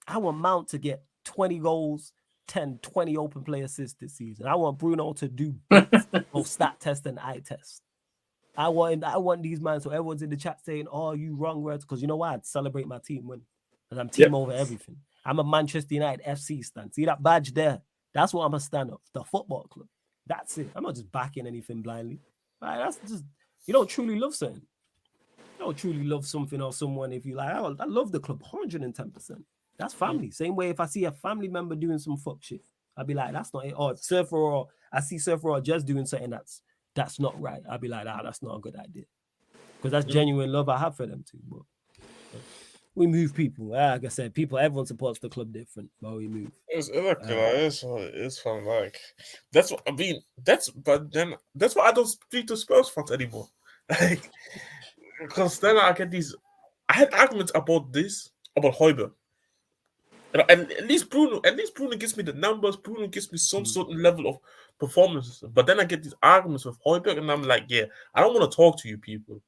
S1: I want Mount to get 20 goals, 10, 20 open play assists this season. I want Bruno to do both stat test and eye test. I want these man, so everyone's in the chat saying, oh, you wrong words, because you know why? I'd celebrate my team win. Because I'm team over everything. I'm a Manchester United FC stand. See that badge there? That's what I'm a stand up. The football club. That's it. I'm not just backing anything blindly. Right? That's just, you don't truly love something. You don't truly love something or someone if you like, I love the club 110%. That's family. Same way if I see a family member doing some fuck shit, I'll be like, that's not it. Or Surfer, or I see Surfer or just doing something that's not right. I'll be like, that's not a good idea. Because that's genuine love I have for them too. But we move people. Like I said, everyone supports the club different, but we move.
S4: It's fun. Like that's what I mean. That's why I don't speak to Spurs fans anymore. Like, because then I get these. I had arguments about this
S3: about Højbjerg. And at least Bruno gives me the numbers. Bruno gives me some certain level of performance. But then I get these arguments with Højbjerg, and I'm like, yeah, I don't want to talk to you people.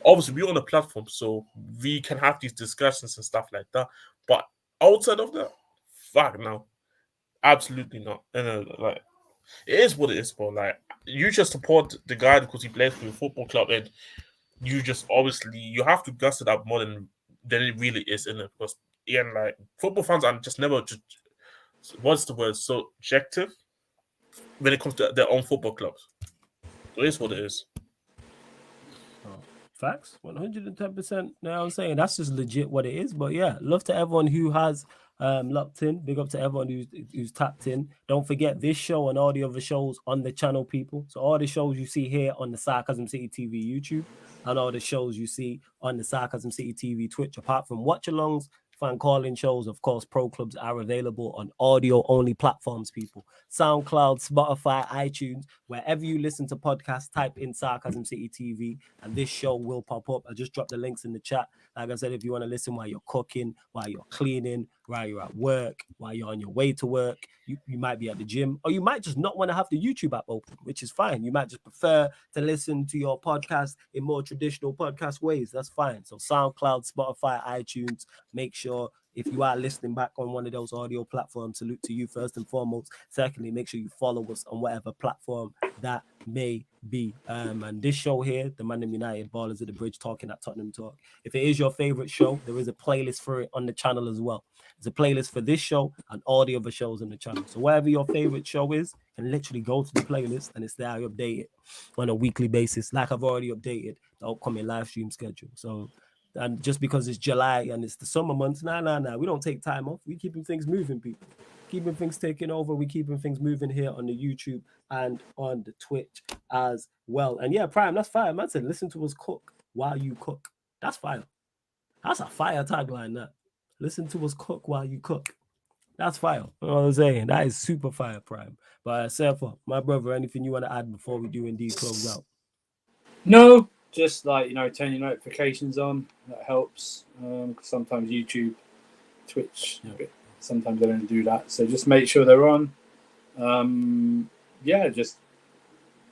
S3: Obviously, we're on a platform, so we can have these discussions and stuff like that. But outside of that, fuck no, absolutely not. And like, it is what it is, bro. Like, you just support the guy because he plays for your football club, and you just obviously you have to guss it up more than it really is, in it. Because again, like, football fans are just never just what's the word, so objective when it comes to their own football clubs. So it is what it is.
S1: Facts, 110%. Now I'm saying that's just legit what it is. But yeah, love to everyone who has locked in. Big up to everyone who's tapped in. Don't forget this show and all the other shows on the channel, people. So all the shows you see here on the Sarcasm City TV YouTube and all the shows you see on the Sarcasm City TV Twitch, apart from watch-alongs, fan calling shows, of course, pro clubs are available on audio-only platforms, people. SoundCloud, Spotify, iTunes, wherever you listen to podcasts, type in Sarcasm City TV, and this show will pop up. I just dropped the links in the chat. Like I said, if you want to listen while you're cooking, while you're cleaning, while you're at work, while you're on your way to work, you might be at the gym, or you might just not want to have the YouTube app open, which is fine. You might just prefer to listen to your podcast in more traditional podcast ways. That's fine. So SoundCloud, Spotify, iTunes, make sure if you are listening back on one of those audio platforms, salute to you first and foremost. Secondly, make sure you follow us on whatever platform that may be. And this show here, the Man United Ballers at the Bridge talking at Tottenham Talk. If it is your favorite show, there is a playlist for it on the channel as well. There's a playlist for this show and all the other shows on the channel. So whatever your favorite show is, you can literally go to the playlist and it's there. I update it on a weekly basis, like I've already updated the upcoming live stream schedule. So, and just because it's July and it's the summer months, nah. We don't take time off. We keeping things moving, people. Keeping things taking over. We keeping things moving here on the YouTube and on the Twitch as well. And yeah, Prime, that's fire. Man said, listen to us cook while you cook. That's fire. That's a fire tagline, that. Listen to us cook while you cook. That's fire. You know what I'm saying? That is super fire, Prime. But Sefa, my brother, anything you want to add before we do indeed close out?
S2: No, just like, turn your notifications on. That helps. Sometimes YouTube, Twitch, sometimes I don't do that. So just make sure they're on. Just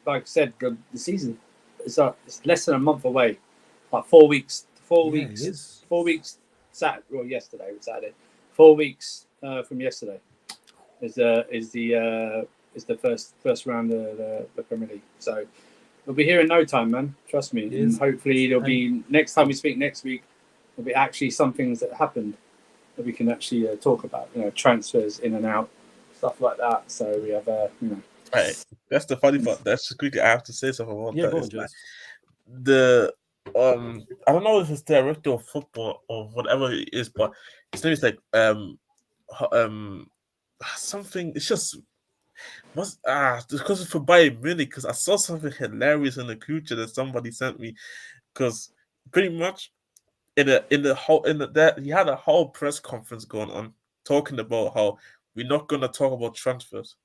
S2: like I said, the season it's less than a month away. Like 4 weeks. 4 weeks.
S1: It is.
S2: 4 weeks. Yesterday was Saturday. 4 weeks from yesterday is the first round of the Premier League. So we'll be here in no time, man. Trust me. And hopefully there'll be next time we speak next week. There'll be actually some things that happened that we can actually talk about. Transfers in and out, stuff like that. So we have
S3: Right. That's the funny part. That's just quickly. I have to say something about that.
S1: Go on,
S3: like I don't know if it's director of football or whatever it is, but his name is like something. It's just because it's for Bayern Munich. Because I saw something hilarious in the future that somebody sent me. Because pretty much he had a whole press conference going on talking about how we're not gonna talk about transfers.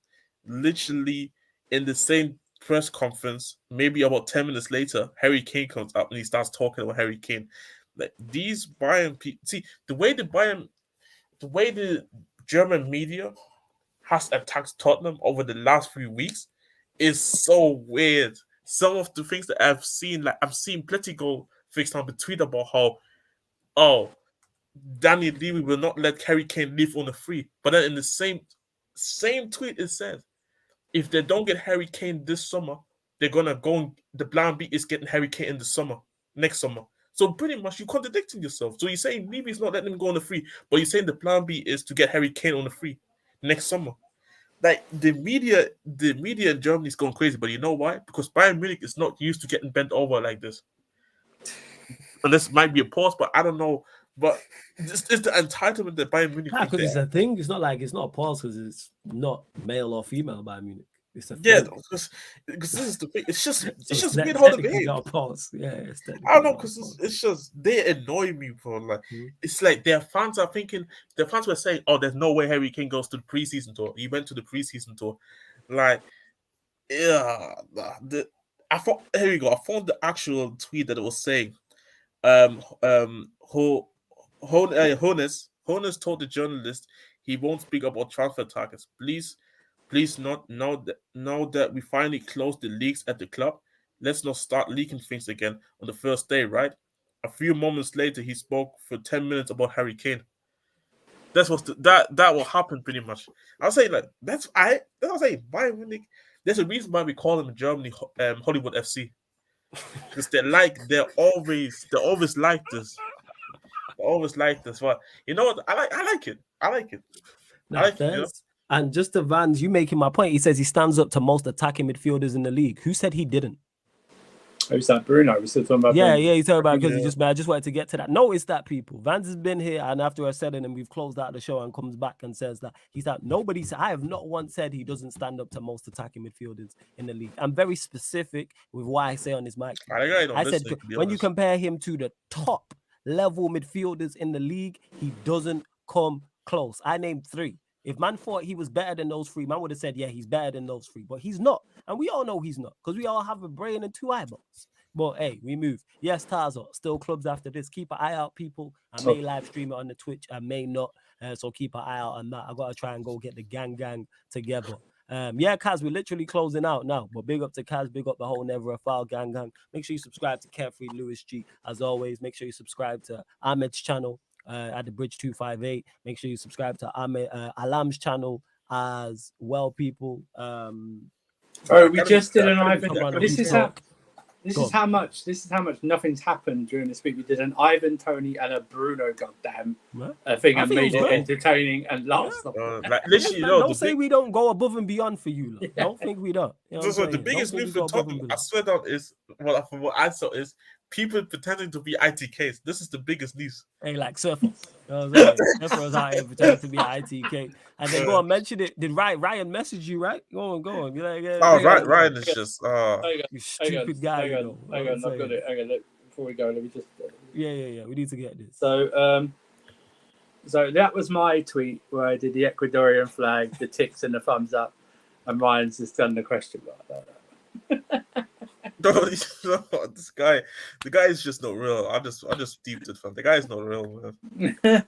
S3: Literally in the same press conference, maybe about 10 minutes later, Harry Kane comes up and he starts talking about Harry Kane. Like, these Bayern people, see the way the German media has attacked Tottenham over the last few weeks is so weird. Some of the things that I've seen Politico, for example, tweet about how Daniel Levy will not let Harry Kane leave on a free, but then in the same tweet it says, if they don't get Harry Kane this summer, they're gonna go. The plan B is getting Harry Kane in the next summer. So pretty much you're contradicting yourself. So you're saying Levy's not letting him go on the free, but you're saying the plan B is to get Harry Kane on the free next summer. Like, the media in Germany is going crazy, but you know why? Because Bayern Munich is not used to getting bent over like this. And this might be a pause, but I don't know. But it's the entitlement that Bayern Munich.
S1: Because it's a thing. It's not a pause because it's not male or female Bayern Munich. It's a
S3: because this is the thing. It's just weird how they behave.
S1: Pause. Yeah,
S3: I don't know, because it's just they annoy me, bro. Like, it's like their fans were saying, "Oh, there's no way Harry Kane goes to the preseason tour." He went to the preseason tour. Like, yeah, I found the actual tweet that it was saying, Honus told the journalist he won't speak about transfer targets. Please not now that we finally closed the leaks at the club. Let's not start leaking things again on the first day, right? A few moments later, he spoke for 10 minutes about Harry Kane. That will happen pretty much. I'll say like I'll say Bayern Munich. There's a reason why we call them in Germany Hollywood FC. Because they're always like this. They always like this. But you know what? I like it.
S1: And just to Vans, you making my point. He says he stands up to most attacking midfielders in the league. Who said he didn't?
S2: Who's that? Bruno? We still talking about
S1: Yeah,
S2: Bruno.
S1: he's talking about because I just wanted to get to that. Notice that, people. Vans has been here, and after I said it, and we've closed out the show, and comes back and says that I have not once said he doesn't stand up to most attacking midfielders in the league. I'm very specific with what I say on his mic. I said when you compare him to the top level midfielders in the league, he doesn't come close. I named 3. If man thought he was better than those 3, man would have said, yeah, he's better than those 3. But he's not. And we all know he's not, because we all have a brain and 2 eyeballs. But hey, we move. Yes, Tazo, still clubs after this. Keep an eye out, people. I may live stream it on the Twitch. I may not. So keep an eye out on that. I got to try and go get the gang together. Yeah, Kaz, we're literally closing out now. But big up to Kaz, big up the whole Never a Foul gang. Make sure you subscribe to Carefree Lewis G. As always, make sure you subscribe to Ahmed's channel at the Bridge 258. Make sure you subscribe to Alam's channel as well, people.
S2: We just did an Ivan. This is how much nothing's happened during this week. We did an Ivan, Toney, and a Bruno goddamn thing and made it entertaining and last.
S1: Don't say we don't go above and beyond for you. Don't think we don't.
S3: So the biggest news for Tottenham, I swear down, is what I saw is people pretending to be ITKs. This is the biggest news.
S1: Hey, like Surfer. Surfer was out here pretending to be ITK. And then go and mention it. Did Ryan message you, right? Go on.
S3: Ryan is just
S1: you stupid guy.
S2: Hang on, I've got it. Hang on, before we go, let me just.
S1: Yeah. We need to get this.
S2: So that was my tweet where I did the Ecuadorian flag, the ticks, and the thumbs up, and Ryan's just done the question mark.
S3: This guy, the guy is just not real. I just deeped it, fam. The guy is not real, man.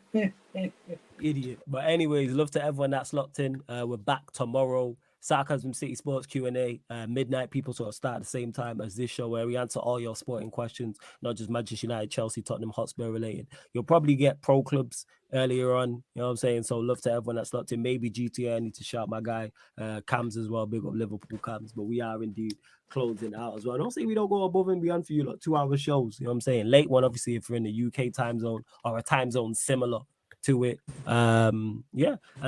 S1: Idiot. But anyways, love to everyone that's locked in. We're back tomorrow. Sarcasm City Sports Q&A, midnight. People sort of start at the same time as this show, where we answer all your sporting questions, not just Manchester United, Chelsea, Tottenham Hotspur related. You'll probably get pro clubs earlier on, you know what I'm saying? So love to everyone that's locked in. Maybe GTA, I need to shout my guy, Cams as well, big up Liverpool Cams, but we are indeed closing out as well. Don't say we don't go above and beyond for you, like 2-hour shows, you know what I'm saying? Late one, obviously, if you're in the UK time zone or a time zone similar to it. And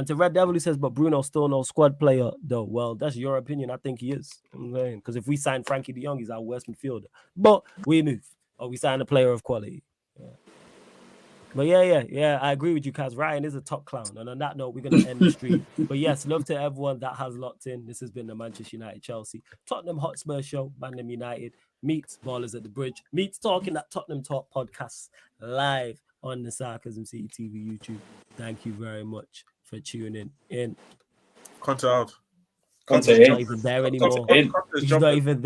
S1: to Red Devil, he says, but Bruno's still no squad player though. Well, that's your opinion. I think he is, because if we sign Frankie de Jong, he's our worst midfielder, but we move, or we sign a player of quality. But yeah, I agree with you, Kaz. Ryan is a top clown. And on that note, we're going to end the stream. But yes, love to everyone that has locked in. This has been the Manchester United Chelsea Tottenham Hotspur show. Man United meets Ballers at the Bridge, meets Talking That Tottenham Talk podcast live on the Sarcasm City TV YouTube. Thank you very much for tuning in.
S3: Conte out.
S1: He's not even there anymore. He's not even there.